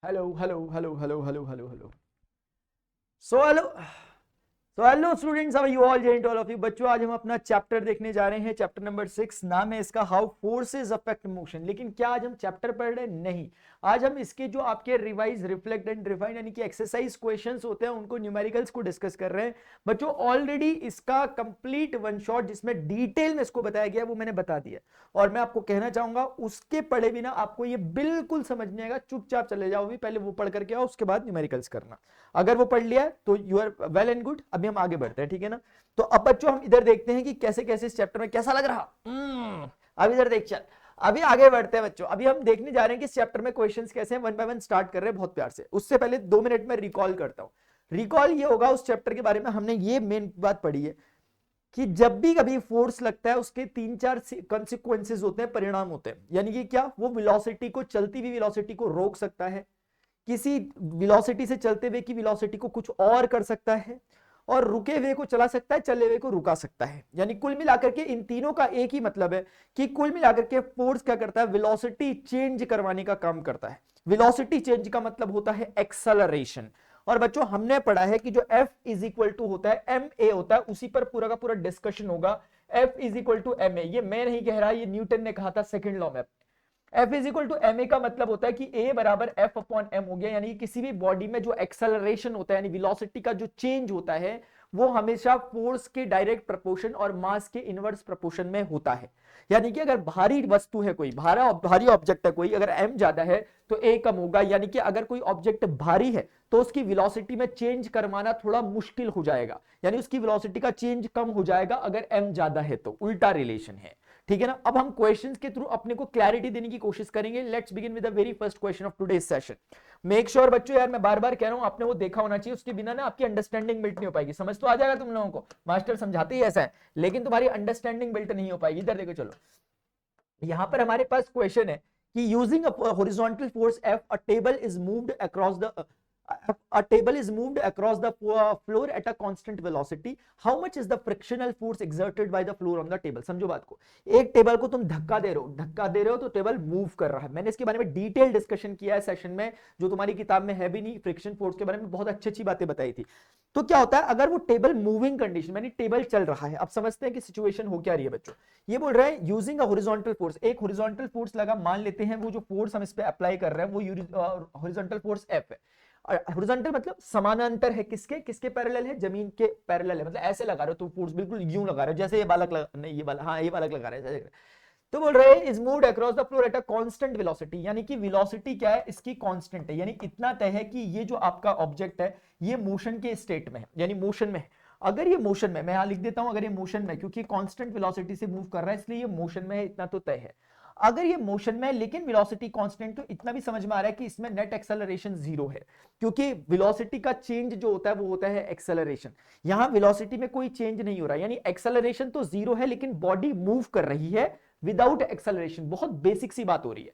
Hello hello hello hello hello hello hello hello students, how are you all? जय all of you बच्चों, आज हम अपना chapter देखने जा रहे हैं। चैप्टर नंबर 6, नाम है इसका हाउ फोर्सेस अफेक्ट मोशन। लेकिन क्या आज हम चैप्टर पढ़ रहे हैं? नहीं, आज हम इसके जो आपके रिवाइज, रिफ्लेक्ट एंड रिफाइन यानी कि एक्सरसाइज क्वेश्चंस होते हैं उनको, न्यूमेरिकल्स को डिस्कस कर रहे हैं बच्चों। ऑलरेडी इसका कंप्लीट वन शॉट जिसमें डिटेल में इसको बताया गया वो मैंने बता दिया, और मैं आपको कहना चाहूंगा उसके पढ़े बिना आपको ये बिल्कुल समझ नहीं आएगा। चुपचाप चले जाओ, भी पहले वो पढ़ करके आओ, उसके बाद न्यूमेरिकल्स करना। अगर वो पढ़ लिया है तो you are well and good. अभी हम आगे बढ़ते हैं, ठीक है ना? तो अब बच्चों हम इधर देखते हैं कि कैसे कैसे इस चैप्टर में कैसा लग रहा। अब इधर देख चल, अभी आगे बढ़ते हैं बच्चों। अभी हम देखने जा रहे हैं कि इस चैप्टर में क्वेश्चंस कैसे हैं। वन बाय वन स्टार्ट कर रहे हैं बहुत प्यार से। उससे पहले 2 मिनट में रिकॉल करता हूं। रिकॉल ये होगा उस चैप्टर के बारे में, हमने ये मेन बात पढ़ी है कि जब भी कभी फोर्स लगता है उसके 3-4 कॉन्सिक्वेंसेज होते हैं, परिणाम होते हैं। यानी कि क्या, वो वेलोसिटी को, चलती हुई वेलोसिटी को रोक सकता है, किसी वेलोसिटी से चलते हुए की वेलोसिटी को कुछ और कर सकता है, और रुके हुए को चला सकता है, चले हुए को रुका सकता है। यानी कुल मिलाकर के इन तीनों का एक ही मतलब है कि कुल मिलाकर के फोर्स क्या करता है, वेलोसिटी चेंज करवाने का काम करता है। वेलोसिटी चेंज का मतलब होता है एक्सेलरेशन। और बच्चों हमने पढ़ा है कि जो F इज इक्वल टू होता है ma होता है, उसी पर पूरा का पूरा डिस्कशन होगा। F is equal to ma, ये मैं नहीं कह रहा, ये न्यूटन ने कहा था सेकंड लॉ में। F is equal to M A का मतलब होता है कि A बराबर F अपॉन एम हो गया। यानी कि किसी भी बॉडी में जो एक्सेलरेशन होता है, यानी वेलोसिटी का जो चेंज होता है, वो हमेशा फोर्स के डायरेक्ट प्रपोर्शन और मास के इनवर्स प्रपोर्शन में होता है। यानी कि अगर भारी वस्तु है, कोई भारी ऑब्जेक्ट है कोई, अगर m ज्यादा है तो a कम होगा। यानी कि अगर कोई ऑब्जेक्ट भारी है तो उसकी वेलोसिटी में चेंज करवाना थोड़ा मुश्किल हो जाएगा, यानी उसकी वेलोसिटी का चेंज कम हो जाएगा अगर m ज्यादा है तो। उल्टा रिलेशन है, ठीक है ना? अब हम क्वेश्चंस के थ्रू अपने को क्लैरिटी देने की कोशिश करेंगे। Let's begin with the very first question of today's session. Make sure बच्चों, यार मैं बार बार कह रहा हूं, आपने वो देखा होना चाहिए, उसके बिना ना आपकी अंडरस्टैंडिंग बिल्ट नहीं हो पाएगी। समझ तो आ जाएगा तुम लोगों को, मास्टर समझाते ही ऐसा है, लेकिन तुम्हारी अंडरस्टैंडिंग बिल्ट नहीं हो पाएगी। इधर देखो, चलो यहां पर हमारे पास क्वेश्चन है कि using a horizontal force F, a table is moved across the a table is moved across the floor at a constant velocity. How much is the frictional force exerted by the floor on the table? समझो बात को। एक table को तुम धक्का दे रहे हो तो टेबल मूव कर रहा है। मैंने इसके बारे में डिटेल डिस्कशन किया है सेशन में, जो तुम्हारी किताब में है भी नहीं। फ्रिक्शन फोर्स के बारे में बहुत अच्छी अच्छी बातें बताई थी। तो क्या होता है अगर वो टेबल मूविंग कंडीशन, यानी टेबल चल रहा है। अब समझते हैं कि सिचुएशन हो क्या रही है बच्चों। ये बोल रहा है यूजिंग अ हॉरिजॉन्टल फोर्स, एक हॉरिजॉन्टल फोर्स लगा, मान लेते हैं वो जो फोर्स हम इस पे अप्लाई कर रहे हैं वो हॉरिजॉन्टल फोर्स F है। हॉरिजॉन्टल मतलब समानांतर है, किसके किसके पैरेलल है, जमीन के पैरेलल है। मतलब ऐसे लगा रहे हो तो फोर्स बिल्कुल यूं लगा रहे हो, जैसे ये बालक नहीं, ये बालक, हाँ ये बालक लगा रहे हैं। तो बोल रहे हैं is moved across the floor at a constant velocity, यानी कि वेलोसिटी क्या है इसकी, कांस्टेंट है। यानी इतना तय है कि ये जो आपका ऑब्जेक्ट है ये मोशन के स्टेट में है, यानी मोशन में है। अगर ये मोशन में, मैं यहां लिख देता हूं, अगर ये मोशन में, क्योंकि कांस्टेंट वेलोसिटी से मूव कर रहा है इसलिए ये मोशन में है, इतना तो तय है। अगर ये मोशन में है लेकिन वेलोसिटी कांस्टेंट, तो इतना भी समझ में आ रहा है कि इसमें नेट एक्सेलरेशन 0 है, क्योंकि वेलोसिटी का चेंज जो होता है वो होता है एक्सेलरेशन। यहां वेलोसिटी में कोई चेंज नहीं हो रहा, यानी एक्सेलरेशन तो 0 है लेकिन बॉडी मूव कर रही है विदाउट एक्सेलरेशन। बहुत बेसिक सी बात हो रही है।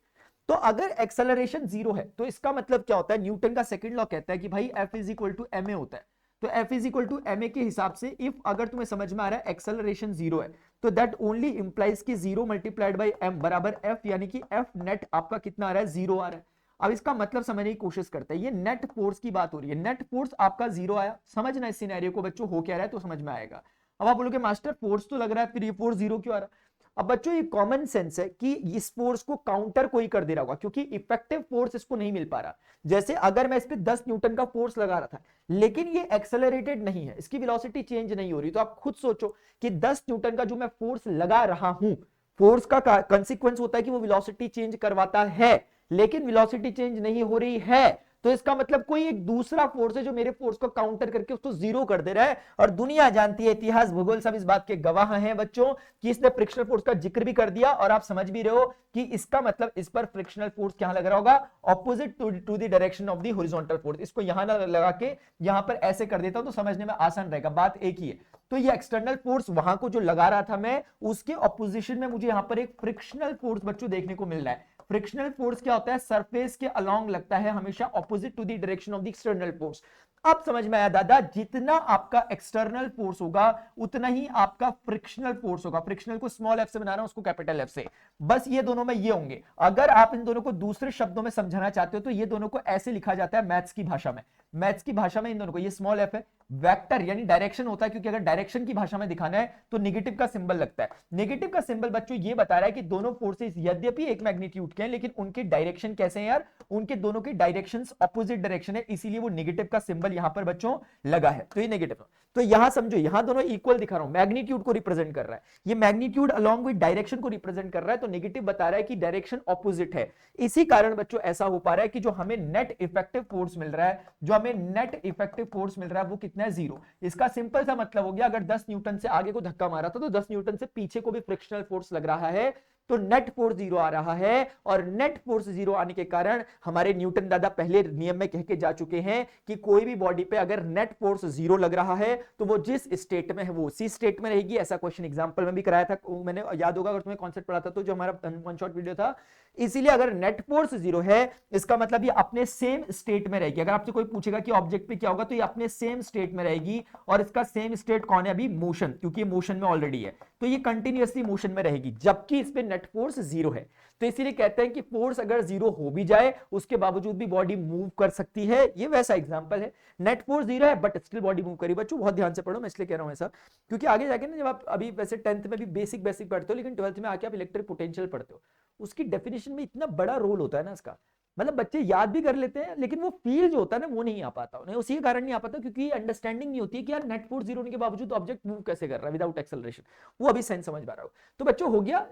तो अगर एक्सेलरेशन 0 है तो इसका मतलब क्या होता है, न्यूटन का सेकंड लॉ कहता है कि भाई F is equal to M A होता है। तो F is equal to M A के हिसाब से, इफ अगर तुम्हें समझ में आ रहा है एक्सेलरेशन 0 है, तो दैट ओनली इंप्लाइज कि 0 मल्टीप्लाइड बाई एम बराबर F, यानी कि F नेट आपका कितना आ रहा है, 0 आ रहा है। अब इसका मतलब समझने की कोशिश करते हैं। ये नेट फोर्स की बात हो रही है, नेट फोर्स आपका 0 आया। समझना इस सिनेरियो को बच्चों, हो क्या रहा है तो समझ में आएगा। अब आप बोलोगे मास्टर फोर्स तो लग रहा है, फिर ये फोर्स 0 क्यों आ रहा है? अब बच्चों ये कॉमन सेंस है कि इस फोर्स को काउंटर कोई कर दे रहा होगा, क्योंकि इफेक्टिव फोर्स इसको नहीं मिल पा रहा। जैसे अगर मैं इस पे 10 न्यूटन का फोर्स लगा रहा था लेकिन ये एक्सेलरेटेड नहीं है, इसकी वेलोसिटी चेंज नहीं हो रही, तो आप खुद सोचो कि 10 न्यूटन का जो मैं फोर्स लगा रहा हूं, फोर्स का कंसीक्वेंस होता है कि वो वेलोसिटी चेंज करवाता है, लेकिन वेलोसिटी चेंज नहीं हो रही है। तो इसका मतलब कोई एक दूसरा फोर्स है जो मेरे फोर्स को काउंटर करके उसको 0 कर दे रहा है। और दुनिया जानती है, इतिहास भूगोल सब इस बात के गवाह हैं बच्चों, कि इसने फ्रिक्शनल फोर्स का जिक्र भी कर दिया। और आप समझ भी रहे हो कि इसका मतलब इस पर फ्रिक्शनल फोर्स क्या लग रहा होगा, opposite to the direction of the horizontal force. इसको यहां ना लगा के यहां पर ऐसे कर देता हूं तो समझने में आसान रहेगा, बात एक ही है। तो ये एक्सटर्नल फोर्स वहां को जो लगा रहा था मैं, उसके ऑपोजिशन में मुझे यहां पर एक फ्रिक्शनल फोर्स बच्चों देखने को मिल रहा है। फ्रिक्शनल फोर्स क्या होता है, सरफेस के अलोंग लगता है, हमेशा opposite to the direction of the external force. अब समझ में आया दादा, जितना आपका एक्सटर्नल फोर्स होगा उतना ही आपका फ्रिक्शनल फोर्स होगा। फ्रिक्शनल को स्मॉल एफ से बना रहा हूं, उसको कैपिटल एफ से, बस ये दोनों में ये होंगे। अगर आप इन दोनों को दूसरे शब्दों में समझाना चाहते हो तो ये दोनों को ऐसे लिखा जाता है मैथ्स की भाषा में। मैथ्स की भाषा में इन दोनों को, ये स्मॉल एफ है, वेक्टर यानी डायरेक्शन होता है, क्योंकि अगर डायरेक्शन की भाषा में दिखाना है तो नेगेटिव का सिंबल लगता है। नेगेटिव का सिंबल बच्चों ये बता रहा है कि दोनों फोर्सेस यद्यपि एक मैग्नीट्यूड के हैं लेकिन उनके डायरेक्शन कैसे हैं यार, उनके दोनों के डायरेक्शंस ऑपोजिट डायरेक्शन है, इसीलिए वो नेगेटिव का सिंबल यहां पर बच्चों लगा है। तो ये नेगेटिव, तो यहां समझो, यहां दोनों इक्वल दिखा रहा हूं, मैग्नीट्यूड को रिप्रेजेंट कर रहा है, ये मैग्नीट्यूड अलोंग विद डायरेक्शन को रिप्रेजेंट कर रहा है, तो नेगेटिव बता रहा है कि डायरेक्शन ऑपोजिट है। इसी कारण बच्चों ऐसा हो पा रहा है कि जो हमें नेट इफेक्टिव फोर्स मिल रहा है, जो हमें नेट इफेक्टिव फोर्स मिल रहा है वो कितना है, 0। इसका सिंपल सा मतलब हो गया, अगर 10 न्यूटन से आगे को धक्का मारा था तो 10 न्यूटन से पीछे को भी फ्रिक्शनल फोर्स लग रहा है, तो नेट फोर्स 0 आ रहा है। और नेट फोर्स 0 आने के कारण हमारे न्यूटन दादा पहले नियम में कह के जा चुके हैं कि कोई भी बॉडी पे अगर नेट फोर्स 0 लग रहा है तो वो जिस स्टेट में है वो उसी स्टेट में रहेगी। ऐसा क्वेश्चन एग्जांपल में भी कराया था मैंने, याद होगा अगर तुम्हें कॉन्सेप्ट पढ़ा था तो, जो हमारा वन शॉट वीडियो था। इसीलिए अगर नेट फोर्स 0 है इसका मतलब ये अपने सेम स्टेट में रहेगी। अगर आपसे कोई पूछेगा कि ऑब्जेक्ट पे क्या होगा तो ये अपने सेम स्टेट में रहेगी, और इसका सेम स्टेट कौन है अभी, मोशन, क्योंकि ये मोशन में ऑलरेडी है, तो ये कंटिन्यूअसली मोशन में रहेगी, जबकि इस पे नेट फोर्स 0 है। तो इसीलिए कहते हैं कि फोर्स अगर 0 हो भी जाए उसके बावजूद भी बॉडी मूव कर सकती है। ये वैसा एग्जांपल है, नेट फोर्स 0 है बट स्टिल बॉडी मूव करी। बच्चों बहुत ध्यान से पढ़ो, मैं इसलिए कह रहा हूं ऐसा, क्योंकि आगे जाके ना, जब आप अभी वैसे 10th में भी बेसिक पढ़ते हो, लेकिन 12th में आके आप इलेक्ट्रिक पोटेंशियल पढ़ते हो, उसकी डेफिनेशन में इतना बड़ा रोल होता है ना इसका, मतलब बच्चे याद भी कर लेते हैं लेकिन वो फील जो होता है ना वो नहीं आ पाता उन्हें, उसी के कारण नहीं आ पाता क्योंकि अंडरस्टैंडिंग नहीं होती है कि यार नेट फोर्स 0 होने के बावजूद ऑब्जेक्ट मूव कैसे कर रहा है विदाउट एक्सेलरेशन। वो अभी सेंस समझ पा रहा हो। तो बच्चों हो गया,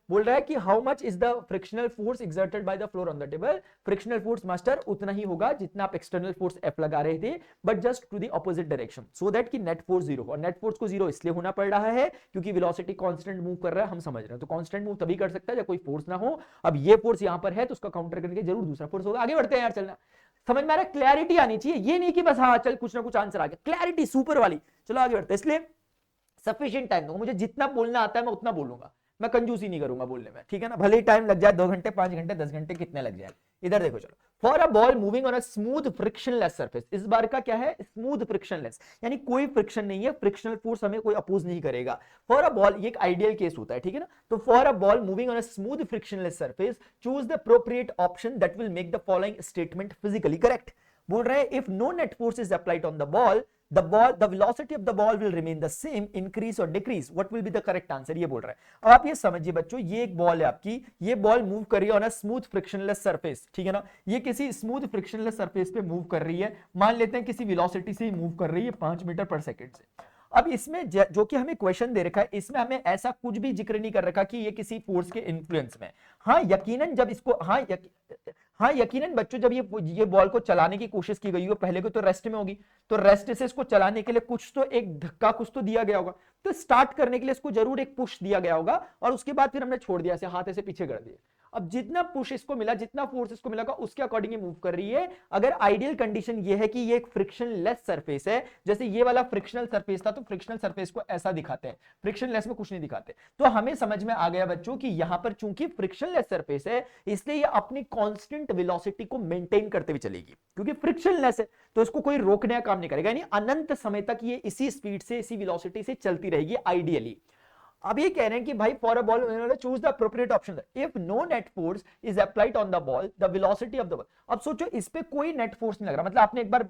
बोल रहा है कि how much is the frictional force exerted by the floor on the table. Frictional force master उतना ही होगा जितना आप एक्सटर्नल फोर्स एफ लगा रहे थे, but just to the opposite direction, so that कि नेट फोर्स 0 हो। और नेट फोर्स को 0 इसलिए होना पड़ रहा है क्योंकि वेलोसिटी कांस्टेंट मूव कर रहा है, हम समझ रहे हैं। तो कांस्टेंट मूव तभी कर सकता है जब कोई फोर्स ना हो। अब ये फोर्स यहां पर है तो उसका काउंटर करने के जरूर दूसरा फोर्स होगा। आगे बढ़ते हैं यार, चलना समझ में आ रहा है, क्लैरिटी आनी चाहिए, ये नहीं कि बस हाँ चल कुछ ना कुछ आंसर आ गया, क्लैरिटी सुपर वाली। चलो आगे बढ़ते हैं, इसलिए सफिशिएंट टाइम दूंगा, मुझे जितना बोलना आता है मैं उतना बोलूंगा, मैं कंजूसी नहीं करूंगा बोलने में, ठीक है ना, भले ही टाइम लग जाए 2 घंटे 5 घंटे 10 घंटे कितने लग जाए। इधर देखो, चलो, for a ball moving on a smooth frictionless surface, इस बार का क्या है, स्मूथ फ्रिक्शनलेस, यानी कोई फ्रिक्शन नहीं है, फ्रिक्शनल फोर्स हमें कोई अपोज नहीं करेगा। फॉर अ बॉल, ये एक आइडियल केस होता है, ठीक है ना। तो for a ball moving on a smooth frictionless surface, choose the appropriate option that will make the following statement physically correct. बोल रहे हैं if no net force is applied on the ball, the velocity of the ball will remain the same, increase or decrease, what will be the correct answer, ये बोल रहा है। अब आप ये समझिए बच्चों, ये एक बॉल है आपकी, ये बॉल मूव कर रही है on a smooth frictionless surface, ठीक है ना, ये किसी स्मूथ फ्रिक्शनलेस सरफेस पे मूव कर रही है, मान लेते हैं किसी वेलोसिटी से मूव कर रही है 5 मीटर पर सेकंड से। अब इसमें जो कि हमें क्वेश्चन दे रखा है, इसमें हमें ऐसा कुछ भी जिक्र नहीं कर रखा कि ये किसी फोर्स के इन्फ्लुएंस में। हाँ यकीनन जब इसको यकीनन बच्चों जब ये बॉल को चलाने की कोशिश की गई हो, पहले को तो रेस्ट में होगी, तो रेस्ट से इसको चलाने के लिए कुछ तो एक धक्का कुछ तो दिया गया होगा, तो स्टार्ट करने के लिए इसको जरूर एक पुश दिया गया होगा, और उसके बाद फिर हमने छोड़ दिया, ऐसे हाथ ऐसे पीछे कर दिए। अब जितना पुश इसको मिला, जितना फोर्स इसको मिला उसके अकॉर्डिंग ये मूव कर रही है। अगर आइडियल कंडीशन ये है कि ये एक फ्रिक्शनलेस सरफेस है, जैसे ये वाला फ्रिक्शनल सरफेस था, तो फ्रिक्शनल सरफेस को ऐसा दिखाते हैं, फ्रिक्शनलेस में कुछ नहीं दिखाते। तो हमें समझ में आ गया बच्चों कि यहां पर चूंकि फ्रिक्शनलेस सरफेस है, इसलिए ये अपनी कांस्टेंट वेलोसिटी को मेंटेन करते हुए चलेगी, क्योंकि फ्रिक्शनलेस है तो इसको कोई रोकने का काम नहीं करेगा, यानी अनंत समय तक ये इसी स्पीड से, इसी वेलोसिटी से चलती रहेगी आइडियली। अब ये कह रहे हैं कि भाई for a ball choose the appropriate option, if no net force is applied on the ball, the velocity of the ball. अब सोचो इस पे कोई नेट फोर्स नहीं लग रहा, मतलब आपने एक बार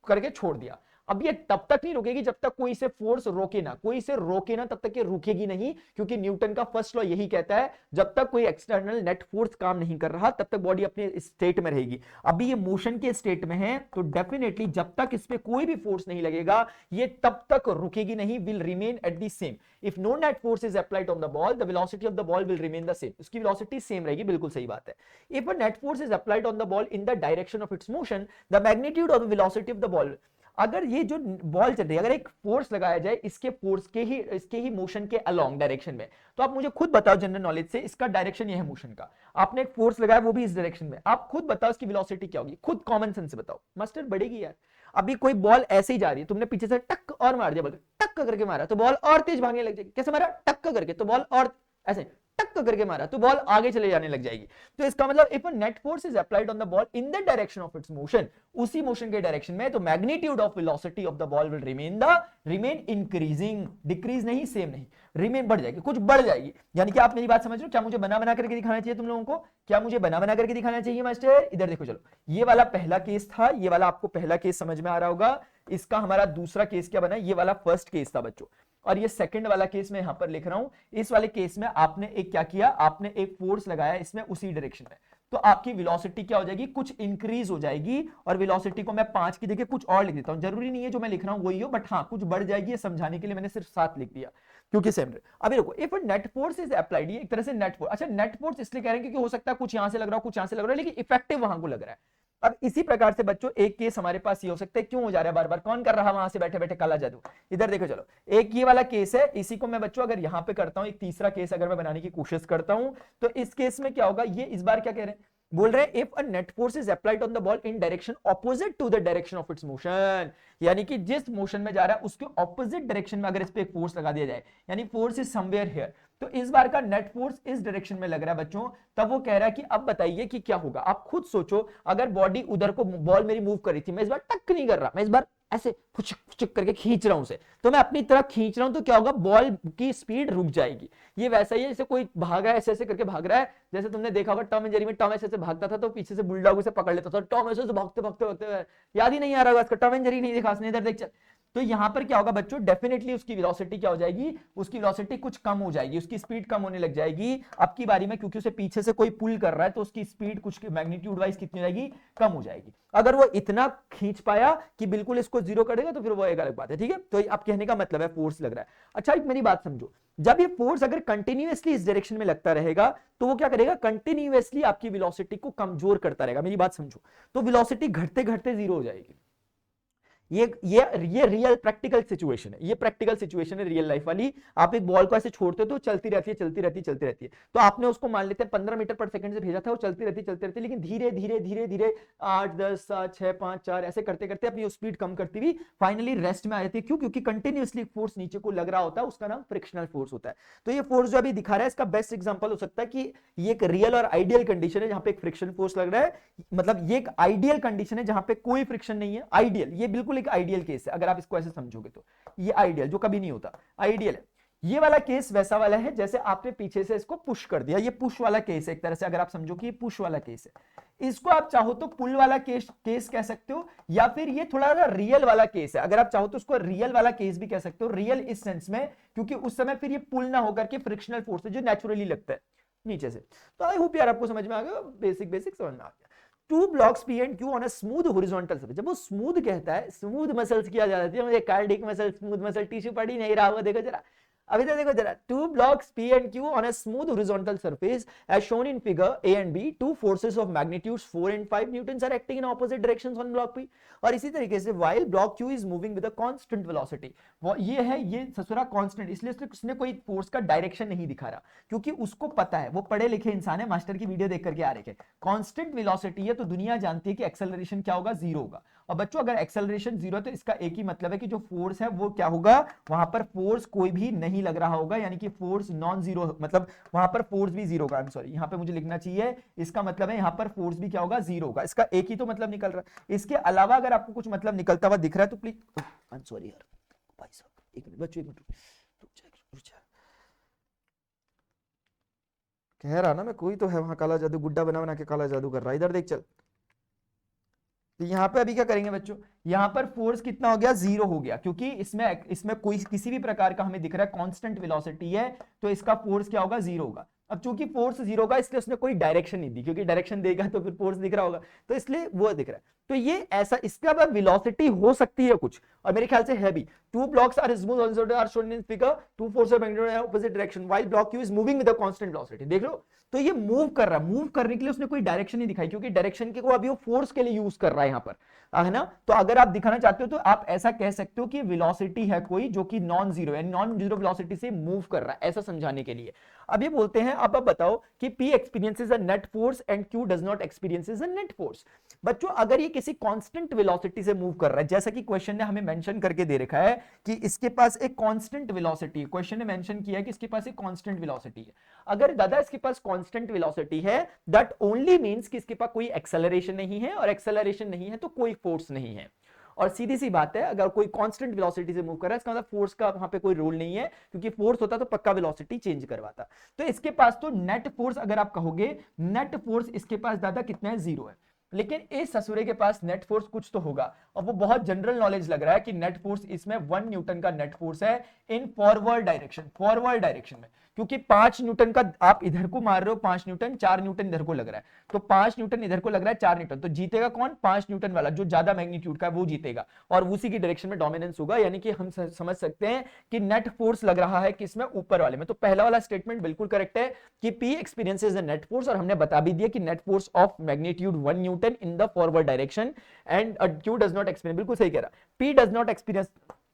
करके छोड़ दिया, अब ये तब तक नहीं रुकेगी जब तक कोई इसे फोर्स रोके ना, कोई इसे रोके ना तब तक ये रुकेगी नहीं, क्योंकि न्यूटन का फर्स्ट लॉ यही कहता है, जब तक कोई एक्सटर्नल नेट फोर्स काम नहीं कर रहा तब तक बॉडी अपने स्टेट में रहेगी। अभी ये मोशन के स्टेट में है, तो डेफिनेटली जब तक इस पे कोई भी फोर्स नहीं लगेगा ये तब तक रुकेगी नहीं, will remain at the same. If no net force is applied on the ball, the velocity of the ball will remain the same, उसकी वेलोसिटी सेम रहेगी, बिल्कुल सही बात है। If a net force is applied on the ball in the direction of its motion, the magnitude of the velocity of the ball, अगर ये जो ball चल रही है, अगर एक फोर्स लगाया जाए इसके फोर्स के ही, इसके ही मोशन के अलोंग डायरेक्शन में, तो आप मुझे खुद बताओ जनरल नॉलेज से, इसका डायरेक्शन ये है मोशन का, आपने एक फोर्स लगाया वो भी इस डायरेक्शन में, आप खुद बताओ इसकी वेलोसिटी क्या होगी, खुद कॉमन सेंस से बताओ। मास्टर बढ़ेगी यार, अभी कोई बॉल ऐसे ही जा रही है, तुमने पीछे से टक और मार दिया, बॉल टक करके मारा तो बॉल और तेज भागने लग जाएगी, कैसे मारा, टक करके, तो बॉल और ऐसे टक करके मारा तो बॉल आगे चले जाने लग जाएगी। तो इसका मतलब if a net force is applied on the ball in the direction of its motion, उसी मोशन के डायरेक्शन में, तो magnitude of velocity of the ball will remain increasing, decrease नहीं, सेम नहीं, रिमेन बढ़ जाएगी, कुछ बढ़ जाएगी। यानी कि आप मेरी बात समझ रहे हो? क्या मुझे बना बना करके दिखाना चाहिए तुम लोगों को? क्या मुझे बना बना करके दिखाना चाहिए मास्टर? इधर देखो, चलो ये वाला पहला केस था, ये वाला आपको पहला केस समझ में आ रहा होगा। इसका हमारा दूसरा केस क्या बना? ये वाला फर्स्ट केस था बच्चों, और ये सेकंड वाला केस मैं यहां पर लिख रहा हूं। इस वाले केस में आपने एक क्या किया, आपने एक फोर्स लगाया इसमें उसी डायरेक्शन में, तो आपकी वेलोसिटी क्या हो जाएगी? कुछ इंक्रीज हो जाएगी। और वेलोसिटी को मैं 5 की जगह कुछ और लिख देता हूं, जरूरी नहीं है जो मैं लिख रहा हूं वही हो, बट हाँ कुछ बढ़ जाएगी, ये समझाने के लिए मैंने सिर्फ 7 लिख दिया क्योंकि सेम। अभी देखो, if net force is applied, ये एक तरह से नेट फोर्स, अच्छा नेट फोर्स इसलिए कह रहे हैं क्योंकि हो सकता है कुछ यहां से लग रहा हो, कुछ यहां से लग रहा है, लेकिन इफेक्टिव वहां को लग रहा है। अब इसी प्रकार से बच्चों एक केस हमारे पास ये हो सकता है, क्यों हो जा रहा है बार बार, कौन कर रहा है वहां से बैठे बैठे काला जादू? इधर देखो, चलो एक ये वाला केस है, इसी को मैं बच्चों अगर यहां पे करता हूं, एक तीसरा केस अगर मैं बनाने की कोशिश करता हूं, तो इस केस में क्या होगा? ये इस बार क्या कह रहे हैं? बोल रहे हैं if a net force is applied on the ball in direction opposite to the direction of its motion, यानी कि जिस मोशन में जा रहा है उसके ऑपोजिट डायरेक्शन में अगर इस पे एक फोर्स लगा दिया जाए, यानी फोर्स इज समवेयर हियर, तो इस बार का नेट फोर्स इस डायरेक्शन में लग रहा है बच्चों। तब वो कह रहा है कि अब बताइए कि क्या होगा। आप खुद सोचो, अगर बॉडी उधर को, बॉल मेरी मूव कर रही थी, मैं इस बार टक नहीं कर रहा, मैं इस बार ऐसे फुचक फुचक करके खींच रहा हूं उसे, तो मैं अपनी तरफ खींच रहा हूं, तो क्या होगा? बॉल की स्पीड रुक जाएगी। ये वैसा ही है जैसे कोई भाग रहा है, ऐसे ऐसे करके भाग रहा है, जैसे तुमने देखा होगा टॉम एंड जेरी में, टॉम ऐसे ऐसे भागता था तो पीछे से बुलडॉग उसे पकड़ लेता था, टॉम ऐसे ऐसे भागते भागते भागते, याद ही नहीं आ रहा होगा इसका, टॉम एंड जेरी नहीं देखा उसने, इधर देख चल। तो यहां पर क्या होगा बच्चों? डेफिनेटली उसकी वेलोसिटी क्या हो जाएगी? उसकी वेलोसिटी कुछ कम हो जाएगी, उसकी स्पीड कम होने लग जाएगी अब की बारी में, क्योंकि उसे पीछे से कोई पुल कर रहा है, तो उसकी स्पीड कुछ मैग्नीट्यूड वाइज कितनी हो जाएगी? कम हो जाएगी। अगर वो इतना खींच पाया कि बिल्कुल इसको जीरो कर देगा तो फिर वो एक अलग बात है, ठीक है? तो आप कहने का मतलब है फोर्स लग रहा है। अच्छा एक मेरी बात समझो, जब ये फोर्स अगर कंटिन्यूअसली इस डायरेक्शन में लगता रहेगा तो वो क्या करेगा? कंटिन्यूअसली आपकी वेलोसिटी को कमजोर करता रहेगा। मेरी बात समझो, तो वेलोसिटी घटते घटते जीरो हो जाएगी। ये रियल प्रैक्टिकल सिचुएशन है, ये प्रैक्टिकल सिचुएशन है रियल लाइफ वाली। आप एक बॉल को ऐसे छोड़ते हो तो चलती रहती है, चलती रहती है, चलती रहती है। तो आपने उसको मान लेते हैं 15 मीटर पर सेकंड से भेजा था, वो चलती रहती है, लेकिन धीरे धीरे धीरे धीरे 8 10 7 6 5 4 ऐसे करते करते अपनी स्पीड कम करती हुई फाइनली रेस्ट में आ जाती है। क्यों? क्योंकि कंटिन्यूअसली फोर्स नीचे को लग रहा होता है, उसका नाम फ्रिक्शनल फोर्स होता है। तो ये फोर्स जो अभी दिखा रहा है, इसका बेस्ट एग्जांपल हो सकता है कि ये एक रियल और आइडियल कंडीशन है जहां पे एक फ्रिक्शन फोर्स लग रहा है। मतलब ये एक आइडियल कंडीशन है जहां पे कोई फ्रिक्शन नहीं है, आइडियल, ये बिल्कुल एक आइडियल केस है अगर आप इसको ऐसे समझोगे तो। ये आइडियल जो कभी नहीं होता, आइडियल है। ये वाला केस वैसा वाला है जैसे आपने पीछे से इसको पुश कर दिया, ये पुश वाला केस है एक तरह से, अगर आप समझो कि ये पुश वाला केस है। इसको आप चाहो तो पुल वाला केस कह सकते हो, या फिर ये थोड़ा सा रियल वाला केस है, अगर आप चाहो तो उसको रियल वाला केस भी कह सकते हो। रियल इस सेंस में क्योंकि उस समय फिर ये पुल ना होकर के फ्रिक्शनल फोर्स है जो नेचुरली लगता है नीचे से। तो आई होप यार आपको समझ में आ गया, बेसिक समझ में आ गया। Two blocks P and Q on a smooth horizontal surface. जब वो स्मूथ कहता है, स्मूथ मसल्स किया जा रही है, मुझे cardiac muscle, smooth muscle, tissue पढ़ ही नहीं रहा वो, देखो जरा अभी तो देखो जरा। Two blocks P and Q on a smooth horizontal surface as shown in figure A and B, two forces of magnitudes 4 and 5 newtons are acting in opposite directions on block P। और इसी तरीके से while block Q is moving with a constant velocity, वो ये है, ये ससुरा constant, इसलिए उसने कोई फोर्स का डायरेक्शन नहीं दिखा रहा क्योंकि उसको पता है, वो पढ़े लिखे इंसान है, मास्टर की वीडियो देख करके आ रहे हैं। कांस्टेंट वेलोसिटी है तो दुनिया जानती है कि एक्सेलरेशन क्या होगा? जीरो होगा। और बच्चों अगर एक्सेलरेशन जीरो है तो इसका एक ही मतलब है कि जो फोर्स है वो क्या होगा? वहां पर फोर्स कोई भी नहीं लग रहा होगा, यानी कि फोर्स नॉन जीरो, मतलब वहां पर फोर्स भी जीरो होगा। आई एम सॉरी, यहां पे मुझे लिखना चाहिए, इसका मतलब है यहां पर फोर्स भी क्या होगा? जीरो होगा। इसका एक ही तो मतलब निकल रहा है। इसके अलावा अगर आपको कुछ मतलब निकलता हुआ दिख रहा है तो प्लीज, आई एम सॉरी यार भाई साहब, एक मिनट बच्चों, एक मिनट रुक जा। कह रहा ना मैं, कोई तो है वहां काला जादू, गुड्डा बना बना के काला जादू कर रहा है। इधर देख चल। तो यहां पे अभी क्या करेंगे बच्चों? यहां पर फोर्स कितना हो गया? जीरो हो गया, क्योंकि इसमें कोई किसी भी प्रकार का हमें दिख रहा है कांस्टेंट वेलोसिटी है, तो इसका फोर्स क्या होगा? जीरो होगा। अब चूंकि फोर्स जीरो होगा इसलिए उसने कोई डायरेक्शन नहीं दी, क्योंकि डायरेक्शन देगा तो फिर फोर्स दिख रहा होगा, तो इसलिए वो दिख रहा है। तो ये ऐसा, इसका अब वेलोसिटी हो सकती है कुछ, और मेरे ख्याल से है भी। Two blocks are smooth are shown in figure, two force are magnetic in opposite direction while block Q is moving with a constant velocity. देख लो, तो ये मूव कर रहा है, मूव करने के लिए उसने कोई डायरेक्शन नहीं दिखाई, क्योंकि डायरेक्शन के को अभी वो फोर्स के लिए यूज कर रहा है यहां पर, है ना? तो अगर आप दिखाना चाहते हो तो आप ऐसा कह सकते हो कि वेलोसिटी है कोई जो कि नॉन जीरो, यानी नॉन जीरो वेलोसिटी से मूव कर रहा है, ऐसा समझाने के लिए। अब ये बोलते हैं, अब आप बताओ कि P experiences a net force and Q does not experiences a net force। बच्चों अगर ये किसी कांस्टेंट वेलोसिटी से मूव कर रहा है, जैसा कि क्वेश्चन ने हमें मेंशन करके दे रखा है कि इसके पास एक कांस्टेंट वेलोसिटी है। क्वेश्चन ने मेंशन किया है कि इसके पास एक कांस्टेंट वेलोसिटी है। अगर दादा इसके पास कांस्टेंट वेलोसिटी है, दैट ओनली मींस कि इसके पास कोई एक्सेलरेशन नहीं है, और एक्सेलरेशन नहीं है तो कोई फोर्स नहीं है। और सीधी सी बात है, अगर कोई कांस्टेंट वेलोसिटी से मूव कर रहा है, इसका मतलब फोर्स का वहां पे कोई रोल नहीं है, क्योंकि फोर्स होता तो पक्का वेलोसिटी चेंज करवाता। तो इसके पास तो नेट फोर्स अगर आप कहोगे, नेट फोर्स इसके पास दादा कितना है, 0 है। लेकिन इस ससुरे के पास नेट फोर्स कुछ तो होगा, और वो बहुत जनरल नॉलेज लग रहा है कि नेट फोर्स इसमें 1 न्यूटन का नेट फोर्स है इन फॉरवर्ड डायरेक्शन में, क्योंकि 5 न्यूटन का आप इधर को मार रहे हो, 5 न्यूटन, 4 न्यूटन इधर को लग रहा है, तो 5 न्यूटन इधर को लग रहा है, 4 न्यूटन, तो जीतेगा कौन, 5 न्यूटन वाला जो ज्यादा मैग्नीट्यूड का है वो जीतेगा, और उसी की डायरेक्शन में डोमिनेंस होगा। यानी कि हम समझ सकते हैं कि नेट फोर्स लग रहा है किसमें, ऊपर वाले में। तो पहला वाला स्टेटमेंट बिल्कुल करेक्ट है कि P experiences the net force, और हमने बता भी दिया कि net force of magnitude 1 Newton in the forward direction and Q does not experience, बिल्कुल सही कह रहा, P डज नॉट एक्सपीरियंस,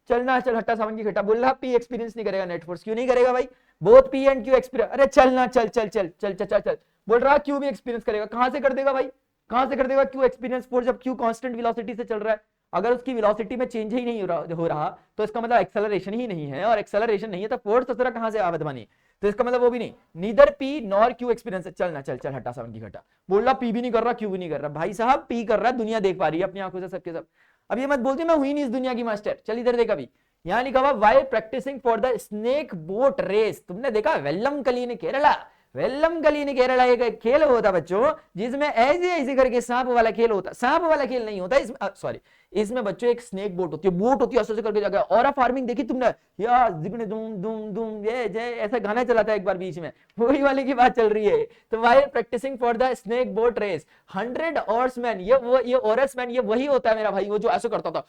चलना चल हट्टा सावन की घटा, बोल रहा P एक्सपीरियंस नहीं करेगा नेट फोर्स, क्यों नहीं करेगा भाई, both P and Q experience, अरे चलना चल चल चल चल चल चल चल, बोल रहा Q भी एक्सपीरियंस करेगा, कहां से कर देगा भाई, कहां से कर देगा Q एक्सपीरियंस फोर्स, जब Q कांस्टेंट वेलोसिटी से चल रहा है। अगर उसकी वेलोसिटी में चेंज ही नहीं हो रहा तो इसका मतलब एक्सेलरेशन ही नहीं है, और एक्सेलरेशन नहीं है तो फोर्स तो कहां से आवत बनी, तो इसका मतलब वो भी नहीं, neither P nor Q experience, चलना चल चल हटा सावन की घटा, बोल रहा P भी नहीं कर रहा, Q भी नहीं कर रहा, भाई साहब P कर रहा है, दुनिया देख पा रही है अपनी आंखों से सबके सब। अब ये मत बोलते मैं हुई नहीं इस दुनिया की मास्टर, चल इधर देख, अभी यहां लिखा हुआ while practising for the snake boat race, तुमने देखा वेल्लम कलीन केरला, वेल्लम कलीन केरला एक खेल होता बच्चों जिसमें ऐसे ऐसे करके सांप वाला खेल होता, सांप वाला खेल नहीं होता इसमें, सॉरी इसमें बच्चों एक स्नेक बोट होती है, बोट होती है ऐसे करके जाकर, और फार्मिंग देखी तुमने यार, जिगने दुम दुम दुम ये जय ऐसा गाना चलाता है एक बार बीच में, वही वाले की बात चल रही है। तो while practising for the snake boat race 100 oarsmen, ये ओर्समैन ये वही होता है मेरा भाई, वो जो ऐसे करता था,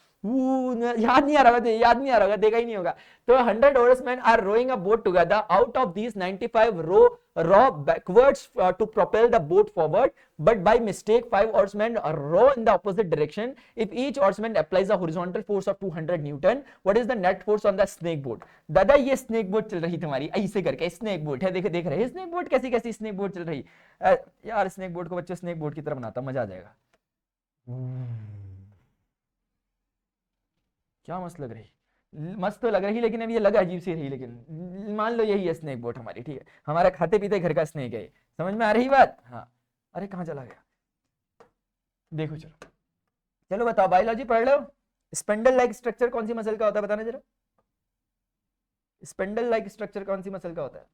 याद नहीं आ रहा होगा, याद नहीं आ रहा होगा, देखा ही नहीं होगा। तो 100 oarsmen are rowing a boat together, out of these 95 row backwards to propel the boat forward, but by mistake 5 oarsmen row in the opposite direction. If each oarsman applies a horizontal force of 200 Newton, what is the net force on the snake boat? दादा ये snake boat चल रही तुम्हारी ऐसे करके, snake boat है, देख रहे हैं स्नेक बोट, कैसी कैसी स्नेक बोट चल रही। यार स्नेक बोट को बच्चों स्नेक बोट की तरह बनाता, मजा आ जाएगा। क्या मस्त लग रही, मस्त तो लग रही, लेकिन अब ये लग अजीब सी रही, लेकिन मान लो यही है स्नेक बोट हमारी, ठीक है, हमारा खाते पीते घर का स्नेक है, समझ में आ रही बात। हाँ अरे कहाँ चला गया, देखो चलो चलो बताओ, बायोलॉजी पढ़ लो, स्पेंडल लाइक स्ट्रक्चर कौन सी मसल का होता है, बताना जरा, स्पेंडल लाइक स्ट्रक्चर कौन सी मसल का होता है।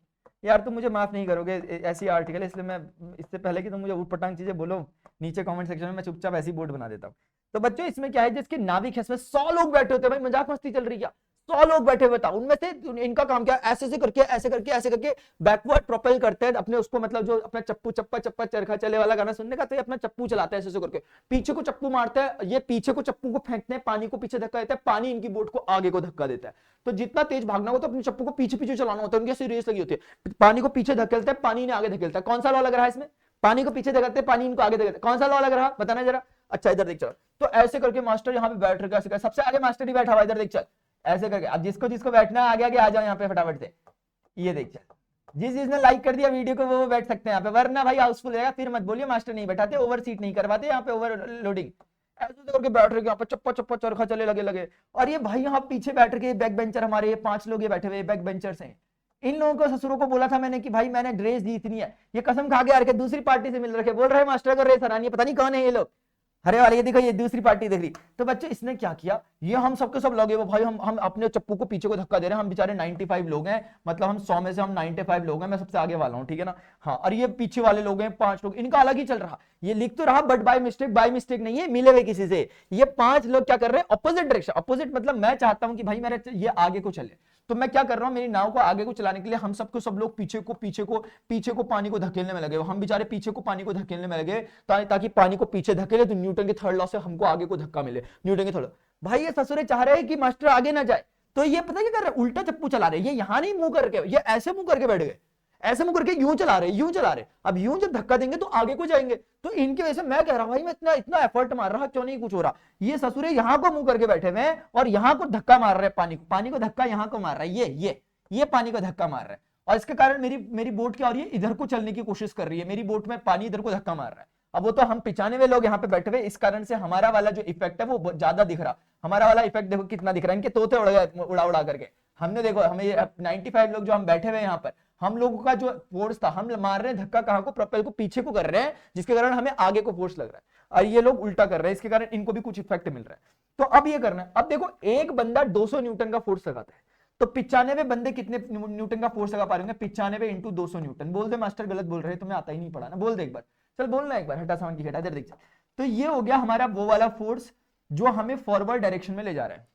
यार तुम मुझे माफ नहीं करोगे, ऐसी आर्टिकल है, इसलिए मैं इससे पहले कि तुम मुझे उटपटांग चीजें बोलो नीचे कमेंट सेक्शन में, मैं चुपचाप ऐसी बोर्ड बना देता हूँ। तो बच्चों इसमें क्या है, जिसके नाविक है इसमें 100 लोग बैठे होते हैं, भाई मजाक मस्ती चल रही क्या, 100 लोग बैठे हुए, बताओ उनमें से इनका काम क्या, ऐसे से करके ऐसे करके ऐसे करके बैकवर्ड प्रोपेल करते हैं अपने उसको, मतलब जो अपना चप्पू चप्पा चप्पा चरखा चले वाला गाना सुनने का, तो ये अपना चप्पू चलाते हैं ऐसे करके, पीछे को चप्पू मारते हैं, ये पीछे को चप्पू को फेंकते हैं, पानी को पीछे धक्का देता है, पानी इनकी बोट को आगे को धक्का देता है। तो जितना तेज भागना हो तो अपने चप्पू को पीछे पीछे चलाना होता है, उनकी ऐसी रेस लगी होती है, पानी को पीछे धकेलते हैं, पानी ने आगे धकेलता है। कौन सा लॉ लग रहा है इसमें, पानी को पीछे धकेलते हैं, पानी इनको आगे धकेलता है, कौन सा लॉ लग रहा, बताना जरा। अच्छा इधर देख चल, तो ऐसे करके मास्टर यहाँ पे बैठ रहा है, सबसे आगे मास्टर ही बैठा हुआ, इधर देख चल ऐसे करके, अब जिसको जिसको बैठना है आगे आगे आ जाओ यहाँ पे फटाफट से, ये देख चल, जिसने लाइक कर दिया वीडियो को वो बैठ सकते हैं यहाँ पे, वरना भाई हाउसफुल रहेगा, फिर मत बोलिए मास्टर नहीं बैठाते, ओवर सीट नहीं करवाते यहाँ पे, ओवर लोडिंग, ऐसे करके बैठ रहे यहाँ पे, चप्पा चप्पा चरखा चले लगे। और ये भाई यहाँ पीछे बैठ के बैक बेंचर हमारे, ये 5 लोग ये बैठे हुए बैक बेंचर्स हैं, इन लोगों को ससुरों को बोला था मैंने कि भाई मैंने ड्रेस जीतनी है, ये कसम खा के यार के दूसरी पार्टी से मिल रखे, बोल रहे मास्टर को रेस हरानी है, पता नहीं कौन है ये लोग, हरे वाले, ये देखो ये दूसरी पार्टी देख रही। तो बच्चों इसने क्या किया, ये हम सबके सब लगे वो भाई, हम अपने चप्पू को पीछे को धक्का दे रहे हैं, हम बेचारे 95 लोग हैं, मतलब हम 100 में से हम 95 लोग हैं, मैं सबसे आगे वाला हूं, ठीक है ना। हाँ और ये पीछे वाले लोग हैं 5 लोग, इनका अलग ही चल रहा, ये लिख तो रहा बट बाय मिस्टेक नहीं है, मिले हुए किसी से। ये 5 लोग क्या कर रहे हैं, अपोजिट डायरेक्शन, अपोजिट मतलब मैं चाहता हूं कि भाई मेरा ये आगे को चले, तो मैं क्या कर रहा हूं, मेरी नाव को आगे को चलाने के लिए हम सबको सब लोग पीछे को पानी को धकेलने में लगे, हम बेचारे पीछे को पानी को धकेलने में लगे, ताकि पानी को पीछे धकेले तो न्यूटन के थर्ड लॉ से हमको आगे को धक्का मिले, न्यूटन के थर्ड। भाई ये ससुरे चाह रहे हैं कि मास्टर आगे ना जाए, तो ये पता क्या कर रहे हैं, उल्टा चप्पू चला रहे हैं, ये यहां नहीं मुंह करके, ये ऐसे मुंह करके बैठ गए, ऐसे मुंह करके यूं चला रहे, अब यूं जब धक्का देंगे तो आगे को जाएंगे, तो इनकी वजह से मैं कह रहा हूं भाई मैं इतना एफर्ट मार रहा, क्यों नहीं कुछ हो रहा, ये ससुरे यहां को मुंह करके बैठे हुए और यहां को धक्का मार रहे हैं, पानी को धक्का यहां को मार रहा है, ये पानी को धक्का मार रहा है, और इसके कारण मेरी बोट क्या हो रही है, इधर को चलने की कोशिश कर रही है, मेरी बोट में पानी इधर को धक्का मार रहा है। अब वो तो हम 95 लोग यहाँ पे बैठे हुए, इस कारण से हमारा वाला जो इफेक्ट है वो ज्यादा दिख रहा। हमारा वाला इफेक्ट देखो कितना दिख रहा है, इनके तोते उड़ गए उड़ा उड़ा करके। हमने देखो हमें 95 लोग जो हम बैठे हुए यहाँ पर, हम लोगों का जो फोर्स था, हम मार रहे हैं धक्का कहाँ को, प्रोपेल को पीछे को कर रहे हैं, जिसके कारण हमें आगे को फोर्स लग रहा है, और ये लोग उल्टा कर रहे हैं, इसके कारण इनको भी कुछ इफेक्ट मिल रहा है। तो अब ये करना है, अब देखो एक बंदा 200 न्यूटन का फोर्स लगाता है, तो 95 बंदे कितने न्यूटन का फोर्स लगा पा रहे होंगे? 95 इंटू 200 न्यूटन। बोल दे मास्टर गलत बोल रहे हैं, तुम्हें आता ही नहीं पढ़ाना, बोल दे एक बार, चल बोलना एक बार, हटा सामान की हटा, इधर देख। तो ये हो गया हमारा वो वाला फोर्स जो हमें फॉरवर्ड डायरेक्शन में ले जा रहा है।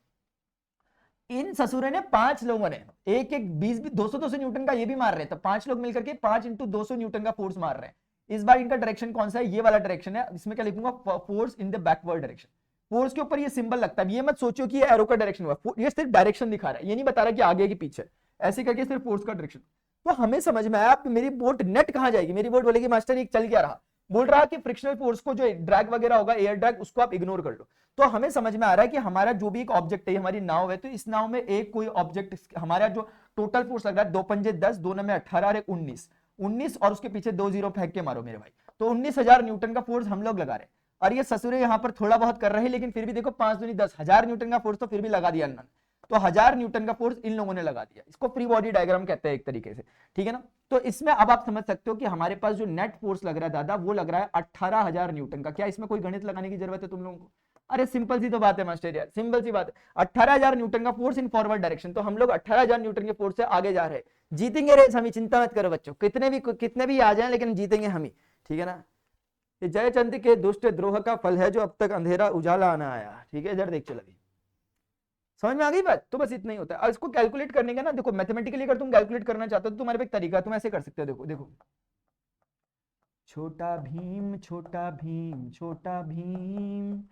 इन ससुरे ने 5 लोगों ने एक एक 20 200 न्यूटन का ये भी मार रहे हैं, तो 5 लोग मिलकर के 5 इंटू 200 न्यूटन का फोर्स मार रहे हैं। इस बार इनका डायरेक्शन कौन सा है? ये वाला डायरेक्शन है। इसमें क्या लिखूंगा? Force in the backward direction. Force के ऊपर ये सिंबल लगता है, ये मत सोचो कि ये एरो का डायरेक्शन हुआ, ये सिर्फ डायरेक्शन दिखा रहा है, ये नहीं बता रहा कि आगे की पीछे, ऐसे करके सिर्फ फोर्स का डायरेक्शन। तो हमें समझ में आया मेरी बोट नेट कहां जाएगी? मेरी बोट बोलेगी मास्टर ये चल क्या रहा, बोल रहा कि फ्रिक्शनल फोर्स को जो ड्रैग वगैरह होगा, एयर ड्रैग, उसको आप इग्नोर कर लो। तो हमें समझ में आ रहा है कि हमारा जो भी एक ऑब्जेक्ट है, हमारी नाव है, तो इस नाव में एक कोई ऑब्जेक्ट, हमारा जो टोटल फोर्स लग रहा है, 2 पंजे 10, 2 में 18 और 19 और उसके पीछे 2 जीरो फेंक के मारो मेरे भाई, तो 19,000 न्यूटन का फोर्स हम लोग लगा रहे हैं। और ये ससुरे यहाँ पर थोड़ा बहुत कर रहे हैं, लेकिन फिर भी देखो 5 दूनी 10, 1000 न्यूटन का फोर्स तो फिर भी लगा दिया इन्होंने। तो 1000 न्यूटन का फोर्स इन लोगों ने लगा दिया, इसको फ्री बॉडी डायग्राम कहते हैं एक तरीके से, ठीक है ना। तो इसमें अब आप समझ सकते हो कि हमारे पास जो नेट फोर्स लग रहा है दादा, वो लग रहा है 18,000 न्यूटन का। क्या इसमें कोई गणित लगाने की जरूरत है तुम लोगों को? अरे सिंपल सी तो बात है मास्टर यार, सिंपल सी बात है। 18,000 न्यूटन का फोर्स इन फॉरवर्ड डायरेक्शन, तो हम लोग 18,000 न्यूटन के फोर्स से आगे जा रहे हैं। जीतेंगे रेस हम ही, चिंता मत करो बच्चों, कितने भी आ जाए लेकिन जीतेंगे हम ही, ठीक है ना। ये जयचंद के दुष्ट द्रोह का फल है, जो अब तक अंधेरा उजाला आना आया, ठीक है। इधर देख चल, अभी समझ में आ गई बात? तो बस इतना ही होता है। और इसको कैलकुलेट करने का ना, देखो मैथमेटिकली अगर तुम कैलकुलेट करना चाहते हो तो तुम्हारे पे एक तरीका, तुम ऐसे कर सकते हो, देखो देखो, छोटा भीम छोटा भीम छोटा भीम,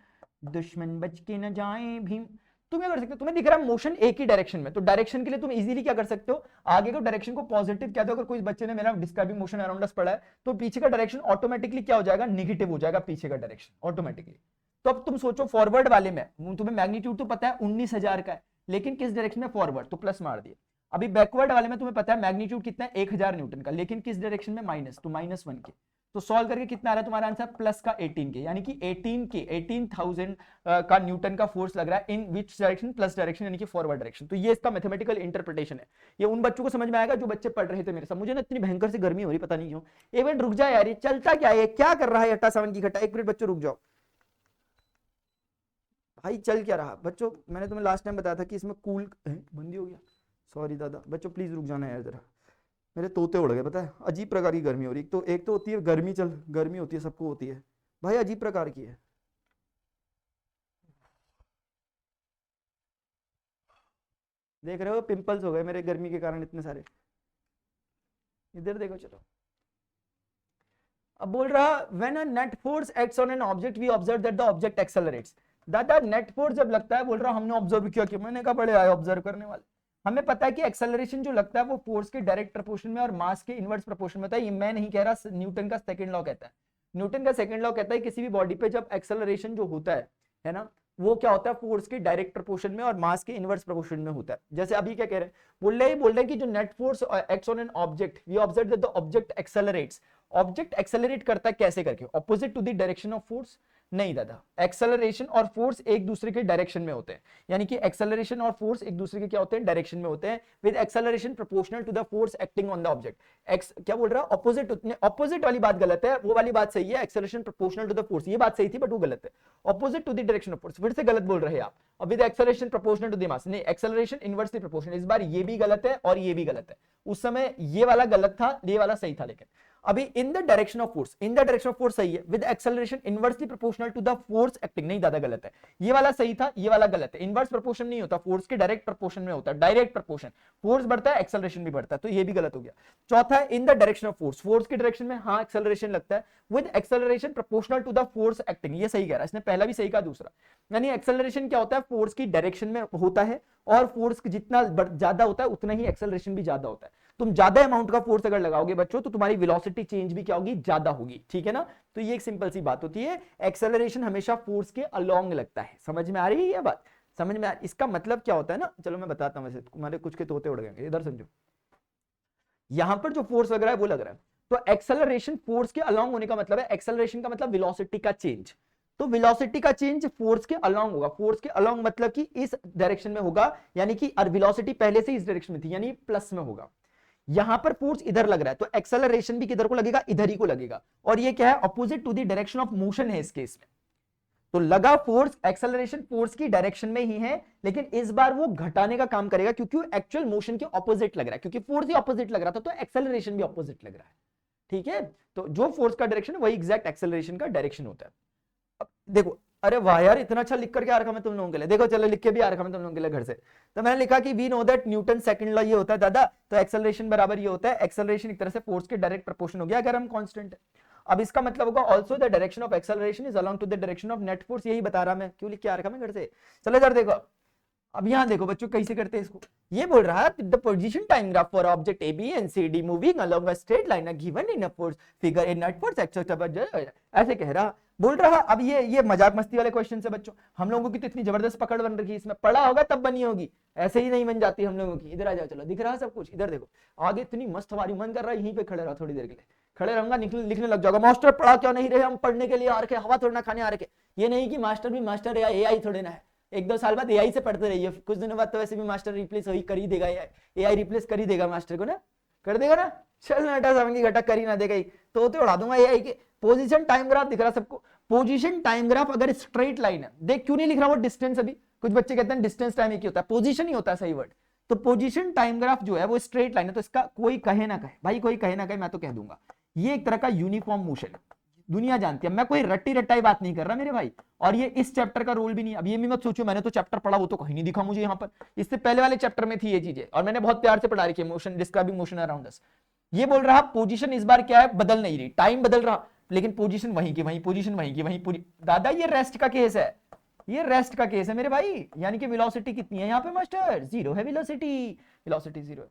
दुश्मन बच के न जाए भीम। तुम क्या कर सकते हो? तुम्हें दिख रहा है मोशन एक ही डायरेक्शन में, तो डायरेक्शन के लिए तुम इजीली क्या कर सकते हो? आगे का डायरेक्शन को पॉजिटिव कहते हो। अगर कोई बच्चे ने मेरा डिस्क्राइबिंग मोशन अराउंड अस पढ़ा है, तो पीछे का डायरेक्शन ऑटोमेटिकली क्या हो जाएगा? निगेटिव हो जाएगा पीछे का डायरेक्शन ऑटोमेटिकली। तो अब तुम सोचो फॉरवर्ड वाले में तुम्हें मैग्नीट्यूड तो पता है 19,000 का है, लेकिन किस डायरेक्शन में? फॉरवर्ड, तो प्लस मार दिए। अभी बैकवर्ड वाले में तुम्हें पता है मैग्नीट्यूड कितना है? 1000 न्यूटन का, लेकिन किस डायरेक्शन में? माइनस, तो -1 के। तो सॉल्व करके कितना आ रहा है तुम्हारा आंसर? प्लस का 18 के, यानी कि 18,000 का न्यूटन का फोर्स लग रहा है इन विच डायरेक्शन? प्लस डायरेक्शन, यानी कि फॉरवर्ड डायरेक्शन। तो ये इसका मैथमेटिकल इंटरप्रिटेशन है। ये उन बच्चों को समझ में आएगा जो बच्चे पढ़ रहे थे मेरे साथ। मुझे ना इतनी भयंकर से गर्मी हो रही, पता नहीं क्यों। एक मिनट रुक जाए यार, ये चलता क्या है, क्या कर रहा है अट्टा सावन की घटा? एक मिनट बच्चों रुक जाओ भाई, चल क्या रहा बच्चों? मैंने तुम्हें लास्ट टाइम बताया था कि इसमें कूल बंदी हो गया। सॉरी दादा, बच्चों प्लीज रुक जाना यार जरा, मेरे तोते उड़ गए। पता है अजीब प्रकार की गर्मी हो रही, तो एक तो होती है गर्मी, चल गर्मी होती है, सबको होती है भाई, अजीब प्रकार की है। देख रहे हो पिंपल्स हो गए मेरे गर्मी के कारण इतने सारे। इधर देखो, चलो अब बोल रहा when a net force acts on an object we observe that the object accelerates. दादा नेट फोर्स जब लगता है, बोल रहा हमने ऑब्जर्व किया कि, मैंने कहा बड़े आए ऑब्जर्व करने वाले। हमें पता है कि एक्सेलरेशन जो लगता है वो फोर्स के डायरेक्ट प्रोपोर्शन में और मास के इनवर्स प्रोपोर्शन में होता है। ये मैं नहीं कह रहा, न्यूटन का सेकंड लॉ कहता है। न्यूटन का सेकंड लॉ कहता है किसी भी बॉडी पे जब एक्सेलरेशन जो होता है ना, वो क्या होता है? फोर्स के डायरेक्ट प्रोपोर्शन में और मास के इनवर्स प्रोपोर्शन में होता है। जैसे अभी क्या कह रहे हैं? बोल रहे कि जो net force acts on an object we observe that the object accelerates. Object accelerate करता है कैसे करके? Opposite to the direction of force? नहीं दादा, एक्सेलरेशन और फोर्स एक दूसरे के डायरेक्शन में होते हैं, यानी कि एक्सेलरेशन और फोर्स एक दूसरे के क्या होते हैं? डायरेक्शन में होते हैं। With acceleration proportional to the force acting on the object. X क्या बोल रहा है? ऑपोजिट। ऑपोजिट वाली बात गलत है, वो वाली बात सही है, acceleration proportional to the force, ये बात सही थी बट वो गलत है। Opposite to the direction of force, फिर से गलत बोल रहे हैं आप। अब with acceleration proportional to the mass, नहीं, एक्सेलरेशन इनवर्सली प्रोपोर्शनल। इस बार ये भी गलत है और ये भी गलत है। उस समय ये वाला गलत था, ये वाला सही था, लेकिन अभी in the direction of force, in the direction of force सही है। With acceleration inversely proportional to the force acting, नहीं दादा गलत है, ये वाला सही था, ये वाला गलत है। इनवर्स प्रोपोर्शन नहीं होता, फोर्स के डायरेक्ट प्रोपोर्शन में होता है। डायरेक्ट प्रोपोर्शन, फोर्स बढ़ता है एक्सेलरेशन भी बढ़ता है, तो ये भी गलत हो गया। चौथा है in the direction of force, force के डायरेक्शन में हाँ एक्सेलरेशन लगता है। With acceleration proportional to the force acting, ये सही कह रहा है, इसने पहला भी सही कहा, दूसरा। यानी एक्सेलरेशन क्या होता है? फोर्स की डायरेक्शन में होता है, और फोर्स जितना ज्यादा होता है उतना ही एक्सेलरेशन भी ज्यादा होता है। तुम ज्यादा अमाउंट का फोर्स अगर लगाओगे बच्चों, तो तुम्हारी वेलोसिटी चेंज भी क्या होगी? ज्यादा होगी, ठीक है ना। तो ये एक सिंपल सी बात होती है, एक्सेलरेशन हमेशा फोर्स के अलोंग लगता है। समझ में आ रही है ये बात? समझ में इसका मतलब क्या होता है ना, चलो मैं बताता हूं। वैसे तुम्हारे कुछ के तोते उड़ गए, इधर समझो। यहां पर जो फोर्स लग रहा है वो लग रहा है, तो एक्सेलरेशन फोर्स के अलोंग होने का मतलब है, एक्सेलरेशन का मतलब वेलोसिटी का चेंज, तो वेलोसिटी का चेंज फोर्स के अलोंग होगा, फोर्स के अलोंग मतलब कि इस डायरेक्शन में होगा, यानी कि वेलोसिटी पहले से इस डायरेक्शन में थी, यानी प्लस में होगा। यहां पर फोर्स इधर लग रहा है, तो एक्सेलरेशन भी किधर को लगेगा, इधर ही को लगेगा, और ये क्या है, opposite to the direction of motion है इस केस में। तो लगा फोर्स, एक्सेलरेशन फोर्स की डायरेक्शन में ही है, लेकिन इस बार वो घटाने का काम करेगा, क्योंकि एक्चुअल मोशन के ऑपोजिट लग रहा है, क्योंकि फोर्स ही ऑपोजिट लग रहा था, तो एक्सेलरेशन भी ऑपोजिट लग रहा है। ठीक है, तो जो फोर्स का डायरेक्शन है वही एग्जैक्ट एक्सेलरेशन का डायरेक्शन होता है। अब देखो, अरे वाह यार, इतना अच्छा लिख करके आ रखा मैं तुम लोगों के लिए, देखो चलो लिख के भी आ रखा मैं तुम लोगों के लिए घर से। तो मैंने लिखा कि we know that Newton second law ये होता है दादा, तो एक्सेलरेशन बराबर ये होता है, एक्सेलरेशन एक तरह से फोर्स के डायरेक्ट प्रोपोर्शन हो गया अगर हम कांस्टेंट है। अब इसका मतलब होगा also the direction of acceleration is along to the direction of net force, यही बता रहा मैं, क्यों लिख के आ रखा मैं घर से। चलो इधर देखो, अब यहां देखो बच्चों कैसे करते हैं इसको, ये बोल रहा है the position time graph for object A B and C D moving along a straight line given in a force figure in net force except, ऐसे कह रहा बोल रहा। अब ये मजाक मस्ती वाले क्वेश्चन है बच्चों, हम लोगों की तो इतनी जबरदस्त पकड़ बन रखी है, इसमें पढ़ा होगा तब बनी होगी, ऐसे ही नहीं बन जाती हम लोगों की। इधर आ जाओ, चलो दिख रहा है सब कुछ, इधर देखो आगे इतनी मस्त हमारी मन कर रहा है यहीं पे खड़े रहा, थोड़ी देर के लिए खड़े रहूंगा, लिखने लग जाओगा, मास्टर पढ़ा क्यों नहीं रहे, हम पढ़ने के लिए आ रखे, हवा थोड़ा ना खाने आ रखे। ये नहीं कि मास्टर भी मास्टर है, एआई थोड़े ना है, एक दो साल बाद एआई से पढ़ते रहिए, कुछ दिनों बाद तो वैसे भी मास्टर रिप्लेस ही कर ही देगा, एआई रिप्लेस कर ही देगा मास्टर को ना, कर देगा ना। चल नाटा समझी घटा कर ही ना देगा, तो उड़ा दूंगा एआई के। पोजीशन टाइम ग्राफ दिख रहा सबको, पोजीशन टाइम ग्राफ अगर स्ट्रेट लाइन है, देख क्यों नहीं लिख रहा वो डिस्टेंस, अभी कुछ बच्चे कहते हैं डिस्टेंस टाइम एक ही होता है, पोजीशन ही होता है सही वर्ड। तो पोजीशन टाइम ग्राफ जो है वो स्ट्रेट लाइन है, तो इसका कोई कहे ना कहे भाई, कोई कहे ना कहे, मैं तो कह दूंगा ये एक तरह का यूनिफॉर्म मोशन है, दुनिया जानती है, मैं कोई रट्टी रट्टाई बात नहीं कर रहा मेरे भाई। और ये इस चैप्टर का रोल भी नहीं है, अब ये भी मत सोचो मैंने तो चैप्टर पढ़ा वो तो कहीं नहीं दिखा मुझे यहाँ पर, इससे पहले वाले चैप्टर में थी ये चीजें, और मैंने बहुत प्यार से पढ़ा रखी है, motion describing motion around us. ये बोल रहा पोजीशन इस बार क्या है, बदल नहीं रही, टाइम बदल रहा लेकिन पोजीशन वहीं की वहीं, पोजीशन वहीं की वहीं पूरी। दादा ये रेस्ट का केस है, ये रेस्ट का केस है मेरे भाई, यानी कि वेलोसिटी कितनी है यहाँ पे मास्टर, जीरो है वेलोसिटी, वेलोसिटी जीरो है।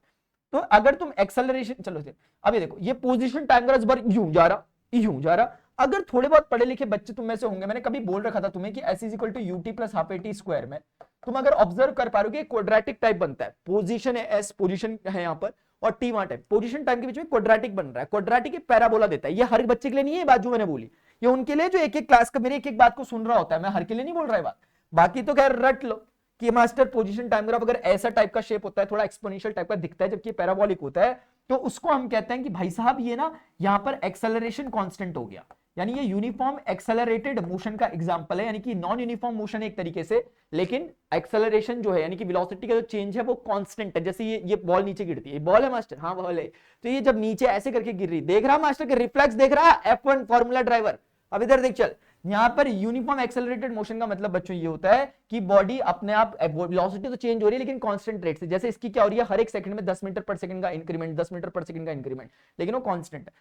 तो अगर तुम एक्सेलरेशन, चलो अब ये देखो, ये पोजीशन टाइम ग्राफ इस बार यूं जा रहा, यूं जा रहा। अगर थोड़े बहुत पढ़े लिखे बच्चे तुम में से होंगे, मैंने कभी बोल रखा था तुम्हें कि s is equal to UT plus half AT square में तुम अगर ऑब्जर्व कर पा रहे हो क्वाड्रेटिक टाइप बनता है, पोजीशन है s, पोजीशन है यहाँ पर, और टी वहां टाइप, पोजीशन टाइम के बीच में क्वाड्रेटिक बन रहा है, क्वाड्रेटिक पैराबोला देता है। ये हर बच्चे के लिए नहीं है ये बात जो मैंने बोली, ये उनके लिए जो एक एक क्लास का मेरे एक एक बात को सुन रहा होता है, मैं हर के लिए नहीं बोल रहा है बात। बाकी तो खैर रट लो कि मास्टर पोजीशन टाइम ग्राफ अगर ऐसा टाइप का शेप होता है, थोड़ा एक्सपोनेंशियल टाइप का दिखता है जबकि पैराबोलिक होता है, तो उसको हम कहते हैं कि भाई साहब ये ना यहाँ पर एक्सेलरेशन कांस्टेंट हो गया, यानी ये यूनिफॉर्म एक्सेलरेटेड मोशन का एग्जांपल है, यानी कि नॉन यूनिफॉर्म मोशन है एक तरीके से, लेकिन एक्सेलरेशन जो है यानी कि वेलोसिटी का जो चेंज है वो कांस्टेंट है। जैसे ये बॉल नीचे गिरती है, बॉल है मास्टर, हाँ बॉल है, तो ये जब नीचे ऐसे करके गिर रही, देख रहा मास्टर के रिफ्लेक्स देख रहा, F1 फॉर्मूला ड्राइवर। अब इधर देख चल, यहाँ पर यूनिफॉर्म एक्सेलरेटेड मोशन का मतलब बच्चों ये होता है कि बॉडी अपने आप, वेलोसिटी तो चेंज हो रही है लेकिन कांस्टेंट रेट से, जैसे इसकी क्या हो रही है हर एक सेकंड में 10 मीटर पर सेकंड का इंक्रीमेंट, 10 मीटर पर सेकंड का इंक्रीमेंट, लेकिन वो कांस्टेंट है।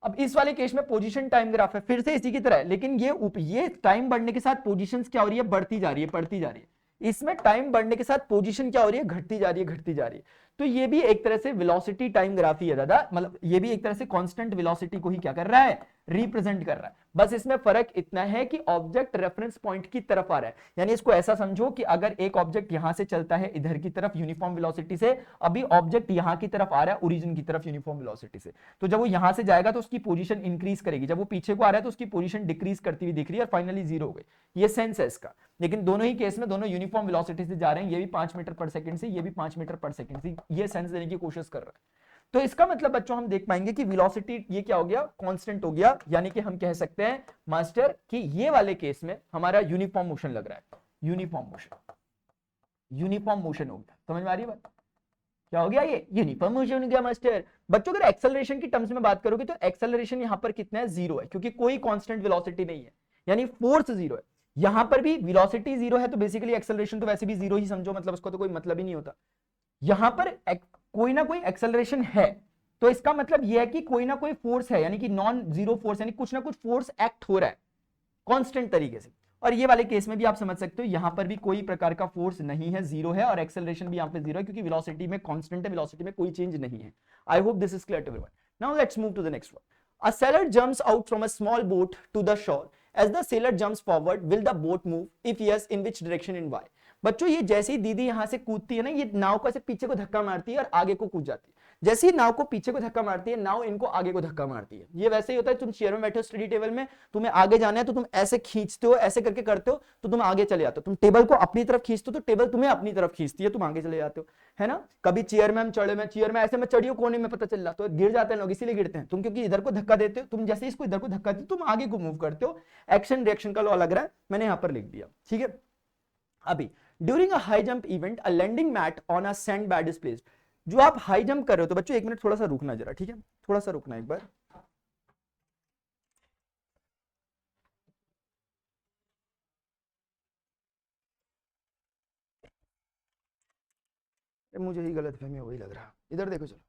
अब इस वाले केस में पोजीशन टाइम ग्राफ है फिर से इसी की तरह, लेकिन ये टाइम बढ़ने के साथ पोजीशंस क्या हो रही है, बढ़ती जा रही है, बढ़ती जा रही है। इसमें टाइम बढ़ने के साथ पोजीशन क्या हो रही है, घटती जा रही है, घटती जा रही है। तो ये भी एक तरह से वेलोसिटी टाइम ग्राफ ही है दादा, मतलब ये भी एक तरह से कांस्टेंट वेलोसिटी को ही क्या कर रहा है, रिप्रेजेंट कर रहा है। बस इसमें फर्क इतना है कि ऑब्जेक्ट रेफरेंस पॉइंट की तरफ आ रहा है, यानी इसको ऐसा समझो कि अगर एक ऑब्जेक्ट यहां से चलता है इधर की तरफ यूनिफॉर्म वेलोसिटी से, अभी ऑब्जेक्ट यहां की तरफ आ रहा है ओरिजिन की तरफ यूनिफॉर्म वेलोसिटी से, तो जब वो यहां से जाएगा तो उसकी पोजीशन इंक्रीज करेगी, जब वो पीछे को आ रहा है तो उसकी पोजीशन डिक्रीज करती हुई दिख रही है और फाइनली जीरो हो गई। ये सेंस है इसका, लेकिन दोनों ही केस में दोनों यूनिफॉर्म वेलोसिटी से जा रहे हैं, ये भी 5 मीटर पर सेकंड से, ये भी 5 मीटर पर सेकंड से, ये सेंस देने की कोशिश कर रहा है। तो इसका मतलब बच्चों हम देख पाएंगे कि वेलोसिटी ये क्या हो गया, कांस्टेंट हो गया, यानी कि हम कह सकते हैं मास्टर कि ये वाले केस में हमारा यूनिफॉर्म मोशन लग रहा है, यूनिफॉर्म मोशन हो गया। समझ में आ रही है बात, क्या हो गया, ये यूनिफॉर्म मोशन हो गया मास्टर। बच्चों अगर एक्सेलरेशन की टर्म्स में बात करोगे तो एक्सेलरेशन यहां पर कितना है, जीरो है, क्योंकि कोई कांस्टेंट वेलोसिटी नहीं है, यानी फोर्स जीरो है। यहां पर भी वेलोसिटी जीरो है, तो बेसिकली एक्सेलरेशन तो वैसे भी जीरो ही समझो, मतलब उसको तो कोई मतलब ही नहीं होता। यहां पर कोई ना कोई एक्सेलरेशन है, तो इसका मतलब यह है कि कोई ना कोई फोर्स है, यानी कि नॉन जीरो फोर्स, यानी कुछ ना कुछ फोर्स एक्ट हो रहा है कांस्टेंट तरीके से। और ये वाले केस में भी आप समझ सकते हो, यहां पर भी कोई प्रकार का फोर्स नहीं है, जीरो है, और एक्सेलरेशन भी यहां पे जीरो है, क्योंकि वेलोसिटी में कांस्टेंट है, वेलोसिटी में कोई चेंज नहीं है। I hope this is clear to everyone. Now let's move to the next one. A sailor jumps out from a small boat to the shore. As the sailor jumps forward, will the boat move? If yes, in which direction and why? बच्चों ये जैसे ही दीदी यहां से कूदती है ना, ये नाव को ऐसे पीछे को धक्का मारती है और आगे को कूद जाती है। जैसे ही नाव को पीछे को धक्का मारती है, नाव इनको आगे को धक्का मारती है। ये वैसे ही होता है, तुम चेयर में बैठे हो स्टडी टेबल में, तुम्हें आगे जाना है तो तुम ऐसे खींचते हो, ऐसे करके करते हो तो तुम आगे चले जाते हो। तुम टेबल को अपनी तरफ खींचते हो तो टेबल तुम्हें अपनी तरफ खींचती है, तुम आगे चले जाते हो, है ना। कभी चेयर में हम चढ़े, में चेयर में ऐसे में चढ़ी हो कोने में, पता चल रहा तो गिर जाते हैं लोग, इसीलिए गिरते हैं तुम, क्योंकि इधर को धक्का देते हो तुम, जैसे इसको इधर को धक्का देते हो तुम आगे को मूव करते हो। एक्शन रिएक्शन का लॉ लग रहा है, मैंने यहां पर लिख दिया, ठीक है। अभी during a high jump event a landing mat on a sand bed is placed. जो आप हाई जंप कर रहे हो, तो बच्चों एक मिनट थोड़ा सा रुकना जरा, ठीक है, थोड़ा सा रुकना एक बार। मुझे ही गलतफहमी हो गई लग रहा, इधर देखो, चलो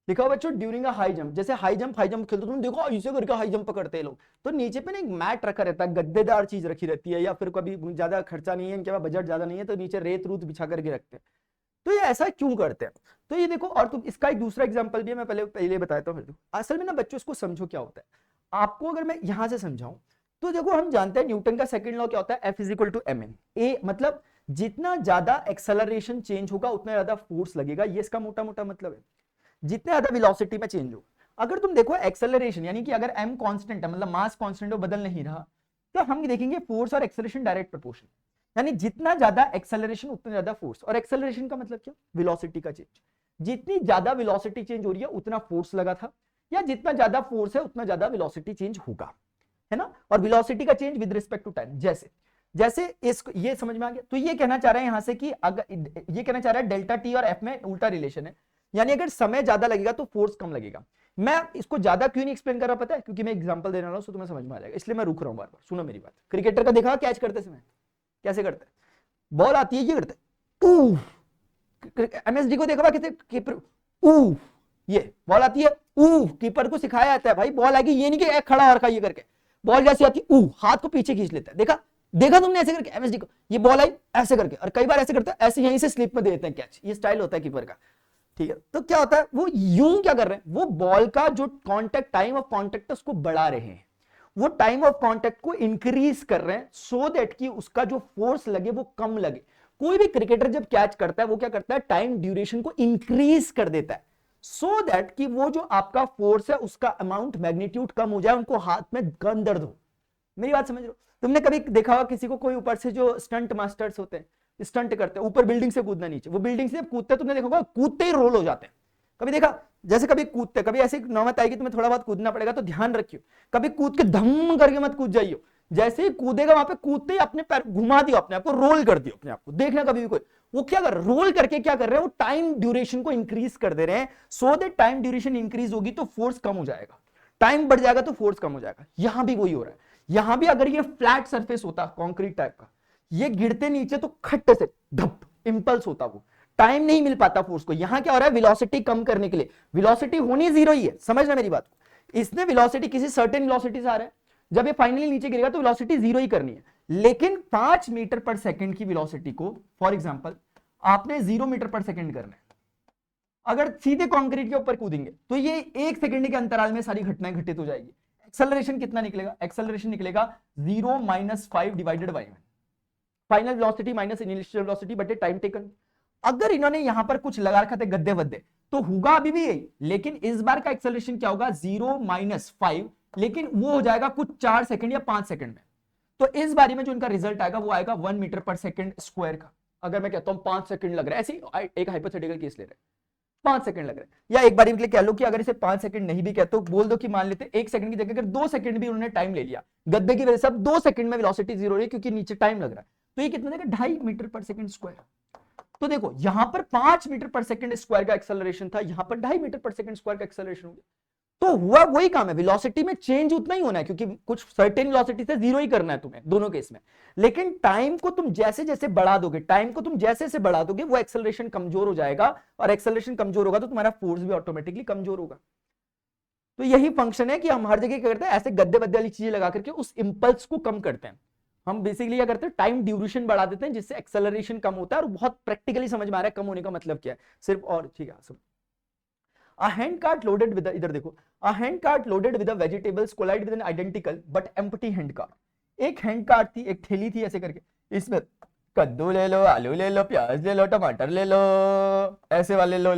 लिखा हो बच्चों ड्यूरिंग अ हाई जंप। जैसे हाई जंप खेलते हो तुम, देखो ऐसे करके हाई जंप पकड़ते हैं लोग, तो नीचे पे ना एक मैट रखा रहता है, गद्देदार चीज रखी रहती है, या फिर कभी ज्यादा खर्चा नहीं है इनके पास, बजट ज्यादा नहीं है, तो नीचे रेत रूत बिछा करके रखते हैं। तो ये ऐसा क्यों करते हैं? तो ये देखो, और तुम इसका एक दूसरा एग्जांपल भी है, मैं पहले बताता हूँ। असल में ना बच्चों इसको समझो क्या होता है। आपको अगर मैं यहां से समझाऊं तो देखो, हम जानते हैं न्यूटन का सेकंड लॉ क्या होता है, F = mn। ए मतलब जितना ज्यादा एक्सेलरेशन चेंज होगा उतना ज्यादा फोर्स लगेगा, ये इसका मोटा मोटा मतलब है। जितने ज्यादा वेलोसिटी में चेंज हो, अगर तुम देखो एक्सेलरेशन, यानी कि अगर m कांस्टेंट है, मतलब मास कांस्टेंट हो, बदल नहीं रहा, तो हम देखेंगे फोर्स और एक्सेलरेशन डायरेक्ट प्रोपोर्शन। यानी जितना ज्यादा एक्सेलरेशन उतना ज्यादा फोर्स, और एक्सेलरेशन का मतलब क्या, वेलोसिटी का चेंज। जितनी ज्यादा वेलोसिटी चेंज हो रही है उतना फोर्स लगा था, या जितना ज्यादा फोर्स है उतना ज्यादा वेलोसिटी चेंज होगा, है ना। और वेलोसिटी का change with respect to time, जैसे जैसे इसको ये समझ में आ गया। तो ये कहना चाह रहे हैं यहां से कि अगर ये कहना चाह रहा है डेल्टा टी और एफ में उल्टा रिलेशन है, यानी अगर समय ज्यादा लगेगा तो फोर्स कम लगेगा। मैं इसको ज्यादा क्यों नहीं एक्सप्लेन कर रहा पता है, क्योंकि मैं एग्जांपल देने वाला हूं, तो तुम्हें समझ में आ जाएगा, इसलिए मैं रुक रहा हूं बार बार। सुनो मेरी बात, क्रिकेटर का देखा कैच करते समय कैसे करते हैं, बॉल आती है ये करते हैं, एमएसडी को देखा कितने कीपर, ये बॉल आती है, कीपर को सिखाया जाता है भाई, बॉल आएगी ये नहीं कि खड़ा और ये करके, बॉल जैसे आती है हाथ को पीछे खींच लेता है, देखा देखा तुमने ऐसे करके एमएसडी को, ये बॉल आई ऐसे करके, और कई बार ऐसे करते हैं, ऐसे यहीं से स्लिप में दे देते हैं कैच, ये स्टाइल होता है कीपर का, ठीक है। तो क्या होता है, वो यूं क्या कर रहे हैं, वो बॉल का जो कांटेक्ट, टाइम ऑफ कांटेक्ट उसको बढ़ा रहे हैं, वो टाइम ऑफ कांटेक्ट को इंक्रीज कर रहे हैं, सो दैट कि उसका जो फोर्स लगे वो कम लगे। कोई भी क्रिकेटर जब कैच करता है वो क्या करता है, टाइम ड्यूरेशन को इंक्रीज कर देता है, सो दैट कि वो जो आपका फोर्स है उसका अमाउंट, मैग्नीट्यूड कम हो जाए, उनको हाथ में गन दर्द हो। मेरी बात समझ रहे हो? तुमने कभी देखा होगा किसी को, कोई ऊपर से जो स्टंट मास्टर्स होते हैं, स्टंट करते हैं, ऊपर बिल्डिंग से कूदना, नीचे वो बिल्डिंग से कूदते हैं, तुमने देखा होगा कूदते ही रोल हो जाते हैं। कभी देखा, जैसे कभी कूदते, कभी ऐसी नौबत आएगी तुम्हें थोड़ा बहुत कूदना पड़ेगा, तो ध्यान रखियो, कभी कूद के धम करके मत कूद जाइयो। जैसे ही कूदेगा वहां पे, कूदते ही अपने पैर घुमा दियो, अपने आप को रोल कर दियो, अपने आप को देखना कभी भी कोई, वो क्या कर रहे हैं, रोल करके क्या कर रहे हैं, वो टाइम ड्यूरेशन को इंक्रीज कर दे रहे हैं, so that time duration increase होगी तो फोर्स कम हो जाएगा, टाइम बढ़ जाएगा तो फोर्स कम हो जाएगा। यहां भी वही हो रहा है। यहां भी अगर ये फ्लैट सरफेस होता कंक्रीट टाइप का, ये गिरते नीचे तो खट्टे से धप इंपल्स होता, वो टाइम नहीं मिल पाता फोर्स को। यहां क्या हो रहा है, वेलोसिटी कम करने के लिए, वेलोसिटी होनी जीरो ही है, समझना मेरी बात को। इसने वेलोसिटी किसी सर्टेन वेलोसिटी से आ रहा है, जब ये फाइनली नीचे गिरेगा तो वेलोसिटी जीरो ही करनी है, लेकिन 5 मीटर पर सेकंड की वेलोसिटी को, फॉर एग्जांपल आपने 0 मीटर पर सेकंड करना है, अगर सीधे कंक्रीट के ऊपर कूदेंगे तो ये 1 सेकंड के अंतराल में सारी घटनाएं घटित हो जाएगी। एक्सेलरेशन कितना निकलेगा, एक्सेलरेशन निकलेगा 0 - 5 divided by 1, final velocity minus initial velocity बटे टाइम टेकन। अगर इन्होंने यहां पर कुछ लगा रखा था गद्दे वद्दे, तो होगा अभी भी यही, लेकिन इस बार का एक्सेलरेशन क्या होगा, 0 - 5, लेकिन वो हो जाएगा कुछ 4 सेकंड या 5 सेकंड में। तो इस बारी में जो इनका रिजल्ट आएगा वो आएगा 1 मीटर पर सेकंड स्क्वायर का। अगर मैं कहता हूं 5 सेकंड लग रहा है, ऐसे एक हाइपोथेटिकल केस ले रहे हैं, 5 सेकंड लग रहे हैं, या एक बारी के लिए कह लो कि अगर इसे 5 सेकंड नहीं भी कहते तो बोल दो कि मान लेते 1 सेकंड की जगह अगर 2 सेकंड भी उन्होंने टाइम ले लिया, गद्दे की वजह से अब 2 सेकंड में वेलोसिटी जीरो हो रही है क्योंकि नीचे टाइम लग रहा है, तो ये कितना देगा, 2.5 मीटर पर सेकंड स्क्वायर। तो देखो यहां पर 5 मीटर पर सेकंड स्क्वायर का एक्सेलरेशन था, यहां पर 2.5 मीटर पर सेकंड स्क्वायर का एक्सेलरेशन हो गया, तो हुआ वही काम है, वेलोसिटी में चेंज उतना ही होना है, क्योंकि कुछ सर्टेन वेलोसिटी से जीरो ही करना है तुम्हें दोनों केस में, लेकिन टाइम को तुम जैसे जैसे बढ़ा दोगे, टाइम को तुम जैसे जैसे बढ़ा दोगे वो एक्सेलरेशन कमजोर हो जाएगा, और एक्सेलरेशन कमजोर होगा तो तुम्हारा फोर्स भी ऑटोमेटिकली कमजोर होगा। तो यही फंक्शन है कि हम हर जगह क्या करते हैं, ऐसे गद्दे बद्दे वाली चीजें लगा करके उस इंपल्स को कम करते हैं। हम बेसिकली क्या करते हैं, टाइम ड्यूरेशन बढ़ा देते हैं जिससे एक्सेलरेशन कम होता है, और बहुत प्रैक्टिकली समझ में आ रहा है कम होने का मतलब क्या है सिर्फ, और ठीक है सब। A hand cart loaded with इधर देखो, a hand cart loaded with the vegetables collide with an identical but empty hand cart। एक हैंड कार्ट थी, एक थैली थी ऐसे करके, इसमें कद्दू ले लो, आलू ले लो, प्याज ले लो, टमाटर ले लो, ऐसे वाले लो,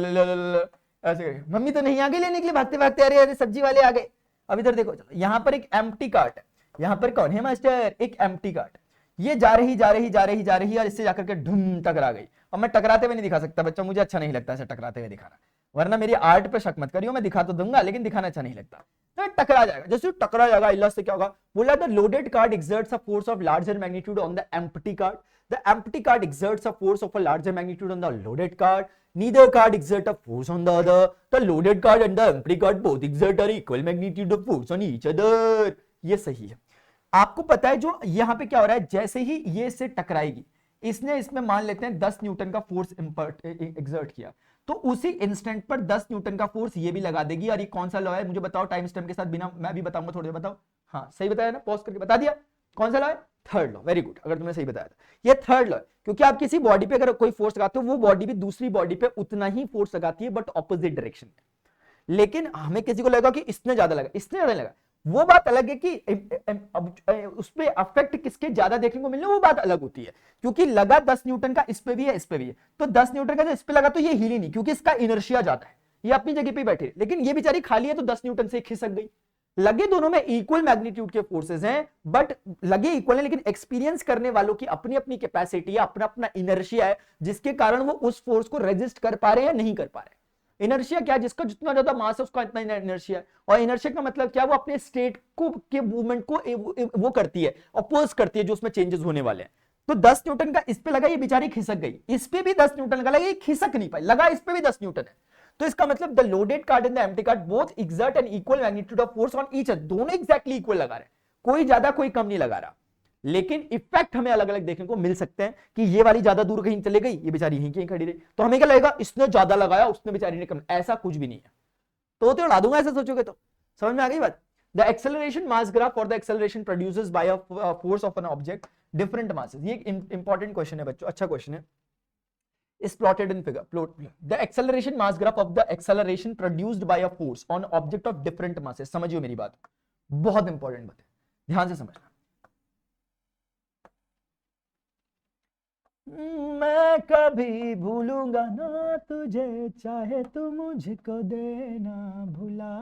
ऐसे करके मम्मी तो नहीं आ गई लेने के लिए, भागते भागते अरे अरे सब्जी वाले आ गए। अब इधर देखो, चलो यहाँ पर एक एम्प्टी कार्ट है, यहाँ पर कौन है मास्टर, एक एम्प्टी कार्ट। ये जा रही जा रही जा रही जा रही और इससे जाकर के ढूम टकरा गई। अब मैं टकराते हुए नहीं दिखा सकता बच्चों, मुझे अच्छा नहीं लगता ऐसे टकराते हुए दिखाना, वरना मेरी आर्ट पे शक मत करियो, मैं दिखा तो दूंगा लेकिन दिखाना अच्छा नहीं लगता। तो टकरा जाएगा, जैसे टकरा जाएगा अल्लाह से क्या होगा, बोला the loaded card exerts a force of larger magnitude on the empty card. The empty card exerts a force of a larger magnitude on the loaded card. Neither card exert a force on the other. The loaded card and the empty card both exert an equal magnitude of force on each other. ये सही है। आपको पता है जो यहाँ पे क्या हो रहा है, जैसे ही ये इससे टकराएगी, इसने इसमें मान लेते हैं 10 न्यूटन का फोर्स एक्सर्ट किया, तो उसी इंस्टेंट पर 10 न्यूटन का फोर्स ये भी लगा देगी। और ये कौन सा लॉ है मुझे बताओ, टाइम स्टैम्प के साथ, बिना मैं भी बताऊंगा थोड़ी देर, बताओ। हाँ सही बताया ना, पॉज करके बता दिया, कौन सा लॉ है, थर्ड लॉ। वेरी गुड, अगर तुमने सही बताया था, ये थर्ड लॉ है। क्योंकि आप किसी बॉडी पे अगर कोई फोर्स लगाते हो, वो बॉडी भी दूसरी बॉडी पे उतना ही फोर्स लगाती है बट ऑपोजिट डायरेक्शन में। लेकिन हमें किसी को लगा कि इसने ज्यादा लगा, इसने ज्यादा लगा, वो बात अलग है कि उस पे अफेक्ट किसके ज्यादा देखने को मिलने, वो बात अलग होती है। क्योंकि लगा 10 न्यूटन का इस पे भी है इस पे भी है, तो 10 न्यूटन का जो इस पे लगा तो ये हिल ही नहीं, क्योंकि इसका इनर्शिया ज्यादा है, ये अपनी जगह पे बैठे। लेकिन ये बेचारी खाली है तो 10 न्यूटन से खिसक गई। लगे दोनों में इक्वल मैग्नीट्यूड के फोर्सेस हैं, बट लगे इक्वल है, लेकिन एक्सपीरियंस करने वालों की अपनी अपनी कैपेसिटी है, अपना अपना इनर्शिया है, जिसके कारण वो उस फोर्स को रेजिस्ट कर पा रहे हैं या नहीं कर पा रहे। इनर्शिया क्या, जिसका जितना ज्यादा मास है उसका इतना इनर्शिया है। और इनर्शिया का मतलब क्या, वो अपने स्टेट को के मूवमेंट को वो करती है, अपोज करती है जो उसमें चेंजेस होने वाले हैं। तो 10 न्यूटन का इस पे लगा, ये बेचारी खिसक गई, इस पे भी 10 न्यूटन का लगा, ये खिसक नहीं पाई, लगा इस पे भी 10 न्यूटन है। तो इसका मतलब the loaded cart and the empty cart both exert an equal magnitude of force on each other, दोनों एग्जैक्टली इक्वल लगा रहे हैं, कोई ज्यादा कोई कम नहीं लगा रहा। लेकिन इफेक्ट हमें अलग अलग देखने को मिल सकते हैं कि ये वाली ज्यादा दूर कहीं चले गई, ये बेचारी यहीं कहीं खड़ी रही, तो हमें क्या लगेगा, इसने ज्यादा लगाया उसने बेचारी ने कम। ऐसा कुछ भी नहीं है, तो उड़ा दूंगा ऐसा सोचोगे तो। समझ में आ गई बात। The acceleration mass graph for the acceleration produces bye a force of an object different masses, ये इंपॉर्टेंट क्वेश्चन है बच्चों, अच्छा क्वेश्चन है। is plotted in figure. The acceleration mass graph of the acceleration produced by a force on object of different masses. समझियो मेरी बात, बहुत important बात है, ध्यान से समझना। मैं कभी भूलूंगा ना तुझे, चाहे तू मुझको देना भुला,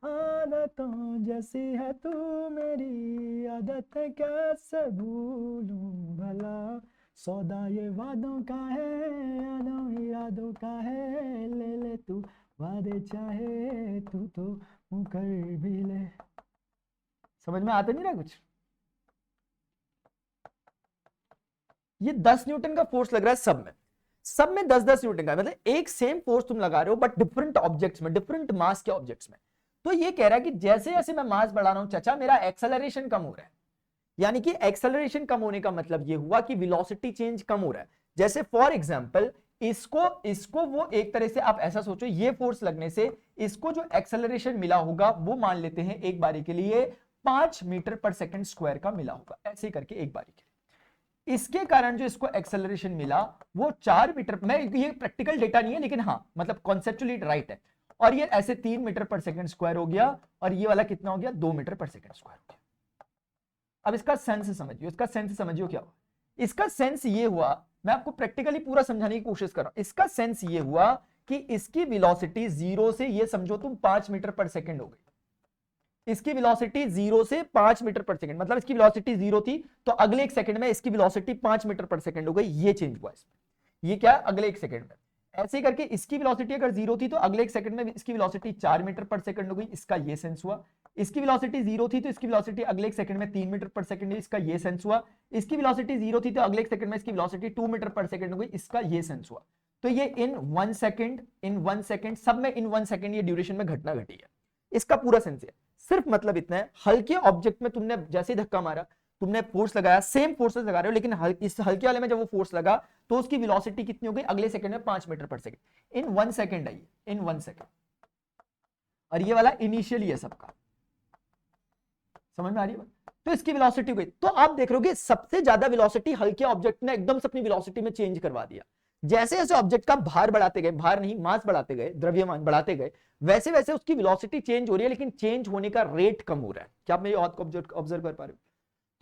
आदतों जैसी है तू मेरी, आदत कैसे भूलूं भला, सौदा ये वादों का है, इरादों का है, ले ले तू वादे चाहे तू तो मुकर भी ले। समझ में आता नहीं रहा कुछ। ये 10 न्यूटन का फोर्स लग रहा है सब में 10-10 न्यूटन का, मतलब एक सेम फोर्स तुम लगा रहे हो बट डिफरेंट ऑब्जेक्ट्स में, डिफरेंट मास के ऑब्जेक्ट्स में। तो ये कह रहा है कि जैसे जैसे मैं मास बढ़ा रहा हूं चाचा, मेरा एक्सेलरेशन कम हो रहा है। यानी कि एक्सेलरेशन कम होने का मतलब ये हुआ कि वेलोसिटी चेंज कम हो रहा है। जैसे फॉर एग्जांपल इसको वो एक तरह से आप ऐसा सोचो, ये फोर्स लगने से इसको जो एक्सेलरेशन मिला होगा वो मान लेते हैं एक बारी के लिए 5 मीटर पर सेकंड स्क्वायर का मिला होगा, ऐसे करके एक बारी के लिए। इसके कारण जो इसको एक्सेलरेशन मिला वो 4 मीटर, मैं ये प्रैक्टिकल डेटा नहीं है लेकिन हाँ मतलब कॉन्सेप्चुअली राइट है। और ये ऐसे 3 मीटर पर सेकंड स्क्वायर हो गया, और ये वाला कितना हो गया, 2 मीटर पर सेकंड स्क्वायर हो गया। अब इसका सेंस समझिए, इसका सेंस समझिए क्या हुआ। इसका सेंस ये हुआ, मैं आपको प्रैक्टिकली पूरा समझाने की कोशिश कर रहा हूं। इसका सेंस ये हुआ कि इसकी वेलोसिटी 0 से, ये समझो तुम 5 मीटर पर सेकंड हो गई। इसकी वेलोसिटी 0 से 5 मीटर पर सेकंड, मतलब इसकी वेलोसिटी 0 थी तो अगले एक सेकंड में इसकी वेलोसिटी 5 मीटर पर सेकंड हो गई। ये चेंज हुआ इसमें, ये क्या, अगले एक सेकंड में। ऐसे करके इसकी वेलोसिटी अगर 0 थी तो अगले एक सेकंड में इसकी वेलोसिटी 4 मीटर पर सेकंड हो गई, इसका ये सेंस हुआ। इसकी वेलोसिटी 0 थी तो इसकी वेलोसिटी अगले एक सेकंड में 3 मीटर पर सेकंड, इसका ये सेंस हुआ। इसकी वेलोसिटी 0 थी तो अगले एक सेकंड में इसकी वेलोसिटी 2 मीटर पर सेकंड हो गई, इसका ये सेंस हुआ। तो ये इन 1 सेकंड सब में इन 1 सेकंड ये ड्यूरेशन में घटना घटी है। इसका पूरा सेंस है। सिर्फ मतलब इतना है, हल्के ऑब्जेक्ट में तुमने जैसे धक्का मारा, तुमने फोर्स लगाया, सेम फोर्सेस लगा रहे हो, लेकिन इस हल्के वाले में जब वो फोर्स लगा तो उसकी वेलोसिटी कितनी हो गई, अगले सेकंड में 5 मीटर पर सेकंड। इन 1 सेकंड आई, इन 1 सेकंड। और ये वाला इनिशियली है सबका, समझ में आ रही है। तो इसकी वेलोसिटी हो गई। तो आप देख रहे हो सबसे ज्यादा वेलोसिटी हल्के ऑब्जेक्ट ने एकदम से अपनी वेलोसिटी में चेंज करवा दिया। जैसे जैसे ऑब्जेक्ट का भार बढ़ाते गए, भार नहीं मास बढ़ाते गए, द्रव्यमान बढ़ाते गए, वैसे वैसे उसकी वेलोसिटी चेंज हो रही है, लेकिन चेंज होने का रेट कम हो रहा है। क्या आप मेरी बात को ऑब्जर्व कर पा रहे हो।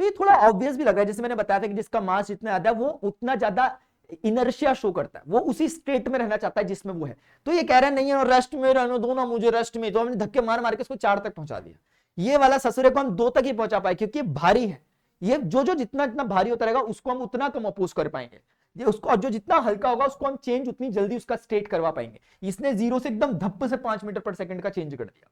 तो ये थोड़ा ऑब्वियस भी लग रहा है, जैसे मैंने बताया था कि जिसका मास जितना ज्यादा है वो उतना ज्यादा इनर्शिया शो करता है, वो उसी स्टेट में रहना चाहता है जिसमें वो है। तो ये कह रहा है नहीं है रेस्ट में रहने दो ना मुझे, रेस्ट में। तो हमने धक्के मार मार के इसको 4 तक पहुंचा दिया। ये वाला ससुरे को हम 2 तक ही पहुंचा पाए क्योंकि ये भारी है। ये जो जो जितना जितना भारी होता रहेगा उसको हम उतना कम अपोज कर पाएंगे, ये उसको, और जो जितना हल्का होगा उसको हम चेंज उतनी जल्दी उसका स्टेट करवा पाएंगे। इसने 0 से एकदम धप्प से 5 मीटर पर सेकंड का चेंज कर दिया।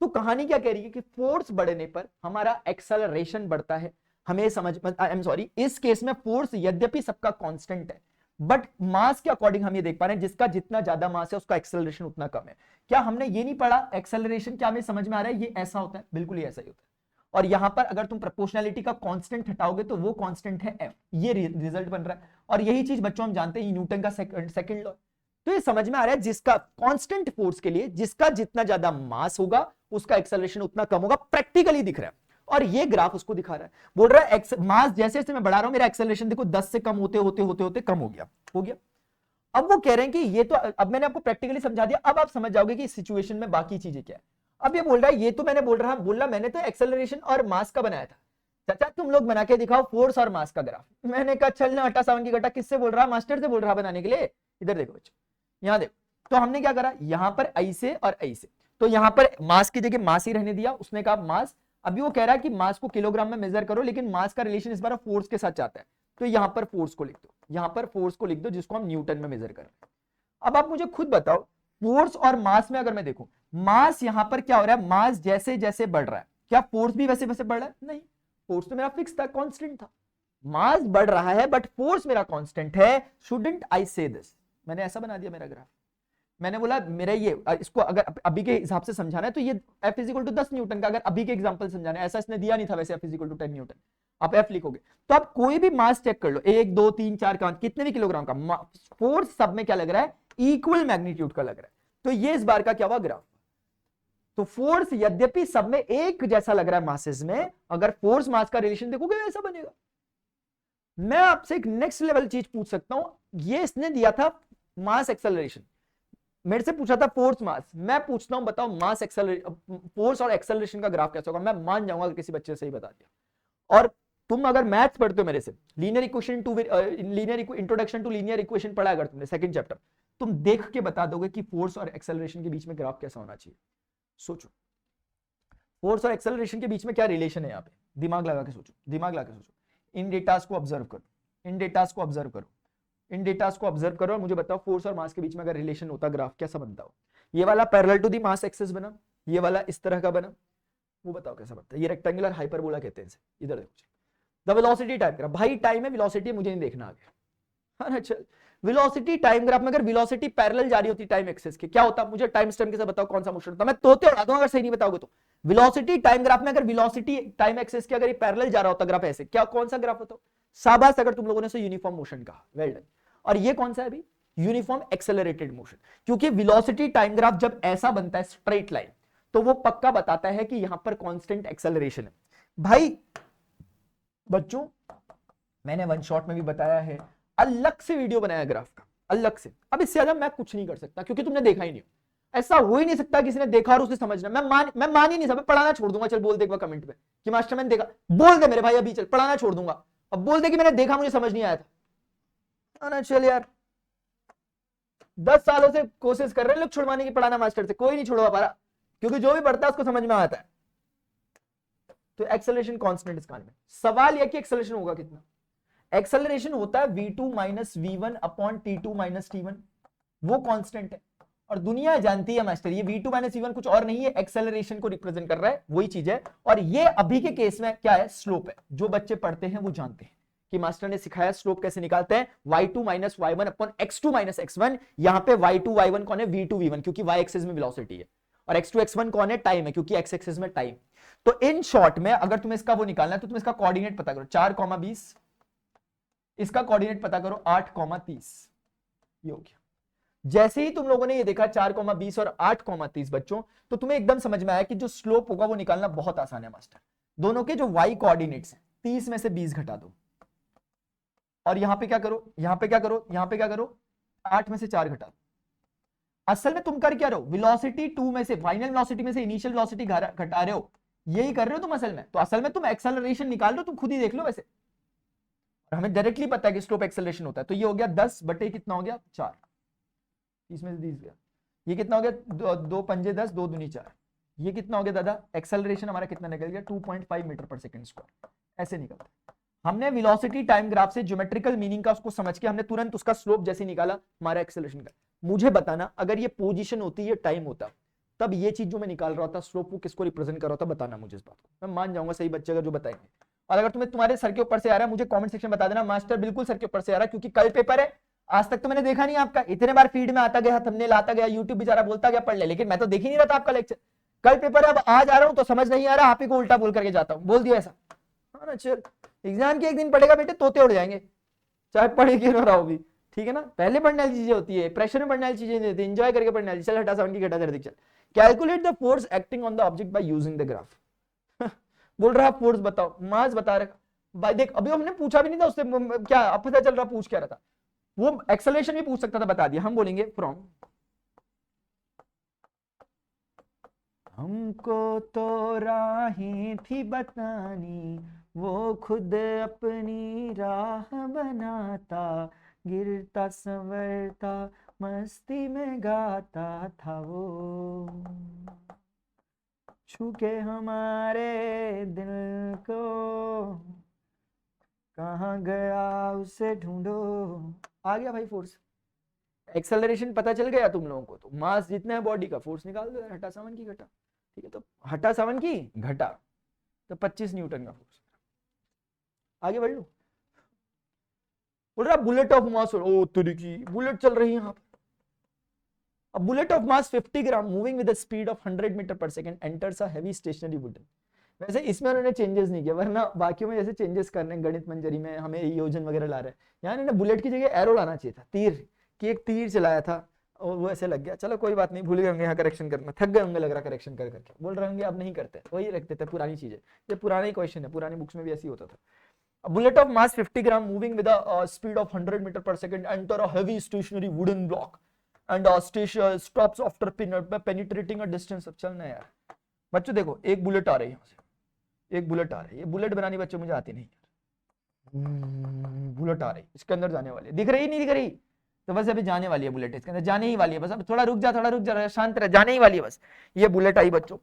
तो कहानी क्या कह रही है कि फोर्स बढ़ने पर हमारा एक्सेलरेशन बढ़ता है। हमें समझ, आई एम सॉरी, इस केस में फोर्स यद्यपि सबका कांस्टेंट है, बट मास के अकॉर्डिंग हम ये देख पा रहे हैं जिसका जितना ज्यादा मास है उसका एक्सेलरेशन उतना कम है। क्या हमने ये नहीं पढ़ा एक्सेलरेशन, क्या हमें समझ में आ रहा है ये ऐसा होता है? बिल्कुल ही ऐसा ही होता है। और यहां पर अगर तुम प्रोपोर्शनैलिटी का कांस्टेंट हटाओगे तो वो कांस्टेंट है एफ, ये रिजल्ट बन रहा है। और यही चीज बच्चों हम जानते हैं न्यूटन का सेकंड लॉ। तो ये समझ में आ रहा है जिसका कांस्टेंट फोर्स के लिए जिसका जितना ज्यादा मास होगा उसका एक्सेलरेशन उतना कम होगा, प्रैक्टिकली दिख रहा है। और ये ग्राफ उसको दिखा रहा है, बोल रहा है मास जैसे जैसे मैं बढ़ा रहा हूं मेरा एक्सेलरेशन देखो 10 से कम होते होते होते होते कम हो गया। अब वो कह रहे हैं कि ये तो, अब मैंने आपको प्रैक्टिकली समझा दिया, अब आप समझ जाओगे कि इस सिचुएशन में बाकी चीजें क्या है। अब ये बोल रहा है ये तो मैंने बोला मैंने तो एक्सेलरेशन और मास का बनाया था, चाचा तुम लोग बना के दिखाओ फोर्स और मास का ग्राफ। मैंने कहा चल ना हटा सावन की घटा, किससे बोल रहा? मास्टर से बोल रहा बनाने के लिए। इधर देखो बच्चों, यहां देखो, तो हमने क्या करा, यहां पर ऐसे और ऐसे, तो यहां पर मास की जगह मास ही रहने दिया। उसने कहा मास, अभी वो कह रहा है कि मास को किलोग्राम में मेजर करो, लेकिन मास का रिलेशन इस बार फोर्स के साथ चाहता है, तो यहां पर फोर्स को लिख दो, यहां पर फोर्स को लिख दो जिसको हम न्यूटन में मेजर कर रहे हैं। अब आप मुझे खुद बताओ, फोर्स और मास में अगर मैं देखूं, मास यहां पर क्या हो रहा है, मास जैसे जैसे बढ़ रहा है, क्या फोर्स भी वैसे वैसे बढ़ रहा है? नहीं, फोर्स तो मेरा फिक्स था, कांस्टेंट था। मास बढ़ रहा है बट फोर्स मेरा कांस्टेंट है। शुडंट आई से दिस? मैंने ऐसा बना दिया मेरा ग्राफ। मैंने बोला मेरा ये, इसको अगर अभी के हिसाब से समझाना है तो ये F इक्वल टू 10 न्यूटन का, अगर अभी के एग्जांपल समझाना है, ऐसा इसने दिया नहीं था वैसे, F इक्वल टू 10 न्यूटन, आप F लिखोगे तो आप कोई भी मास चेक कर लो, 1 2 3 4 5 कितने भी किलोग्राम का, फोर्स सब में क्या लग रहा है, इक्वल मैग्नीट्यूड का लग रहा है। तो ये इस बार का क्या हुआ ग्राफ। तो फोर्स यद्यपि सब में एक जैसा लग रहा है मासेस में, अगर फोर्स मास का रिलेशन देखोगे ऐसा बनेगा। मैं आपसे एक नेक्स्ट लेवल चीज पूछ सकता हूं, ये इसने दिया था मास एक्सेलरेशन, मेरे से पूछा था फोर्स मास, मैं पूछता हूं बताओ मास एक्सेलरेशन, फोर्स और एक्सेलरेशन का ग्राफ कैसा होगा? मैं मान जाऊंगा कि किसी बच्चे से ही बता दिया। और तुम अगर मैथ्स पढ़ते हो मेरे से, linear equation to introduction to linear equation पढ़ा अगर तुमने सेकंड चैप्टर, तुम देख के बता दोगे कि फोर्स और एक्सेलरेशन के बीच में ग्राफ कैसा होना चाहिए। सोचो फोर्स और एक्सेलरेशन के बीच में क्या रिलेशन है, यहाँ पे दिमाग लगा के सोचो, दिमाग लगा के सोचो। इन डेटास को ऑब्जर्व करो, इन डेटास को ऑब्जर्व करो, इन डेटास को ऑब्जर्व करो और मुझे बताओ फोर्स और मास के बीच में अगर रिलेशन होता ग्राफ कैसा बनता हो। ये वाला parallel to the mass axis बना, ये वाला इस तरह का बना, वो बताओ कैसा बनता है। ये रेक्टेंगुलर हाइपरबोला कहते हैं इसे। इधर देखो, द वेलोसिटी टाइम ग्राफ, भाई टाइम है वेलोसिटी मुझे नहीं देखना आगे, हाँ चल। वेलोसिटी टाइम ग्राफ में अगर वेलोसिटी पैरेलल जा रही होती टाइम एक्सिस के, क्या होता? मुझे टाइम स्टेप के साथ बताओ कौन सा मोशन होता? मैं तोते उड़ा दूंगा अगर सही नहीं बताओगे तो। वेलोसिटी टाइम ग्राफ में अगर वेलोसिटी टाइम एक्सिस के अगर ये पैरेलल जा रहा होता ग्राफ ऐसे, क्या कौन सा ग्राफ होता? शाबाश, अगर तुम लोगों ने यूनिफॉर्म मोशन कहा, वेल डन। और ये कौन सा है अभी? यूनिफॉर्म एक्सेलरेटेड मोशन, क्योंकि वेलोसिटी टाइम ग्राफ जब ऐसा बनता है स्ट्रेट लाइन, तो वो पक्का बताता है कि यहां पर कांस्टेंट एक्सेलरेशन है। भाई बच्चों मैंने वन शॉट में भी बताया है, अलग से वीडियो बनाया ग्राफ का, अलग से। अब इससे ज्यादा मैं कुछ नहीं कर सकता क्योंकि तुमने देखा ही नहीं। ऐसा हो ही नहीं सकता किसी ने देखा और उसे समझना। मैं मान ही नहीं सकता, पढ़ाना छोड़ दूंगा। चल बोल दे एक बार कमेंट में कि मास्टर मैंने देखा, बोल दे मेरे भाई अभी, चल पढ़ाना छोड़ दूंगा। अब बोल दे कि मैंने देखा मुझे समझ नहीं आया था ना। चल यार 10 सालों से कोशिश कर रहे हैं लोग छुड़वाने की पढ़ाना मास्टर से, कोई नहीं छुड़वा पा रहा क्योंकि जो भी पढ़ता है उसको समझ में आता है। तो एक्सेलरेशन कांस्टेंट इस कान में। सवाल यह कि एक्सेलरेशन होगा कितना? एक्सेलरेशन होता है v2 minus v1 upon t2 minus t1, वो कांस्टेंट है। और दुनिया जानती है मास्टर ये v2 माइनस v1 कुछ और नहीं है, एक्सेलरेशन को रिप्रेजेंट कर रहा है, वही चीज है। और ये अभी के केस में क्या है? स्लोप है। जो बच्चे पढ़ते हैं वो जानते हैं कि मास्टर ने सिखाया स्लोप कैसे निकालते हैं, y2 minus y1 upon x2 minus x1। यहां पे y2 y1 कौन है? v2 v1, क्योंकि y एक्सिस में वेलोसिटी है, और x2 x1 कौन है? टाइम है, क्योंकि x एक्सिस में टाइम। तो इन शॉर्ट में अगर तुम्हें इसका वो निकालना है तो तुम इसका कोऑर्डिनेट पता करो, 4,20, इसका कोऑर्डिनेट पता करो 8,30, ये हो गया। जैसे ही तुम लोगों ने ये देखा 4,20 और 8,30 बच्चों, तो तुम्हें एकदम समझ में आया कि जो स्लोप होगा वो निकालना बहुत आसान है मास्टर। दोनों के जो y कोऑर्डिनेट्स हैं 30 में से 20 घटा दो, और यहां पे क्या करो, यहां पे क्या करो, यहां पे क्या करो, 8 में से 4 घटा दो। असल में तुम कर क्या रहे हो? वेलोसिटी 2 में से, फाइनल वेलोसिटी में से इनिशियल वेलोसिटी घटा रहे हो, यही कर रहे हो तुम असल में। तो असल में तुम एक्सेलरेशन निकाल रहे हो, तुम खुद ही देख लो वैसे। हमें डायरेक्टली पता है कि स्लोप एक्सेलरेशन होता है, तो ये हो गया 10 बटे कितना हो गया 4, इसमें से 20 गया, ये कितना हो गया 2 पंजे 10, 2 दूनी 4, ये कितना हो गया दादा, एक्सेलरेशन हमारा कितना निकल गया 2.5 मीटर पर सेकंड स्क्वायर, ऐसे निकलता है। हमने वेलोसिटी टाइम ग्राफ से ज्योमेट्रिकल मीनिंग का उसको समझ के हमने तुरंत उसका स्लोप जैसे निकाला हमारा एक्सेलरेशन का। मुझे बताना अगर ये पोजीशन होती है टाइम होता तब ये चीज जो मैं निकाल रहा था स्लोप वो किसको रिप्रेजेंट कर रहा था, बताना मुझे इस बात को, मैं मान जाऊंगा सही बच्चे अगर जो बताएंगे। और अगर तुम्हें तुम्हारे सर के ऊपर से आ रहा है मुझे कमेंट सेक्शन में बता देना मास्टर बिल्कुल सर के ऊपर से आ रहा है, क्योंकि कल पेपर है, आज तक तो मैंने देखा नहीं आपका, इतने बार फीड में आता गया, थंबनेल आता गया, यूट्यूब बेचारा बोलता गया पढ़ ले, लेकिन मैं तो देख ही नहीं रहा था आपका लेक्चर। कल पेपर है, अब आज आ रहा हूं तो समझ नहीं आ रहा, आप ही को उल्टा बोल करके जाता हूं, बोल दिया ऐसा, हाँ ना, चल एग्जाम के एक दिन पढ़ेगा बेटे तोते उड़ जाएंगे, चाहे पढ़े क्यों ना रहो भी, ठीक है ना। पहले पढ़ने वाली चीजें होती है, प्रेशर में पढ़ने वाली चीजें नहीं होती, एंजॉय करके पढ़ने वाली। चल हटा 7 की घटा जरा दिख, चल calculate the force acting on the object by using the graph. बोल रहा फोर्स बताओ, मास बता रहा भाई, देख अभी हमने पूछा भी नहीं था उससे, क्या अब पता चल रहा पूछ क्या रहा था, वो एक्सेलरेशन भी पूछ सकता था, बता दिया। हम बोलेंगे फ्रॉम, हमको तो राहें थी बतानी, वो खुद अपनी राह बनाता, गिरता संवरता मस्ती में गाता था वो, छूके हमारे दिल को, कहाँ गया उसे ढूंढो। आ गया भाई फोर्स, एक्सेलरेशन पता चल गया तुम लोगों को, तो मास जितना है बॉडी का फोर्स निकाल दो, हटा 7 की घटा, ठीक है, तो हटा 7 की घटा तो 25 न्यूटन का फोर्स। आगे बढ़ लो, बोल रहा बुलेट ऑफ मास, ओ तेरी की बुलेट चल रही है यहाँ पर। अब bullet of mass 50 gram moving with the speed of 100 metre पर second enters a heavy stationary wooden. वैसे इसमें उन्होंने चेंजेस नहीं किया, वरना बाकियों में जैसे चेंजेस करने गणित मंजरी में हमें योजन वगैरह ला रहे हैं, यहाँ इन्होंने बुलेट की जगह एरो लाना चाहिए था, तीर कि एक तीर चलाया था और वो ऐसे लग गया। चलो कोई बात नहीं, भूल गए होंगे यहाँ करेक्शन करना, थक गए होंगे लग रहा करेक्शन कर करके, बोल रहे होंगे अब नहीं करते, वही रखते थे पुरानी चीजें, ये पुराना ही क्वेश्चन है, पुरानी बुक्स में भी ऐसे ही होता था। A bullet of mass 50 gram moving with a speed of 100 meter per second enter a heavy stationary wooden block and stops after penetrating a distance। अब चलना यार बच्चों, देखो एक बुलेट आ रही है यहाँ से, एक बुलेट आ रही है, ये बुलेट बनानी बच्चों मुझे आती नहीं यार, बुलेट आ रही इसके अंदर जाने वाली है, दिख रही नहीं दिख रही, तो बस अभी जाने वाली है बुलेट, इसके अंदर जाने ही वाली है, बस अब थोड़ा रुक जा, थोड़ा रुक जा, शांत रह, जाने ही वाली है बस। ये बुलेट आई बच्चों,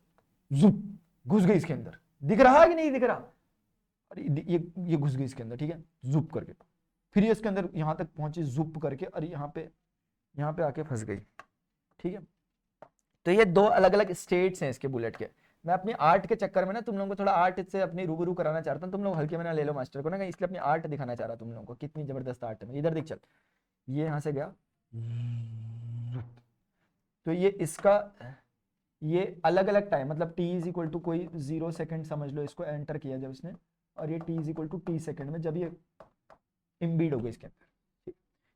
जुप घुस गई इसके अंदर, दिख रहा है कि नहीं दिख रहा, अरे ये घुस गई इसके अंदर, ठीक है, जुप करके, फिर ये इसके अंदर यहां तक पहुंची जुप करके, अरे यहाँ पे आके फंस गई, ठीक है। तो ये दो अलग अलग स्टेट्स हैं इसके बुलेट के। मैं अपनी आर्ट के चक्कर में ना तुम लोगों को थोड़ा आर्ट से अपनी रूबरू कराना चाहता हूँ, तुम लोग हल्के में ना ले लो मास्टर को ना, इसलिए अपनी आर्ट दिखाना चाह रहा तुम लोगों को, कितनी जबरदस्त आर्ट है। इधर देख, चल ये यहाँ से गया, तो ये इसका ये अलग अलग टाइम, मतलब t इज इक्वल टू कोई 0 सेकंड समझ लो इसको, एंटर किया जब इसने, और ये t is equal to t second में जब ये इम्बीड हो गई इसके अंदर।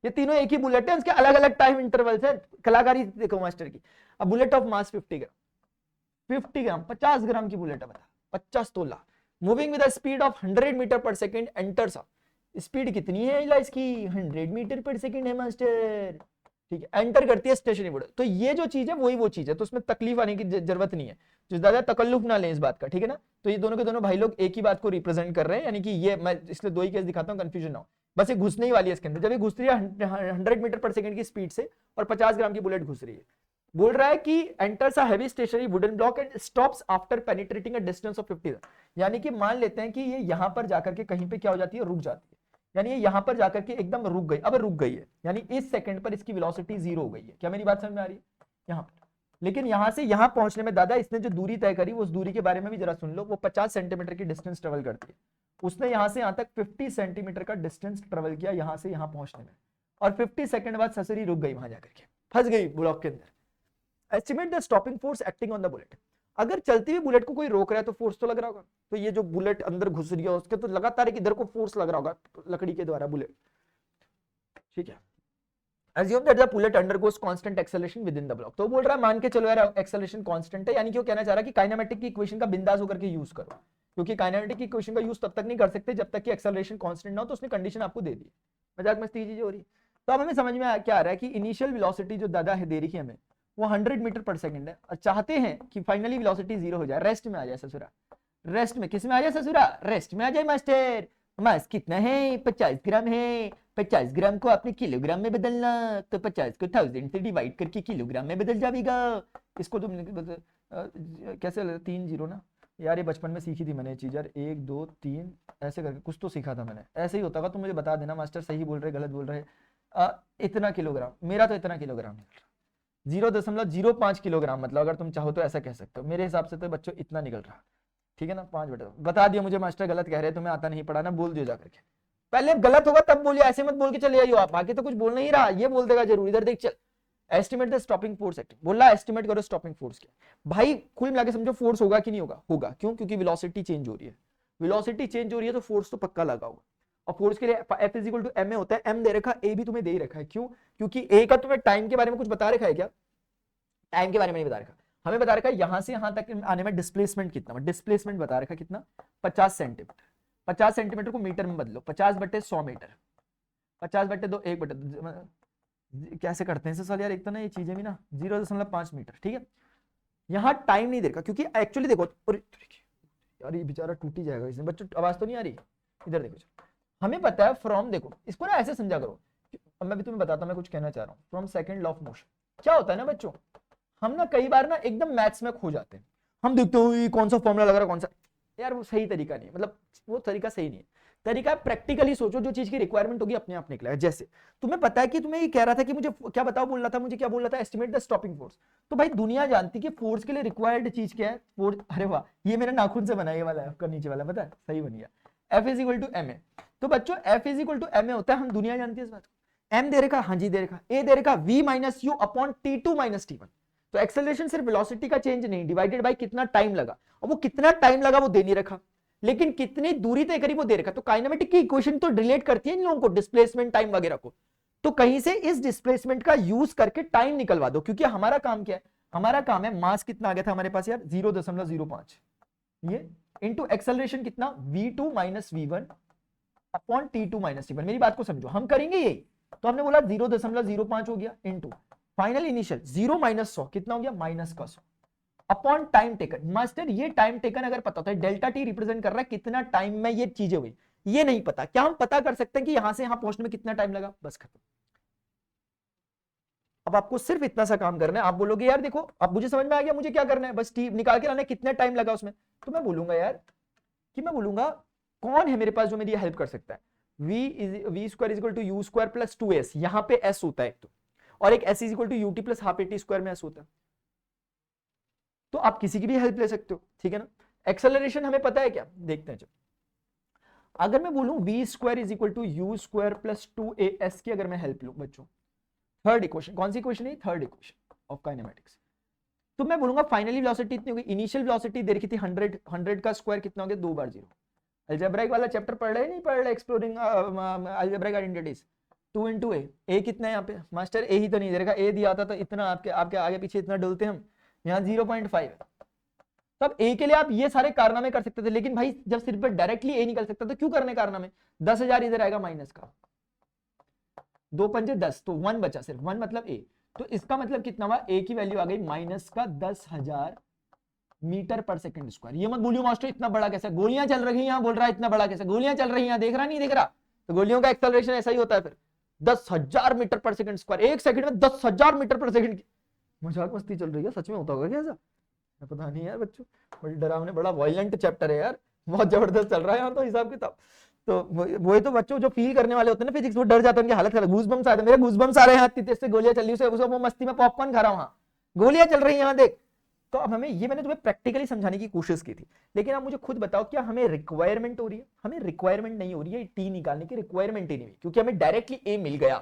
ये तीनों एक ही बुलेट है, इसके अलग अलग टाइम इंटरवल्स है, कलाकारी देखो मास्टर की। अब बुलेट ऑफ मास 50 ग्राम, 50 ग्राम 50 ग्राम की बुलेट है, बता 50 तोला, moving with the speed of 100 metre पर सेकंड एंटर्स। स्पीड कितनी है इसकी, 100 मीटर पर सेकंड है मास्टर, ठीक है, एंटर करती है स्टेशनरी वुडन। तो ये जो चीज है वही वो चीज है, तो उसमें तकलीफ आने की जरूरत नहीं है, जो ज्यादा तकल्लुफ ना लें इस बात का, ठीक है ना। तो ये दोनों के दोनों भाई लोग एक ही बात को रिप्रेजेंट कर रहे हैं, यानी कि ये मैं इसलिए दो ही केस दिखाता हूँ, कंफ्यूजन ना हो। बस ये घुसने ही वाली है इसके अंदर, जब ये घुस रही है 100 मीटर पर सेकंड की स्पीड से और 50 ग्राम की बुलेट घुस रही है, बोल रहा है कि enters a heavy stationary wooden block and stops after penetrating a distance of 50। यानी कि मान लेते हैं कि ये यहां पर जाकर के कहीं पे क्या हो जाती है, रुक जाती है, यानी ये यहां पर जाकर के एकदम रुक गई, अब रुक गई है, यानी इस सेकंड पर इसकी वेलोसिटी 0 हो गई है। क्या मेरी बात समझ में आ रही है यहाँ पर? लेकिन यहां से यहां पहुंचने में दादा इसने जो दूरी तय करी उस दूरी के बारे में भी जरा सुन लो। वो 50 सेंटीमीटर की डिस्टेंस ट्रेवल करती है, उसने यहां से यहां तक 50 सेंटीमीटर का डिस्टेंस ट्रेवल किया यहां से यहां पहुंचने में, और 50 सेकंड बाद ससुरी रुक गई, वहां जाकर के फंस गई ब्लॉक के अंदर। Estimate the stopping force acting on the bullet. अगर चलती हुई बुलेट को कोई रोक रहा है तो फोर्स तो लग रहा होगा, तो ये जो बुलेट अंदर घुस रही है उसके तो लगातार एक इधर को फोर्स लग रहा होगा लकड़ी के द्वारा बुलेट, ठीक है। Assume that the bullet undergoes constant acceleration within the block। तो बोल रहा है मान के चलो यार एक्सेलरेशन कांस्टेंट है, यानी कि वो कहना चाह रहा है कि काइनेमेटिक की इक्वेशन का बिंदास होकर के यूज करो, क्योंकि काइनेमेटिक की इक्वेशन का यूज तब तक नहीं कर सकते जब तक कि एक्सेलरेशन कांस्टेंट ना हो। तो उसने कंडीशन आपको दे दी, मजाक मस्ती चीजें हो रही। तो अब हमें समझ में क्या आ रहा है कि इनिशियल वेलोसिटी जो दादा है दे रही है हमें वो 100 मीटर पर सेकंड है, और चाहते हैं कि फाइनली वेलोसिटी 0 हो जाए, रेस्ट में आ जाए ससुरा, रेस्ट में किस में आ जाए ससुरा, रेस्ट में आ जाए मास्टर। मास कितना है, 50 ग्राम है, 50 ग्राम को आपने किलोग्राम में बदलना, तो 50 को 1000 से डिवाइड करके किलोग्राम में बदल जाएगा। इसको तुमने कैसे 3 जीरो ना यार, ये बचपन में सीखी थी मैंने ये चीज यार, 1 2 3 ऐसे करके कुछ तो सीखा था मैंने, ऐसे ही होता होगा, तुम मुझे बता देना मास्टर सही बोल रहे गलत बोल रहे। इतना किलोग्राम, मेरा तो इतना किलोग्राम है, 0.05 किलोग्राम, मतलब अगर तुम चाहो तो ऐसा कह सकते हो, मेरे हिसाब से तो बच्चों इतना निकल रहा, ठीक है ना, 5/2 बता दिया मुझे मास्टर गलत कह रहे हैं, तुम्हें आता नहीं पढ़ाना, बोल दियो जाकर के, पहले गलत होगा तब बोलिए, ऐसे मत बोल के चले आइयो आप, आगे तो कुछ बोल नहीं रहा, ये बोल देगा जरूर, इधर देख चल, estimate the stopping force acting, बोला एस्टिमेट करो स्टॉपिंग फोर्स क्या भाई, कुल मिला के समझो फोर्स होगा कि नहीं होगा, होगा, क्यों, क्योंकि वेलोसिटी चेंज हो रही है, वेलोसिटी चेंज हो रही है तो फोर्स तो पक्का लगा होगा, और फोर्स के लिए F इक्वल टू एम होता है, एम दे रखा, ए भी तुम्हें दे ही रखा है, क्यों, क्योंकि ए का तुम्हें टाइम के बारे में कुछ बता रखा है क्या, टाइम के बारे में नहीं बता रखा, हमें बता रखा है यहां से यहां तक आने में डिस्प्लेसमेंट कितना, डिस्प्लेसमेंट बता रखा कितना, 50 सेंटीमीटर, 50 सेंटीमीटर को मीटर में बदलो, 50/100 मीटर, 50/2 1/2, कैसे करते हैं सर यार, एक तो ना ये चीजें भी ना 0.5 मीटर, ठीक है, यहाँ टाइम नहीं दे रखा, क्योंकि एक्चुअली देखो, यार ये बेचारा टूट ही जाएगा इसमें, बच्चों आवाज तो नहीं आ रही, इधर देखो, हमें पता है फ्रॉम, देखो इसको ना ऐसे समझा करो, अब मैं भी तुम्हें बताता हूं मैं कुछ कहना चाह रहा हूँ, from second law of motion क्या होता है ना बच्चों, हम ना कई बार ना एकदम मैथ्स में खो जाते हैं, हम देखते हो कौन सा फॉर्मूला लग रहा है कौन सा, यार वो सही तरीका नहीं है, मतलब वो तरीका सही नहीं है, तरीका प्रैक्टिकली सोचो, जो चीज की रिक्वायरमेंट होगी अपने आप निकलेगा, जैसे तुम्हें पता है कि तुम्हें ये कह रहा था कि मुझे क्या बताओ बोल रहा था, मुझे क्या बोल रहा था, एस्टिमेट द स्टॉपिंग फोर्स, तो भाई दुनिया जानती है कि फोर्स के लिए रिक्वायर्ड चीज क्या है, फोर्स, अरे वाह ये मेरे नाखून से बना ये वाला आपका नीचे वाला, पता है सही बन गया, F is equal to M A, तो बच्चों F is equal to M A होता है, हम दुनिया जानती है इस बात को, एम दे रखा, हाँ जी दे रखा, ए दे रखा v minus you upon T2 minus T1, तो एक्सेलरेशन सिर्फ वेलोसिटी का चेंज नहीं, डिवाइडेड बाय कितना टाइम लगा, और वो कितना टाइम लगा वो दे नहीं रखा, लेकिन कितनी दूरी तय करी वो दे रखा, तो काइनेमेटिक की इक्वेशन तो रिलेट करती है इन लोगों को डिस्प्लेसमेंट टाइम वगैरह को, तो कहीं से इस डिस्प्लेसमेंट का यूज करके टाइम निकलवा दो, क्योंकि हमारा काम क्या है, हमारा काम है मास कितना आ गया था हमारे पास यार 0.05, ये इनटू एक्सेलरेशन कितना v2 minus v1 upon T2 minus T1, मेरी बात को समझो, हम करेंगे यही, तो हमने बोला 0.05 हो गया इनटू फाइनल इनिशियल 0 माइनस 100 कितना हो गया माइनस का 100 अपॉन टाइम टेकन, मास्टर ये टाइम टेकन अगर पता होता है, डेल्टा टी रिप्रेजेंट कर रहा है कितना टाइम में ये चीजें हुई, ये नहीं पता, क्या हम पता कर सकते हैं कि यहां से यहां पहुंचने में कितना टाइम लगा, बस खत्म। अब आपको सिर्फ इतना सा काम करना है, आप बोलोगे यार देखो अब मुझे समझ में आ गया मुझे क्या करना है, बस टी निकाल के लाना है कितना टाइम लगा उसमें, तो मैं बोलूंगा यार कि मैं बोलूंगा कौन है मेरे पास जो मेरी हेल्प कर सकता है, v square is equal to U square plus 2s, यहां पे s होता है एक तो, और एक s is equal to UT plus half AT square में s होता है, तो आप किसी की भी हेल्प ले सकते हो, ठीक है ना। एक्सेलरेशन हमें पता है क्या, देखते हैं जब, अगर मैं बोलूं v square is equal to U square plus 2as की अगर मैं हेल्प लूं बच्चों, थर्ड इक्वेशन, कौन सी इक्वेशन है, थर्ड इक्वेशन ऑफ काइनेमेटिक्स, तो मैं बोलूंगा फाइनली वेलोसिटी इतनी होगी, इनिशियल वेलोसिटी दे रखी थी 100 का स्क्वायर कितना हो गया 2 बार 0, अलजेब्रिक वाला चैप्टर पढ़ रहे नहीं पढ़ रहे, exploring algebraic identities 2 into a कितना है यहाँ पे मास्टर, ए ही तो नहीं दे रखा, ए दिया था तो इतना आपके आपके आगे पीछे इतना डलते हम, यहाँ 0.5 है, तब ए के लिए आप ये सारे कारनामे कर सकते थे, लेकिन भाई जब सिर्फ पे डायरेक्टली ए निकल सकता तो क्यों करने कारनामे, 10,000 इधर आएगा माइनस का, 2 पंजे 10, तो 1 बचा, सिर्फ 1 मतलब ए, तो इसका मतलब कितना हुआ, ए की वैल्यू आ गई माइनस का 10,000 मीटर पर सेकंड स्क्वायर। ये मत बोलियो मास्टर इतना बड़ा कैसे, गोलियां चल रही हैं यहाँ, बोल रहा है इतना बड़ा कैसे, गोलियां चल रही हैं देख रहा नहीं देख रहा, तो गोलियों का एक्सेलरेशन ऐसा ही होता है फिर 10,000 मीटर पर सेकंड स्क्वायर, एक सेकंड में 10,000 मीटर पर सेकंड की, मजाक मस्ती चल रही है, सच में होता होगा क्या ऐसा, पता नहीं यार बच्चों, बड़ी डरावने, बड़ा वायलेंट चैप्टर है यार, बहुत जबरदस्त चल रहा है यहाँ तो हिसाब किताब, तो वही तो बच्चों जो फील करने वाले होते हैं ना फिजिक्स, वो डर जाते हैं, उनकी हालत खराब, गूज़बम्स आ रहे हैं, मेरे गूज़बम्स आ रहे हैं, इतनी तेज से गोलियां चल रही है, वो मस्ती में पॉपकॉर्न खा रहा हूं, हाँ गोलियां चल रही हैं यहाँ देख, तो अब हमें ये मैंने तुम्हें प्रैक्टिकली समझाने की कोशिश की थी, लेकिन आप मुझे खुद बताओ क्या हमें रिक्वायरमेंट हो रही है, हमें रिक्वायरमेंट नहीं हो रही है, टी निकालने की रिक्वायरमेंट ही नहीं हुई, क्योंकि हमें डायरेक्टली ए मिल गया,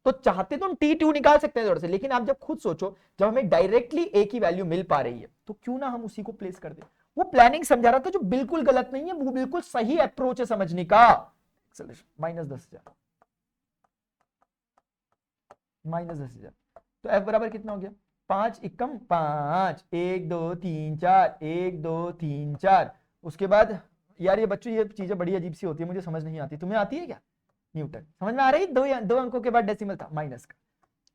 तो चाहते तो हम T2 निकाल सकते हैं थोड़े से, लेकिन आप जब खुद सोचो जब हमें डायरेक्टली ए की वैल्यू मिल पा रही है तो क्यों ना हम उसी को प्लेस कर दें, वो प्लानिंग समझा रहा था जो बिल्कुल गलत नहीं है, वो बिल्कुल सही अप्रोच है समझने का। माइनस 10,000 तो F बराबर कितना हो गया, 5 एकम 5, 1 2 3 4, 1 2 3 4, उसके बाद यार ये बच्चों ये चीजें बड़ी अजीब सी होती है, मुझे समझ नहीं आती, तुम्हें आती है क्या, न्यूटन समझ में आ रही, दो अंकों के बाद डेसिमल था माइनस का,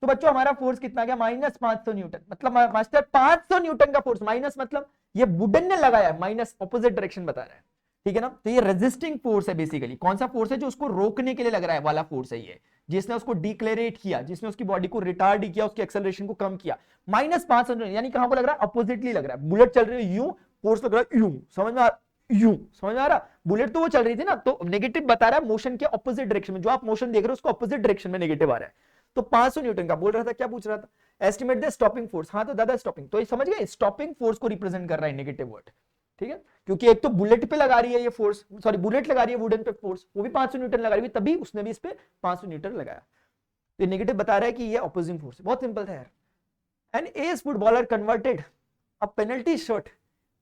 तो बच्चों हमारा फोर्स कितना गया माइनस 500 न्यूटन, मतलब मास्टर 500 न्यूटन का फोर्स, माइनस मतलब ये वुडन ने लगाया, माइनस ऑपोजिट डायरेक्शन बता रहा है, ठीक है ना। तो ये रेजिस्टिंग फोर्स है बेसिकली। कौन सा फोर्स है? जो उसको रोकने के लिए लग रहा है वाला फोर्स है ये, जिसने उसको डिक्लेरेट किया, जिसने उसकी बॉडी को रिटार्ड किया, उसके एक्सेलरेशन को कम किया। -500, यानी कहां पर लग रहा है? अपोजिटली लग रहा है। बुलेट चल रही है यूं, फोर्स लग रहा है यूं, समझ में आ रहा? यूं, समझ में आ रहा? बुलेट तो वो चल रही थी ना, तो नेगेटिव बता रहा है मोशन के ऑपोजिट डायरेक्शन में। जो आप मोशन देख रहे हो उसको ऑपोजिट डायरेक्शन में नेगेटिव आ रहा है। तो 500 न्यूटन का बोल रहा था। क्या पूछ रहा था? Estimate the stopping force. हाँ, तो दादा स्टॉपिंग, तो ये समझ गए, स्टॉपिंग फोर्स को रिप्रेजेंट कर रहा है नेगेटिव वर्ड। ठीक है, क्योंकि एक तो बुलेट पे लगा रही है ये फोर्स, सॉरी बुलेट लगा रही है वुडन पे फोर्स, वो भी 500 न्यूटन लगा रही है, तभी उसने भी इस पे 500 न्यूटन लगाया। तो नेगेटिव बता रहा है कि ये अपोजिंग फोर्स है। बहुत सिंपल था यार। An ace footballer converted a penalty shot.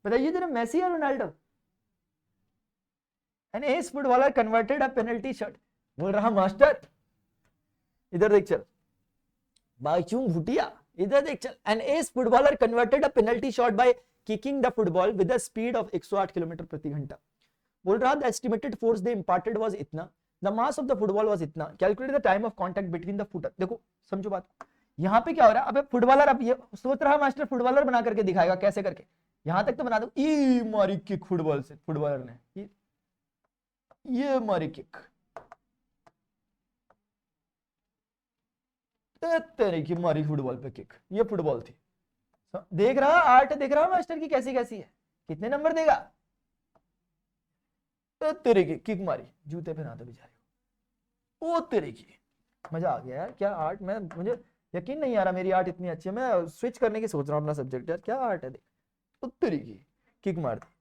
बताइए जरा, मेसी या Ronaldo? An ace footballer converted a penalty shot. बोल रहा मास्टर, इधर देख चल, बाचू भुटिया, इधर देख चल। An ace footballer converted a penalty shot by kicking the football with the speed of 108 kilometre प्रति घंटा। बोल रहा the estimated force they imparted was इतना, the mass of the football was इतना, calculate the time of contact between the foot. देखो समझो बात, यहां पे क्या हो रहा है? अबे फुटबॉलर, अब ये सोच रहा मास्टर फुटबॉलर बना करके दिखाएगा, कैसे करके? यहां तक तो बना दो, ई मारी किक फुटबॉल से, फुटबॉलर ने ये मारी किक, तेरे की मारी फुटबॉल पे किक, ये फुटबॉल थी। देख रहा आर्ट, देख रहा मास्टर की कैसी कैसी है, कितने नंबर देगा? तेरे की किक मारी, जूते पहना दो बेचारे को, ओ तेरे की। मजा आ गया यार, क्या आर्ट। मैं, मुझे यकीन नहीं आ रहा मेरी आर्ट इतनी अच्छी है। मैं स्विच करने की सोच रहा हूँ अपना सब्जेक्ट यार, क्या आर्ट है। देख, ओ तेरे की किक मार दी।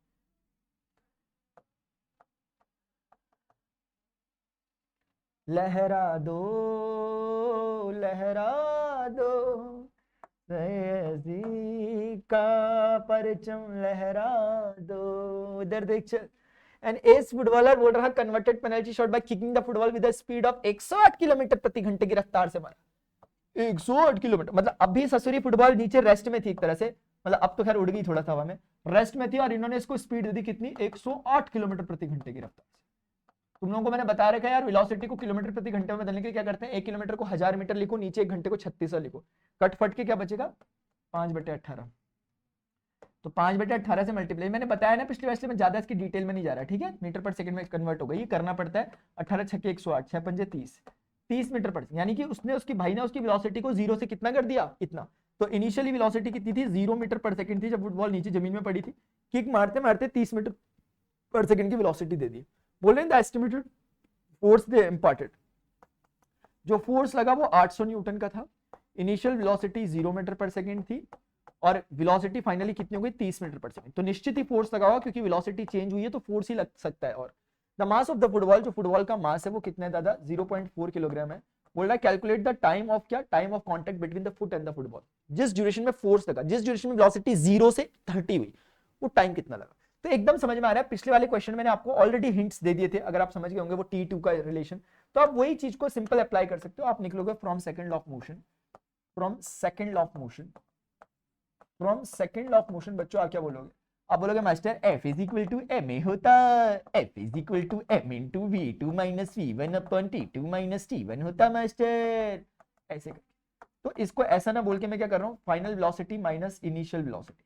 लहरा दो, लहरा दो का परचम, लहरा दो। इधर देख चल। एन एस फुटबॉलर बोल रहा converted penalty shot by kicking the football with the speed of 108 kilometre प्रति घंटे की रफ्तार से मारा। 108 किलोमीटर, मतलब अभी ससुरी फुटबॉल नीचे रेस्ट में थी एक तरह से, मतलब अब तो खैर उड़ गई थोड़ा सा हवा में, रेस्ट में थी, और इन्होंने इसको स्पीड दे दी कितनी? 108 किलोमीटर प्रति घंटे की रफ्तार से। तुम लोगों को मैंने बता रखा है यार, वेलोसिटी को किलोमीटर प्रति घंटे में बदलने के लिए क्या करते हैं? 1 किलोमीटर को 1000 मीटर लिखो, नीचे 1 घंटे को 3600 लिखो, कट फट के क्या बचेगा? 5/18। तो 5/18 से मल्टीप्लाई, मैंने बताया ना पिछले वैसे में, ज्यादा इसकी डिटेल में नहीं जा रहा, ठीक है। मीटर पर सेकंड में कन्वर्ट हो गई, ये करना पड़ता है। 18 छक्के 108, 6 पंजे 30, 30 मीटर पर, यानी कि उसने, उसकी भाई ने उसकी वेलोसिटी को 0 से कितना कर दिया? इतना। तो इनिशियली वेलोसिटी कितनी थी? 0 मीटर पर सेकंड थी जब फुटबॉल नीचे जमीन में पड़ी थी। किक मारते मारते 30 मीटर पर सेकंड की वेलोसिटी दे दी। बोल रहे हैं the estimated force they imparted, जो फोर्स लगा वो 800 न्यूटन का था। इनिशियल वेलोसिटी 0 मीटर पर सेकंड थी, और वेलोसिटी फाइनली कितनी हो गई? 30 मीटर पर सेकंड। तो निश्चित ही फोर्स लगा होगा, क्योंकि वेलोसिटी चेंज हुई है तो फोर्स ही लग सकता है। और the mass of the football, जो फुटबॉल का मास है वो कितना है दादा? 0.4 किलोग्राम है। बोल रहा है कैलकुलेट द टाइम ऑफ, क्या? Time of contact between the foot and the football. जिस ड्यूरेशन में फोर्स लगा, जिस ड्यूरेशन में वेलोसिटी 0 से 30 हुई, वो टाइम कितना लगा? तो एकदम समझ में आ रहा है। पिछले वाले क्वेश्चन मैंने आपको ऑलरेडी हिंट्स दे दिए थे, अगर आप समझ गए होंगे वो T2 का रिलेशन, तो आप वही चीज को सिंपल अप्लाई कर सकते हो। आप निकलोगे from second law of motion, from second law of motion, from second law of motion. बच्चों आप क्या बोलोगे? आप बोलोगे master F is equal to ma होता, F is equal to m into v2 minus v1 upon t2 minus t1 होता master, ऐसे करके। तो इसको ऐसा ना बोल के मैं क्या कर रहा हूँ? Final velocity minus initial velocity,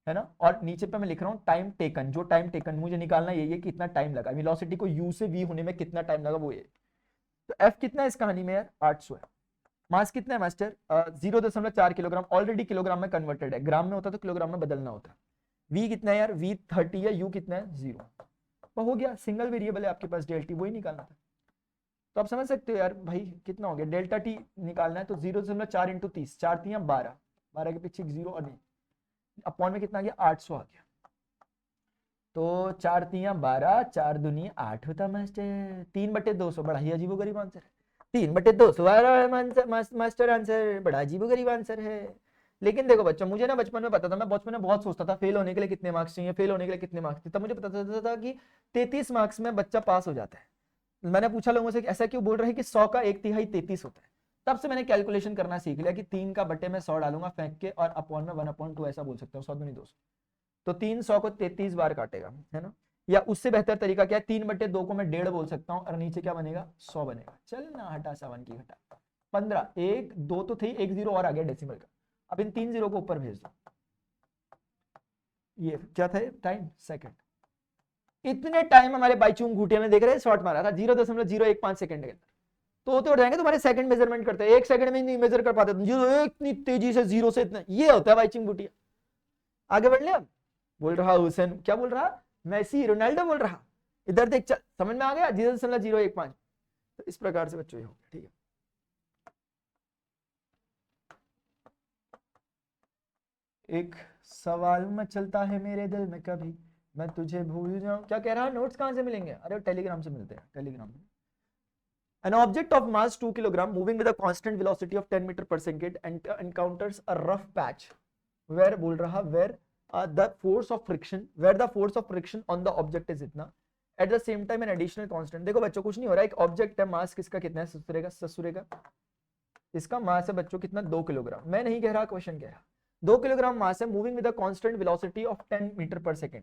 है ना। और नीचे पे मैं लिख रहा हूँ टाइम टेकन, जो टाइम टेकन मुझे निकालना यही है, कितना टाइम लगा वेलोसिटी को u से v होने में, कितना टाइम लगा वो ये। तो F कितना है इस कहानी में यार? 800 है। मास कितना है मास्टर? 0.4 किलोग्राम, ऑलरेडी किलोग्राम में कन्वर्टेड है, ग्राम में होता तो किलोग्राम में बदलना होता। v कितना है यार? v 30 है, u कितना है? 0। तो हो गया, सिंगल वेरिएबल है आपके पास डेल्टा टी, वही निकालना था। तो आप समझ सकते हो यार भाई, कितना हो गया? डेल्टा टी निकालना है तो 0.4 इंटू 30, 4 3 12, 12 के पीछे 0 और नहीं, अपॉन में कितना आ गया? 800 आ गया। तो 4 3 12, 4 दूनी 8 होता मास्टर। 3/200, बड़ा ही अजीबो गरीब आंसर है। 3/200 मास्टर आंसर, बड़ा अजीबो गरीब आंसर है। लेकिन देखो बच्चों, मुझे ना बचपन में पता था, मैं बचपन में बहुत सोचता था फेल होने के लिए कितने मार्क्स चाहिए, फेल होने के लिए कितने मार्क्स चाहिए। तब मुझे पता चलता था कि 33 मार्क्स में बच्चा पास हो जाता है। मैंने पूछा लोगों से ऐसा क्यों बोल रहे हैं कि 100 का 1/3 33 होता है। तब से मैंने कैलकुलेशन करना सीख लिया कि 3 का बटे में 100 डालूंगा फेंक के, और अपॉन में 1/2 ऐसा बोल सकता हूँ, 100 दूनी 200। तो 300 को 33 बार काटेगा, है ना। या उससे बेहतर तरीका क्या है? 3/2 को मैं 1.5 बोल सकता हूँ, और नीचे क्या बनेगा? 100 बनेगा। चल ना, हटा 7 की घटा 15, 1 2 तो थे, 1 0 और आ गया डेसिमल का। अब इन 3 0 को ऊपर भेज दो। ये क्या था? Time, second. इतने टाइम हमारे बाईचुंग घूटिया में देख रहे हैं शॉट मारा था 0.015 सेकंड के अंदर। तो उड़ जाएंगे तुम्हारे सेकंड मेजरमेंट करते हैं, 1 सेकंड में नहीं मेजर कर पाते तुम, इतनी तेजी से जीरो से इतना, ये होता है बाईचुंग घूटिया। आगे बढ़ ले। अब बोल रहा हुसैन, क्या बोल रहा, मेसी रोनाल्डो बोल रहा, इधर देख, चल समझ में आ गया 0.015। तो इस प्रकार से बच्चों ये हो गया, ठीक है। एक सवाल मचलता है मेरे दिल में कभी मैं तुझे भूल जाऊं, क्या कह रहा है, नोट्स कहां से मिलेंगे, अरे टेलीग्राम से मिलते हैं, टेलीग्राम में। An object of mass 2 kg moving with a constant velocity of 10 meter per second and encounters a rough patch where बोल रहा where the force of friction on the object is इतना, at the same time an additional constant। देखो बच्चों कुछ नहीं हो रहा है, एक ऑब्जेक्ट है, मास किसका कितना है, ससुरे का इसका मास है बच्चों कितना, 2 किलोग्राम। मैं नहीं कह रहा, क्वेश्चन कह रहा 2 किलोग्राम मास है, moving with a constant velocity of 10 metre पर सेकंड।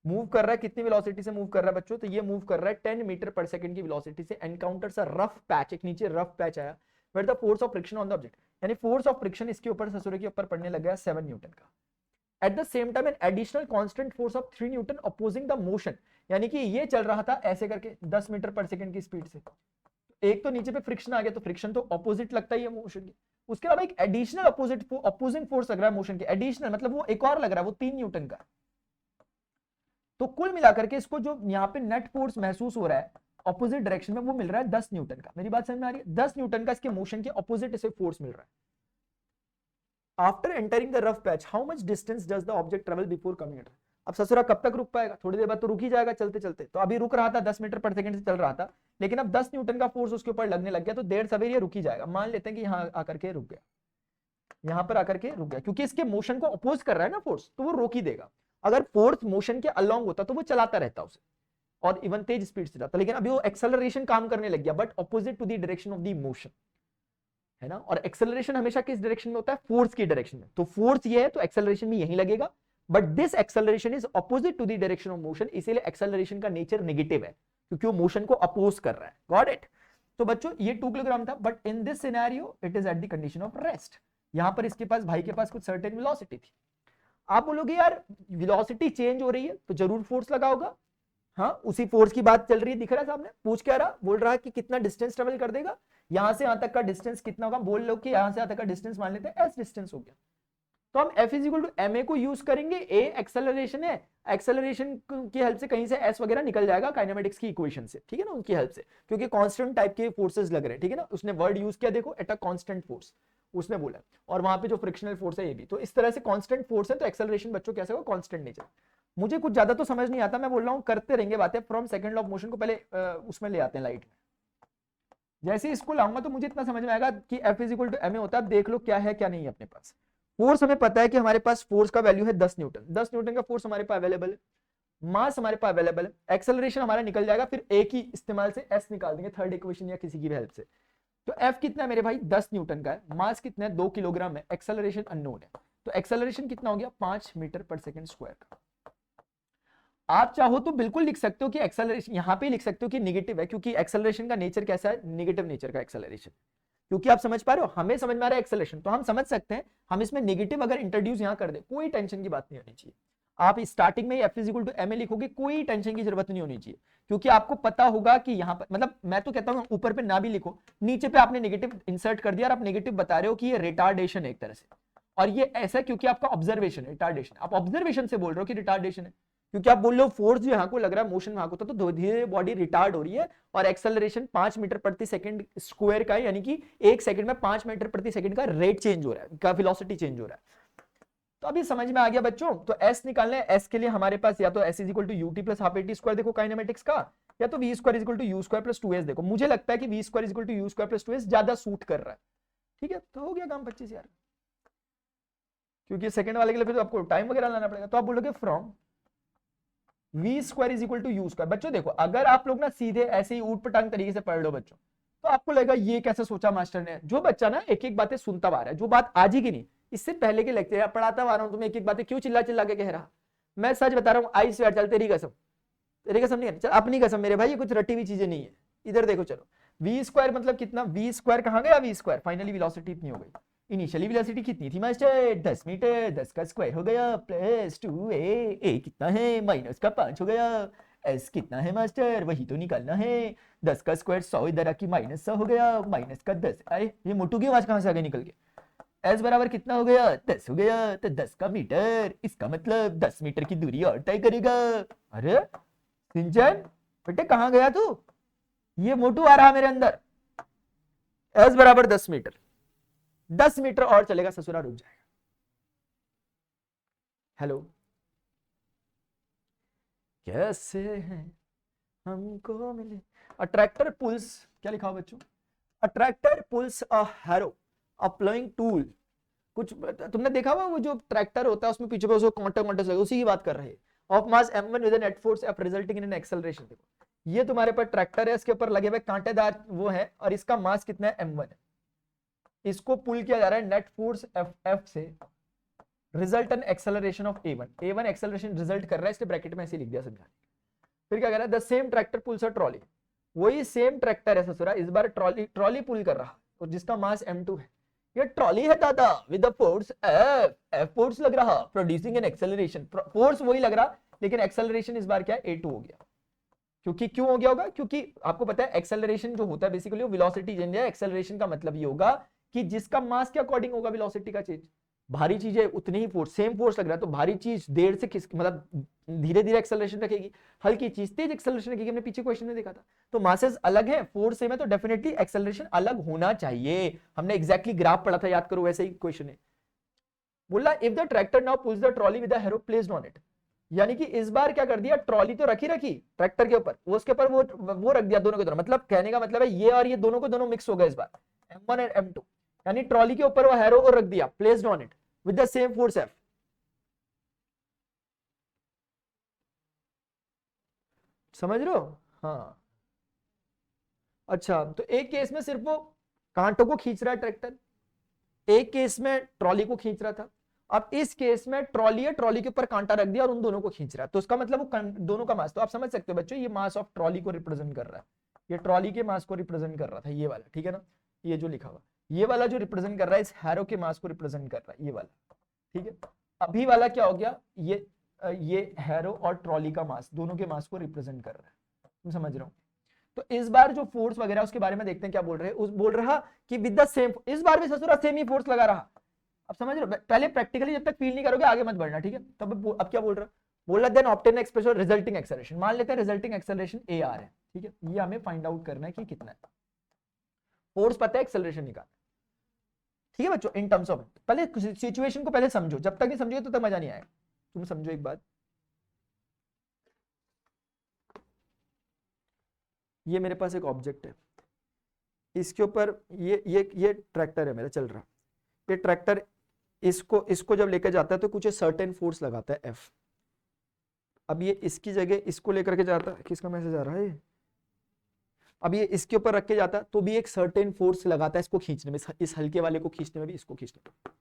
मूव कर रहा है, कितनी वेलोसिटी से मूव कर रहा है बच्चों, तो ये मूव कर रहा है 10 मीटर पर सेकंड की वेलोसिटी से। एनकाउंटर्स अ रफ पैच, एक नीचे रफ पैच आया, where the force of friction on the object, यानी फोर्स ऑफ फ्रिक्शन इसके ऊपर, ससुरे के ऊपर पड़ने लग गया 7 न्यूटन का। Eight the same time an additional constant force of 3 Newton opposing the motion, यानी कि ये चल रहा था ऐसे करके 10 मीटर पर सेकंड की स्पीड से, एक तो नीचे पे फ्रिक्शन आ गया, तो फ्रिक्शन तो अपोजिट लगता ही है मोशन की, उसके अलावा एक एडिशनल अपोजिंग फोर्स लग रहा है मोशन के, एडिशनल मतलब वो एक और लग रहा है, वो 3 न्यूटन का। तो कुल मिलाकर के इसको जो यहाँ पे नेट फोर्स महसूस हो रहा है ऑपोजिट डायरेक्शन में, वो मिल रहा है 10 न्यूटन का। मेरी बात समझ में आ रही है, 10 न्यूटन का इसके मोशन के ऑपोजिट इसे फोर्स मिल रहा है। After entering the rough patch how much distance does the object travel before coming. अब ससुरा कब तक रुक पाएगा, थोड़ी देर बाद तो रुक ही जाएगा चलते चलते। तो अभी रुक रहा था 10 मीटर पर सेकंड से चल रहा था, लेकिन अब 10 न्यूटन का फोर्स उसके ऊपर लगने लग गया, तो देर सवेर ये रुक ही जाएगा। मान लेते हैं कि यहाँ आकर के रुक गया, यहाँ पर आकर के रुक गया, क्योंकि इसके मोशन को अपोज कर रहा है ना फोर्स, तो वो रोक ही देगा। अगर फोर्स मोशन के अलोंग होता तो वो चलाता रहता उसे, और इवन तेज स्पीड से जाता, लेकिन अभी वो एक्सेलरेशन काम करने लग गया, but opposite to the direction of the motion, है ना। और एक्सेलरेशन हमेशा किस डायरेक्शन में होता है, फोर्स की डायरेक्शन में। तो फोर्स ये है तो एक्सेलरेशन भी यहीं लगेगा, but this acceleration is opposite to the direction of motion, इसीलिए एक्सेलरेशन का नेचर नेगेटिव है, क्योंकि वो मोशन को अपोज कर रहा है। Got it. तो बच्चों ये 2 किलोग्राम था, but in this scenario it is at the condition of rest. यहां पर इसके पास, भाई के पास कुछ सर्टेन वेलोसिटी थी। आप बोलोगे यार वेलोसिटी चेंज हो रही है तो जरूर फोर्स लगा होगा, हाँ उसी फोर्स की बात चल रही है, दिख रहा है सामने, पूछ क्या रहा, बोल रहा है कि कितना डिस्टेंस ट्रेवल कर देगा, यहां से यहां तक का डिस्टेंस कितना होगा, बोल लो कि यहां से यहां तक का डिस्टेंस मान लेते हैं एस डिस्टेंस हो गया। तो हम F = ma को यूज करेंगे, a एक्सेलरेशन है, एक्सेलरेशन की हेल्प से कहीं से s वगैरह निकल जाएगा काइनेमेटिक्स की इक्वेशन से, ठीक है ना, उनकी हेल्प से, क्योंकि कांस्टेंट टाइप के फोर्सेस लग रहे हैं, ठीक है ना। उसने वर्ड यूज किया, देखो एट अ कांस्टेंट फोर्स उसने बोला, और वहां पे जो फ्रिक्शनल फोर्स है ये भी, तो इस तरह से कांस्टेंट फोर्स है, तो एक्सेलरेशन बच्चों कैसे होगा, कांस्टेंट नेचर। मुझे कुछ ज्यादा तो समझ नहीं आता, मैं बोल रहा हूँ करते रहेंगे बातें। From second law of motion को पहले उसमें ले आते हैं लाइट में, जैसे इसको लाऊंगा तो मुझे इतना समझ में आएगा कि F = ma होता है। अब देख लो क्या है क्या नहीं है अपने पास। फोर्स हमें पता है कि हमारे पास फोर्स का वैल्यू है 10 न्यूटन, 10 न्यूटन का फोर्स हमारे पास अवेलेबल है, मास हमारे पास अवेलेबल है, एक्सेलरेशन हमारा निकल जाएगा, फिर ए की इस्तेमाल से एस निकाल देंगे थर्ड इक्वेशन या किसी की भी हेल्प से। तो एफ कितना है मेरे भाई, 10 न्यूटन का है, मास कितना है 2 किलोग्राम है, एक्सेलरेशन अननोन है, तो एक्सेलरेशन कितना हो गया 5 मीटर पर सेकंड स्क्वायर का। आप चाहो तो बिल्कुल लिख सकते हो कि एक्सेलरेशन यहां पे लिख सकते हो कि नेगेटिव है, क्योंकि एक्सेलरेशन का नेचर कैसा है, नेगेटिव नेचर का एक्सेलरेशन, क्योंकि आप समझ पा रहे हो, हमें समझ में आ रहा है एक्सेलरेशन, तो हम समझ सकते हैं, हम इसमें नेगेटिव अगर इंट्रोड्यूस यहां कर दे, कोई टेंशन की बात नहीं होनी चाहिए। आप स्टार्टिंग में F = ma लिखोगे, कोई टेंशन की जरूरत नहीं होनी चाहिए, क्योंकि आपको पता होगा कि यहाँ पर, मतलब मैं तो कहता हूँ ऊपर पे ना भी लिखो, नीचे पे आपने नेगेटिव इंसर्ट कर दिया और आप नेगेटिव बता रहे हो कि ये रिटार्डेशन है एक तरह से, और ये ऐसा क्योंकि आपका ऑब्जर्वेशन है, रिटार्डेशन, आप ऑब्जर्वेशन से बोल रहे हो कि रिटार्डेशन है, क्योंकि आप बोल रहे हो फोर्स जो यहाँ को लग रहा है, मोशन वहां को, तो धीरे धीरे बॉडी रिटार्ड हो रही है, और एक्सेलरेशन 5 मीटर प्रति सेकंड स्क्वायर का है, यानी कि 1 सेकंड में 5 मीटर प्रति सेकंड का रेट चेंज हो रहा है, का वेलोसिटी चेंज हो रहा है। तो अभी समझ में आ गया बच्चों। तो S निकालना है, S के लिए हमारे पास या तो S = ut + ½ at² देखो काइनेमेटिक्स का, या तो v² = u² + 2s देखो। मुझे लगता है कि v² = u² + 2s ज्यादा सूट कर रहा है, ठीक है। तो हो गया काम 25 यार, क्योंकि सेकंड वाले के लिए फिर तो आपको टाइम वगैरह लाना पड़ेगा। तो आप बोलोगे फ्रॉम v² = u²। बच्चों देखो, अगर आप लोग ना सीधे ऐसे ही ऊट पटांग तरीके से पढ़ लो बच्चों, तो आपको लगेगा ये कैसे सोचा मास्टर ने। जो बच्चा ना एक एक बातें सुनता आ रहा है, जो बात आज ही की नहीं, इससे पहले के लेक्चर पढ़ाता आ रहा हूं, तुम्हें एक एक बातें क्यों चिल्ला चिल्ला के कह रहा, मैं सच बता रहा हूँ, आई स्वेयर, चल तेरी कसम, तेरी कसम नहीं है, चल अपनी कसम मेरे भाई, ये कुछ रटी हुई चीजें नहीं है। इधर देखो, चलो v² मतलब कितना, v² कहां गया v², फाइनली वेलोसिटी इतनी हो गई। इनिशियली वेलोसिटी कितनी थी मास्टर, 10 मीटर, 10 का स्क्वायर हो गया प्लस 2a, a कितना है -5 हो गया, एस कितना है मास्टर, वही तो निकालना है। 10 का स्क्वायर 100 इधर आके -100 हो गया, माइनस का 10। अरे ये मोटू की आवाज कहां से आ गई निकल के। एस बराबर कितना हो गया, 10 हो गया। तो 10 का मीटर, इसका मतलब 10 मीटर की दूरी और तय करेगा। अरे सिंचन बेटे कहां गया तू, ये मोटू आ रहा मेरे अंदर। एस बराबर 10 मीटर, 10 मीटर और चलेगा, ससुरा रुक जाएगा। हेलो, कैसे हैं हमको मिले। अट्रैक्टर पुल्स, क्या लिखा हो बच्चों, अट्रैक्टर पुल्स अ हैरो अ प्लोइंग टूल। कुछ तुमने देखा हुआ वो जो ट्रैक्टर होता है उसमें पीछे उसको कांटे कांटे से, उसी की बात कर रहे हैं। Of mass m1 with net force f resulting in an acceleration. देखो ये तुम्हारे पास ट्रैक्टर है, इसके ऊपर लगे हुए कांटेदार वो है, और इसका मास कितना है, m1 है। इसको पुल किया जा रहा है नेट फोर्स f से, result in acceleration of a1। a1 acceleration result कर रहा है, इसलिए ब्रैकेट में ऐसे लिख दिया समझाने। फिर क्या कह रहा है, the same tractor pools a trolley. वही सेम ट्रैक्टर है ससुरा, इस बार ट्रॉली पुल कर रहा है, और जिसका मास m2 है। ये ट्रॉली है दादा with the force f force लग रहा, प्रोड्यूसिंग एन एक्सेलरेशन। फोर्स वही लग रहा, लेकिन एक्सेलरेशन इस बार क्या है, a2 हो गया। क्योंकि क्यों हो गया होगा, क्योंकि आपको पता है एक्सेलरेशन जो होता है बेसिकली वो वेलोसिटी चेंज है। एक्सेलरेशन का मतलब ये होगा कि जिसका मास के अकॉर्डिंग होगा वेलोसिटी का चेंज। भारी चीज है उतनी ही फोर्स, सेम फोर्स लग रहा है, तो भारी चीज देर से मतलब धीरे धीरे एक्सेलरेशन रखेगी, हल्की चीज तेज एक्सेलरेशन रखेगी। हमने पीछे क्वेश्चन में देखा था। तो मासेस अलग है, फोर्स सेम है, तो डेफिनेटली एक्सेलरेशन अलग होना चाहिए। हमने एग्जैक्टली ग्राफ पढ़ा था, याद करो, वैसे ही क्वेश्चन है। बोला if the tractor now pulls the trolley with the harrow placed on it. यानी कि इस बार क्या कर दिया, ट्रॉली तो रखी ट्रैक्टर के ऊपर, उसके ऊपर वो रख दिया दोनों के दोनों। मतलब कहने का मतलब है ये और ये दोनों को दोनों मिक्स हो गए इस बार, m1 एंड m2। यानी ट्रॉली के ऊपर वो हैरो को रख दिया, placed on it with the same force f। समझ रहे हो, हाँ। अच्छा, तो एक केस में सिर्फ वो कांटों को खींच रहा है ट्रैक्टर, एक केस में ट्रॉली को खींच रहा था। अब इस केस में ट्रॉली है, ट्रॉली के ऊपर कांटा रख दिया और उन दोनों को खींच रहा है। तो उसका मतलब वो दोनों का मास, तो आप समझ सकते हो बच्चों, ये मास ऑफ ट्रॉली को रिप्रेजेंट कर रहा है। ये ट्रॉली के मास को रिप्रेजेंट कर रहा था, ये वाला, ठीक है ना। ये जो लिखा हुआ, ये वाला जो रिप्रेजेंट कर रहा है इस हैरो के मास को रिप्रेजेंट कर रहा है, ये वाला, ठीक है। अभी वाला क्या हो गया, ये हैरो और ट्रॉली का मास, दोनों के मास को रिप्रेजेंट कर रहा है। तुम समझ रहे हो। तो इस बार जो फोर्स वगैरह उसके बारे में देखते हैं क्या बोल रहे हैं। उस बोल रहा कि विद द सेम, इस बार भी ससुरा सेम ही फोर्स लगा रहा। अब समझ रहे हो, पहले प्रैक्टिकली जब तक फील नहीं करोगे आगे मत बढ़ना, ठीक है। तब अब क्या बोल रहा, बोल रहा then obtain expression resulting acceleration. मान लेते हैं रिजल्टिंग एक्सेलरेशन AR है, ठीक है। ये हमें फाइंड आउट करना है कि कितना है। फोर्स पता है, एक्सेलरेशन निकालना, ठीक है बच्चों। इन टर्म्स ऑफ, पहले सिचुएशन को पहले समझो, जब तक नहीं समझोगे तो तक मजा नहीं आएगा। तुम समझो एक बात, ये मेरे पास एक ऑब्जेक्ट है, इसके ऊपर ये ट्रैक्टर है मेरा चल रहा। ये ट्रैक्टर इसको जब लेकर जाता है तो कुछ सर्टेन फोर्स लगाता है F। अब ये इसकी जगह इसको लेकर के जाता है, किसका मैसेज आ रहा है। अब ये इसके ऊपर रख के जाता तो भी एक सर्टेन फोर्स लगाता है इसको खींचने में, इस हल्के वाले को खींचने में भी, इसको खींचने में।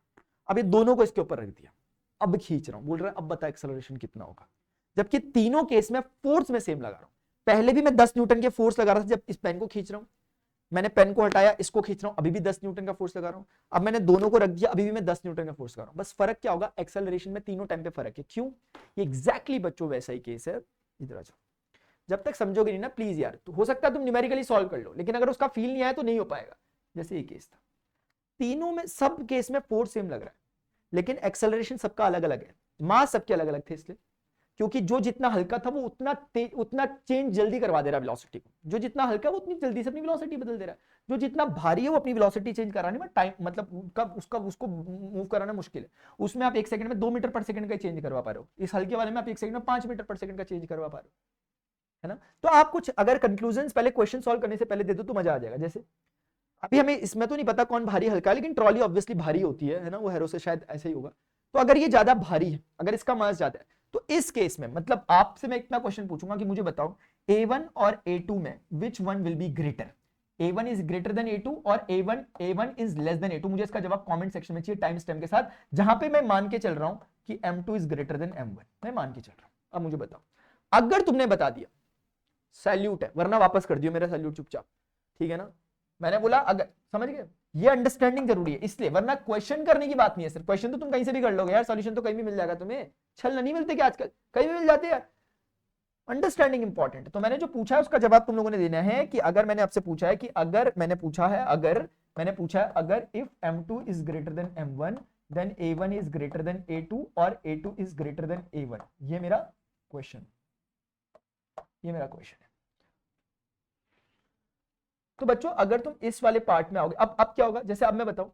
अब ये दोनों को इसके ऊपर रख दिया, अब खींच रहा हूं, बोल रहा है अब बता एक्सेलरेशन कितना होगा। जबकि तीनों केस में फोर्स में सेम लगा रहा हूं। पहले भी मैं 10 न्यूटन के फोर्स लगा रहा था जब इस पेन को खींच रहा हूं, मैंने पेन को हटाया, इसको खींच रहा हूं, अभी भी 10 न्यूटन का फोर्स लगा रहा हूं। अब मैंने दोनों को रख दिया, अभी भी मैं 10 न्यूटन का फोर्स लगा रहा हूं। बस फर्क क्या होगा, एक्सेलरेशन में तीनों टाइम पे फर्क है। क्यों, ये एग्जैक्टली बच्चों वैसा ही केस है। इधर आ जाओ, जब तक समझोगे नहीं ना प्लीज यार, तो हो सकता है तुम न्यूमेरिकली सॉल्व कर लो, लेकिन अगर उसका फील नहीं आया तो नहीं हो पाएगा। जैसे ये केस था, तीनों में सब केस में फोर्स सेम लग रहा है, लेकिन एक्सेलरेशन सबका अलग अलग है, मास सबके अलग अलग थे। इसलिए क्योंकि जो जितना हल्का था वो उतना चेंज जल्दी करवा दे रहा है वेलोसिटी को, जो जितना हल्का वो उतनी जल्दी से अपनी वेलोसिटी बदल दे रहा है, जो जितना भारी है वो अपनी वेलोसिटी चेंज कराने में टाइम, मतलब उसको मूव कराना मुश्किल है। उसमें आप 1 सेकंड में 2 मीटर पर सेकंड का चेंज करवा पा रहे हो, इस हल्के वाले में आप 1 सेकंड में 5 मीटर पर सेकंड का चेंज करवा पा रहे हो, है ना। तो आप कुछ अगर कंक्लूजन पहले क्वेश्चन सॉल्व करने से पहले दे दो तो मजा आ जाएगा। जैसे अभी हमें इसमें तो नहीं पता कौन भारी हल्का है, लेकिन ट्रॉली ऑब्वियसली भारी होती है ना, वो हैरो से शायद ऐसे ही होगा। तो अगर ये ज्यादा भारी है, अगर इसका मास ज्यादा है, तो इस केस में मतलब आपसे मैं इतना क्वेश्चन पूछूंगा कि मुझे बताओ A1 और A2 में which one will be greater. A1 is greater than A2 और A1 is less than A2। मुझे इसका जवाब कमेंट सेक्शन में चाहिए टाइम स्टैम्प के साथ, जहां पे मैं मान के चल रहा हूं कि M2 is greater than M1, मैं मान के चल रहा हूं। अब मुझे बताओ, अगर तुमने बता दिया सैल्यूट है, वरना वापस कर दियो मेरा सैल्यूट चुपचाप, ठीक है ना। मैंने बोला अगर समझ गए, ये अंडरस्टैंडिंग जरूरी है इसलिए, वरना क्वेश्चन करने की बात नहीं है सिर्फ। क्वेश्चन तो तुम कहीं से भी कर लोगे यार, सॉल्यूशन तो कहीं भी मिल जाएगा तुम्हें। छल नहीं मिलते क्या आजकल, कहीं भी मिल जाते हैं। अंडरस्टैंडिंग इंपॉर्टेंट है। तो मैंने जो पूछा है उसका जवाब तुम लोगों ने देना है कि अगर मैंने आपसे पूछा है कि अगर if m2 is greater than m1 then a1 is greater than a2 और a2 is greater then a1, ये मेरा क्वेश्चन है। तो बच्चों अगर तुम इस वाले पार्ट में आओगे, अब क्या होगा, जैसे अब मैं बताऊं,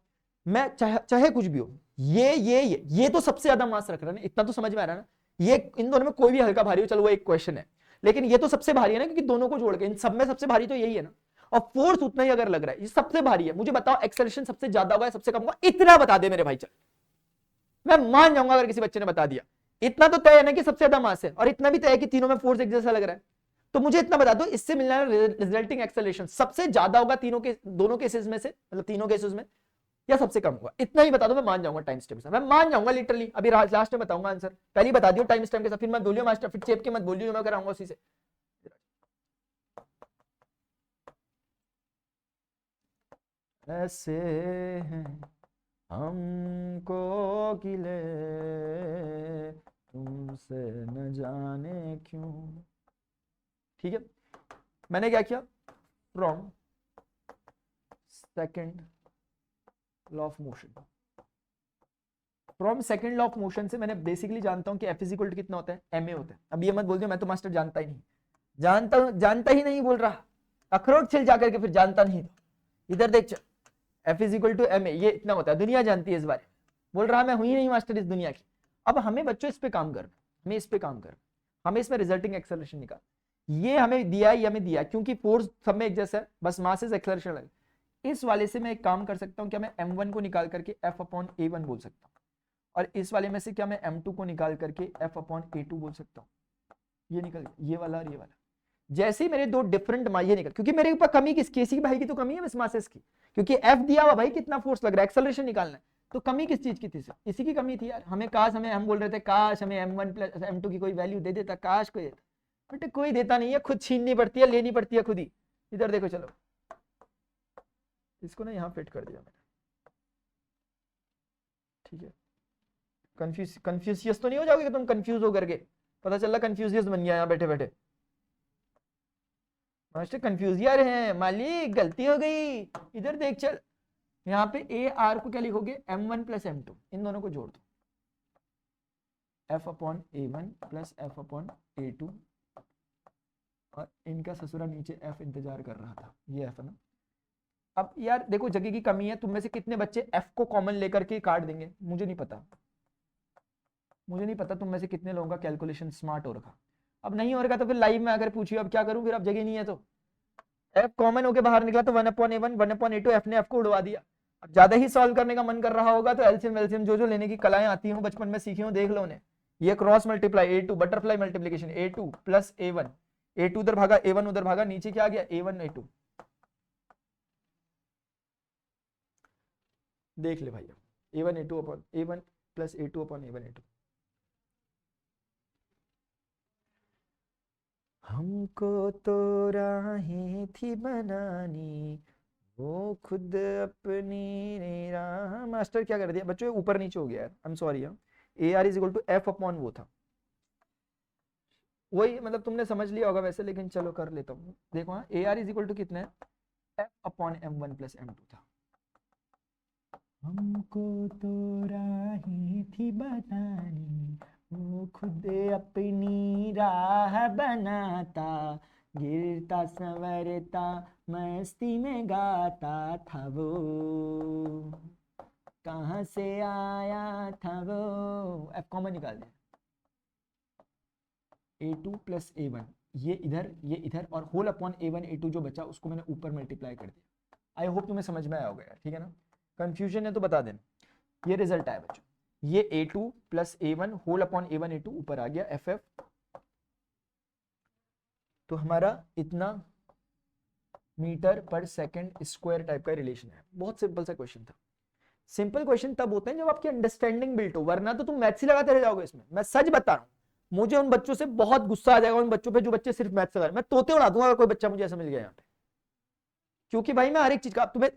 मैं चाहे कुछ भी हो, ये तो सबसे ज्यादा मास रख रहा है ना, इतना तो समझ में आ रहा है ना, ये इन दोनों में कोई भी हल्का भारी हो, चलो वो एक क्वेश्चन है, लेकिन ये तो सबसे भारी है ना, क्योंकि दोनों को जोड़ के इन सब में सबसे भारी तो यही है ना, और फोर्स उतना ही अगर लग रहा है, ये सबसे भारी है। मुझे बताओ एक्सेलरेशन सबसे ज्यादा होगा या सबसे कम होगा, इतना बता दे मेरे भाई, चल मैं मान जाऊंगा अगर किसी बच्चे ने बता दिया। इतना तो तय है ना कि सबसे ज्यादा मास है, और इतना भी तय है कि तीनों में फोर्स एक जैसा लग रहा है। तो मुझे इतना बता दो, इससे मिलने वाला रिजल्टिंग एक्सेलरेशन सबसे ज्यादा होगा दोनों केसेस में से, मतलब तीनों केसेस में, या सबसे कम होगा, इतना ही बता दो, मैं मान जाऊंगा टाइम स्टेप से, मैं मान जाऊंगा लिटरली। अभी लास्ट में बताऊंगा आंसर, पहले ही बता दियो टाइम स्टेप के साथ, फिर मत बोलियो मास्टर, फिर चेप के मत बोलियो, मैं कराऊंगा उसी से। ऐसे हैं हमको गिले तुमसे न जाने क्यों। ठीक है, मैंने क्या किया, from second law of motion, second law of motion से मैंने बेसिकली जानता हूं कि F इज इक्वल टू कितना होता है, ma होता है। अब ये मत बोल दियो मैं तो मास्टर जानता ही नहीं, जानता ही नहीं बोल रहा, अखरोट छिल जाकर के फिर जानता नहीं। तो इधर देख, F is equal to ma, ये इतना होता है, दुनिया जानती है इस बारे में, बोल रहा मैं हुई नहीं मास्टर इस दुनिया की। अब हमें बच्चों इस पे काम करना, हमें इसमें रिजल्टिंग एक्सेलरेशन निकाल, ये हमें दिया क्योंकि फोर्स सब में एक जैसा है, बस मासेस एक्सेलरेशन अलग। इस वाले से मैं एक काम कर सकता हूं, क्या मैं m1 को निकाल करके F/a1 बोल सकता हूं, और इस वाले में से क्या मैं m2 को निकाल करके F/a2 बोल सकता हूं। ये निकल गया, ये वाला और ये वाला। जैसे ही मेरे दो डिफरेंट ये निकल, क्योंकि मेरे ऊपर कमी किसकी, इसी भाई की तो कमी है बस मासेस की, क्योंकि F दिया हुआ भाई कितना फोर्स लग रहा है, एक्सेलरेशन निकालना है, तो कमी किस चीज की थी सर, इसी की कमी थी यार। हम बोल रहे थे काश हमें m1 प्लस m2 की कोई वैल्यू दे देता, काश कोई देता, बेटे कोई देता नहीं है, खुद छीननी पड़ती है, लेनी पड़ती है खुद ही। इधर देखो, चलो इसको ना यहाँ फिट कर दिया मैंने, ठीक है। कंफ्यूजियस तो नहीं हो जाओगे कि तुम कंफ्यूज हो करके, पता चल रहा कंफ्यूजियस बन गया यहाँ बैठे बैठे, मास्टर कंफ्यूज यार हैं मालिक, गलती हो गई। इधर देख चल, यहाँ पे ए आर को क्या लिखोगे, m1 प्लस m2, इन दोनों को जोड़ दो, F/a1 प्लस F/a2, और इनका ससुरा नीचे F इंतजार कर रहा था, ये F है ना। अब यार देखो जगह की कमी है, तुम में से कितने बच्चे F को कॉमन लेकर के काट देंगे, मुझे नहीं पता तुम में से कितने लोगों का कैलकुलेशन स्मार्ट हो रखा। अब नहीं हो रखा तो फिर लाइव में आकर पूछिए, अब क्या करूं, फिर अब जगह नहीं है तो F कॉमन होके बाहर निकला तो 1/a1 1/a2, F ने F को उड़वा दिया। अब ज्यादा ही सॉल्व करने का मन कर रहा होगा तो एलसीएम वेलसीएम जो लेने की कलाएं आती हूँ बचपन में सीखी हूँ, देख लो उन्हें। ये cross multiply A2, butterfly multiplication A2 plus A1, A2 उधर भागा A1 उधर भागा, नीचे क्या आ गया A1 A2। देख ले भाई, A1 A2 upon A1 plus A2 upon A1 A2। हमको तो राहें थी बनानी, वो खुद अपनी राह। मास्टर क्या कर दिया बच्चों, ऊपर नीचे हो गया यार, I am sorry. A R is equal to F upon वो था, वही मतलब तुमने समझ लिया होगा वैसे, लेकिन चलो कर लेता हूँ। देखो हाँ, A R is equal to कितना है, F upon m1 plus m2 था। हमको तो राहें थी बतानी, वो खुद अपनी राह बनाता, गिरता संवरता मस्ती में गाता था वो, कहाँ से आया था वो। F कॉमन निकाल दिया, A2 प्लस A1, ये इधर और होल अपॉन A1 A2 जो बचा उसको मैंने ऊपर मल्टीप्लाई कर दिया। आई होप तुम्हें समझ में आया होगा यार, ठीक है ना। कंफ्यूजन है तो बता देना। ये रिजल्ट आया बच्चों, ये A2 plus A1 whole upon A1 A2 ऊपर आ गया FF। तो हमारा इतना मीटर पर सेकंड स्क्वायर टाइप का रिलेशन है। बहुत सिंपल सा क्वेश्चन था। सिंपल क्वेश्चन तब होते हैं जब आपकी अंडरस्टैंडिंग बिल्ट हो, वरना तो तुम मैथ्स ही लगाते रह जाओगे इसमें। मैं सच बता रहा हूँ, मुझे उन बच्चों से बहुत गुस्सा आ जाएगा, उन बच्चों पे जो बच्चे सिर्फ मैथ्स लगा रहे हैं। मैं तोते उड़ा दूंगा अगर कोई बच्चा मुझे ऐसा मिल गया यहाँ पे, क्योंकि भाई मैं हर एक चीज का, तुम्हें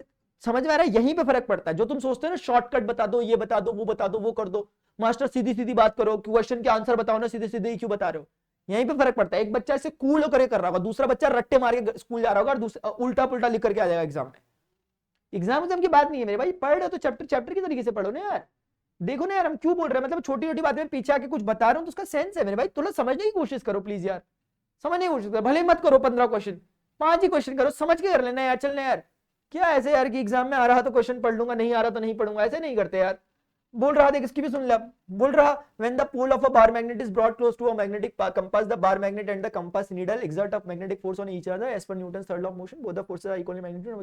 समझ में आ रहा है, यहीं पे फर्क पड़ता है। जो तुम सोचते हो ना शॉर्टकट बता दो, ये बता दो, वो बता दो, वो कर दो, मास्टर सीधी सीधी बात करो, क्वेश्चन के आंसर बताओ ना, सीधे सीधे ही क्यों बता रहे हो, यहीं पे फर्क पड़ता है। एक बच्चा ऐसे कूल होकर कर रहा होगा, दूसरा बच्चा रट्टे मार के स्कूल जा रहा होगा और दूसरा उल्टा पुल्टा लिख करके आ जाएगा एग्जाम में। एग्जाम की बात नहीं है मेरे भाई, पढ़ रहे हो तो चैप्टर चैप्टर की तरीके से पढ़ो ना यार। देखो ना यार, हम क्यों बोल रहे हैं, मतलब छोटी छोटी बातें में पीछे आके कुछ बता रहा हूं तो उसका सेंस है मेरे भाई, थोड़ा समझने की कोशिश करो प्लीज यार, समझने की कोशिश करो। भले मत करो 15 क्वेश्चन, 5 ही क्वेश्चन करो, समझ के कर लेना यार। चलना यार, क्या ऐसे यार कि एग्जाम में आ रहा तो क्वेश्चन पढ़ लूंगा, नहीं आ रहा तो नहीं पढ़ूंगा, ऐसे नहीं करते यार। बोल रहा, देख इसकी भी सुन ले। बोल रहा, when the pole of a bar magnet is brought close to a magnetic compass, the bar magnet and the compass needle exert a magnetic force on each other as per Newton's third law of motion. Both the forces are equally magnitude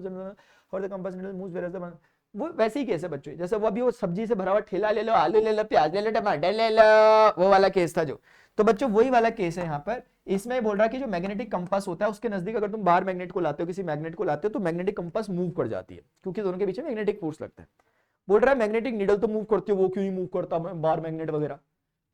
और the compass needle moves whereas the वो वैसे ही case है बच्चों, जैसे वो अभी वो सब्जी से भरा हुआ ठेला ले लो, आलू ले लो, प्याज ले लो, टमाटर ले लो, वो वाला केस था जो। तो बच्चों वही वाला केस है यहाँ पर। इसमें बोल रहा कि जो मैग्नेटिक कंपास होता है उसके नजदीक अगर तुम बार मैग्नेट को लाते हो, किसी मैग्नेट को लाते हो, तो मैग्नेटिक कंपास मूव कर जाती है, क्योंकि दोनों के पीछे मैग्नेटिक फोर्स लगता है। बोल रहा है मैग्नेटिक नीडल तो मूव करती हो, वो क्यों नहीं मूव करता बार मैग्नेट वगैरह।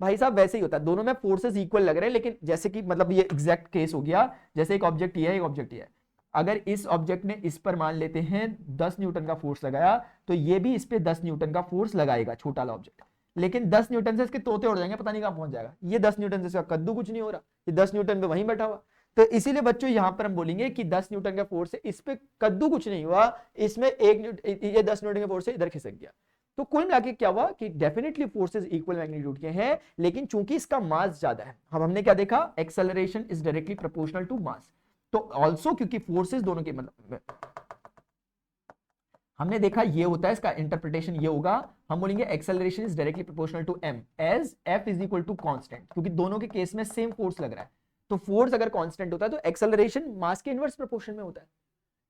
भाई साहब वैसे ही होता है, दोनों में फोर्सेस इक्वल लग रहे हैं, लेकिन जैसे कि मतलब ये एग्जैक्ट केस हो गया, जैसे एक ऑब्जेक्ट ये है, एक ऑब्जेक्ट ये है। अगर इस ऑब्जेक्ट ने इस पर मान लेते हैं 10 न्यूटन का फोर्स लगाया, तो ये भी इस पे 10 न्यूटन का फोर्स लगाएगा, छोटा वाला ऑब्जेक्ट। लेकिन 10 न्यूटन से इसके तोते उड़ जाएंगे, पता नहीं कहां पहुंच जाएगा। ये 10 न्यूटन से इसका कद्दू कुछ नहीं हो रहा, ये 10 न्यूटन पे वहीं बैठा हुआ। तो इसीलिए बच्चों यहां पर हम बोलेंगे कि 10 न्यूटन का फोर्स है, इस पे कद्दू कुछ नहीं हुआ, इसमें ये 10 न्यूटन का फोर्स से इधर खिसक गया। तो कुल मिला के क्या हुआ कि डेफिनेटली फोर्सेस इक्वल मैग्नीट्यूड के हैं, लेकिन चूंकि इसका मास ज्यादा है, हमने क्या देखा, acceleration is directly proportional to mass. तो ऑल्सो क्योंकि फोर्सेस दोनों के मतलब हमने देखा ये होता है, इसका इंटरप्रिटेशन ये होगा, हम बोलेंगे acceleration is directly proportional to m as f is equal to constant, क्योंकि दोनों के केस में सेम फोर्स लग रहा है। तो फोर्स अगर कांस्टेंट होता है तो एक्सेलरेशन मास के इनवर्स प्रोपोर्शन में होता है।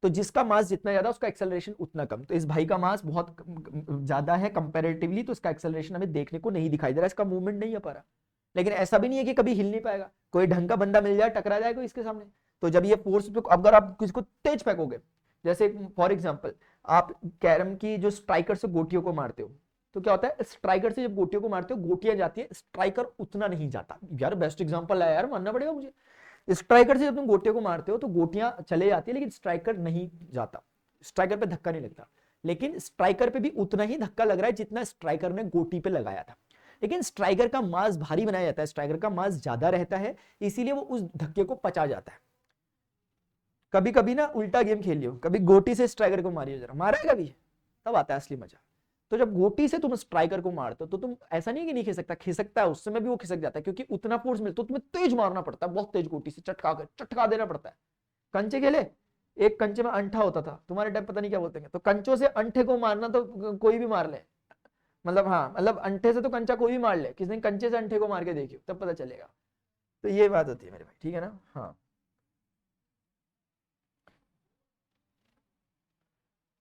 तो जिसका मास जितना ज्यादा उसका एक्सेलरेशन उतना कम। तो इस भाई का मास बहुत ज्यादा है कंपैरेटिवली, तो इसका एक्सेलरेशन हमें देखने को नहीं दिखाई दे रहा, इसका मूवमेंट नहीं हो पा रहा। लेकिन ऐसा भी नहीं है कि कभी हिल नहीं पाएगा, कोई ढंग का बंदा मिल जाए टकरा जाए कोई इसके सामने। तो जब ये फोर्स, अगर आप किसी को तेज फेंकोगे, जैसे फॉर एग्जांपल आप कैरम की जो स्ट्राइकर से गोटियों को मारते हो, तो क्या होता है, स्ट्राइकर से जब गोटियों को मारते हो गोटियां जाती है, स्ट्राइकर उतना नहीं जाता। यार बेस्ट एग्जांपल है यार, मानना पड़ेगा मुझे। स्ट्राइकर से जब तुम गोटियों को मारते हो तो गोटियां चले जाती है, लेकिन स्ट्राइकर नहीं जाता, स्ट्राइकर पे धक्का नहीं लगता। लेकिन स्ट्राइकर पे भी उतना ही धक्का लग रहा है जितना स्ट्राइकर ने गोटी पे लगाया था। लेकिन स्ट्राइकर का मास भारी बनाया जाता है, स्ट्राइकर का मास ज्यादा रहता है, इसीलिए वो उस धक्के को पचा जाता है। कभी कभी ना उल्टा गेम खेल लियो, कभी गोटी से स्ट्राइकर को मारियो, जरा मारा है कभी, तब आता है असली मजा। तो जब गोटी से तुम स्ट्राइकर को मारते हो तो तुम ऐसा नहीं कि नहीं खिसकता, खिसकता है, उस समय भी वो खिसक जाता है, क्योंकि उतना फोर्स मिलता है, तो तुम्हें तेज मारना पड़ता है, बहुत तेज गोटी से चटका देना पड़ता है। कंचे खेले, एक कंचे में अंठा होता था, तुम्हारे टाइम पता नहीं क्या बोलते हैं, तो कंचों से अंठे को मारना तो कोई भी मार ले, मतलब हाँ, मतलब अंठे से तो कंचा कोई भी मार ले, किसी दिन कंचे से अंठे को मार के देखियो तब पता चलेगा। तो ये बात होती है मेरे भाई, ठीक है ना। हाँ,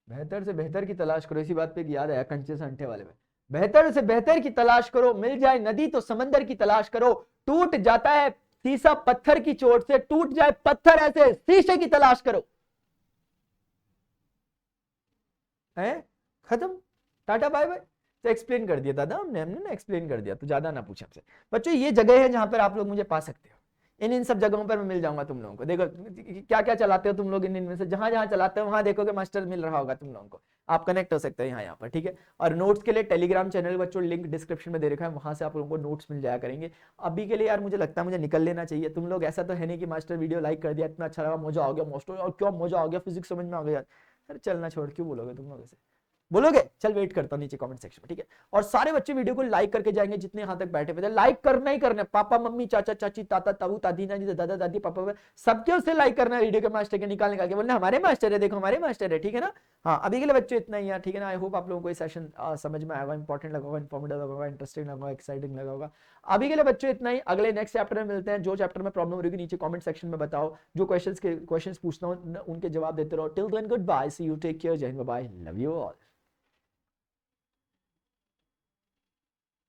बेहतर से बेहतर की तलाश करो, इसी बात पे याद आया कंचे से अंठे वाले में, बेहतर से बेहतर की तलाश करो, मिल जाए नदी तो समंदर की तलाश करो, टूट जाता है शीशा पत्थर की चोट से, टूट जाए पत्थर ऐसे शीशे की तलाश करो। है खत्म, टाटा बाय बाय। तो एक्सप्लेन कर दिया दादा, हमने ना एक्सप्लेन कर दिया, तो ज्यादा ना पूछे हमसे। बच्चों ये जगह है जहां पर आप लोग मुझे पा सकते हो, इन सब जगहों पर मैं मिल जाऊंगा तुम लोगों को। देखो क्या क्या चलाते हो तुम लोग, इन में से जहां जहां चलाते हो वहां देखोगे मास्टर मिल रहा होगा तुम लोगों को, आप कनेक्ट हो सकते हैं यहाँ पर, ठीक है। और नोट्स के लिए टेलीग्राम चैनल बच्चों लिंक डिस्क्रिप्शन में दे रखा है, वहां से आप लोगों को नोट्स मिल जाया करेंगे। अभी के लिए यार मुझे लगता है मुझे निकल लेना चाहिए। तुम लोग ऐसा तो है नहीं कि मास्टर वीडियो लाइक कर दिया, इतना अच्छा लगा, मजा आ गया मास्टर, और क्या मजा आ गया, फिजिक्स समझ में आ गया। अरे चलना छोड़, क्यों बोलोगे तुम लोग ऐसे, बोलोगे? चल वेट करता हूं नीचे कमेंट सेक्शन में, ठीक है। और सारे बच्चे वीडियो को लाइक करके जाएंगे जितने यहां तक बैठे हुए थे, लाइक करना ही करना है। पापा मम्मी चाचा चाची ताता ताऊ दादी नानी दादा दादी पापा सबके उससे लाइक करना है, वीडियो के मास्टर के निकाल निकाल के बोलना हमारे मास्टर है, देखो हमारे मास्टर है, ठीक है ना। हाँ अभी के लिए बच्चों इतना ही है, ठीक है ना। आई होप आप लोगों को ये सेशन समझ में आएगा, इंपॉर्टेंट लगा होगा, इन्फॉर्मेटिव लगा होगा, इंटरेस्टिंग लगा होगा, एक्साइटिंग लगा होगा। अभी के लिए बच्चों इतना ही, अगले नेक्स्ट चैप्टर में मिलते हैं। जो चैप्टर में प्रॉब्लम रहेगी नीचे कमेंट सेक्शन में बताओ, जो क्वेश्चंस पूछना हो उनके जवाब देते रहो। Till then good bye, see you, take care, जय Hind, bye, love you all.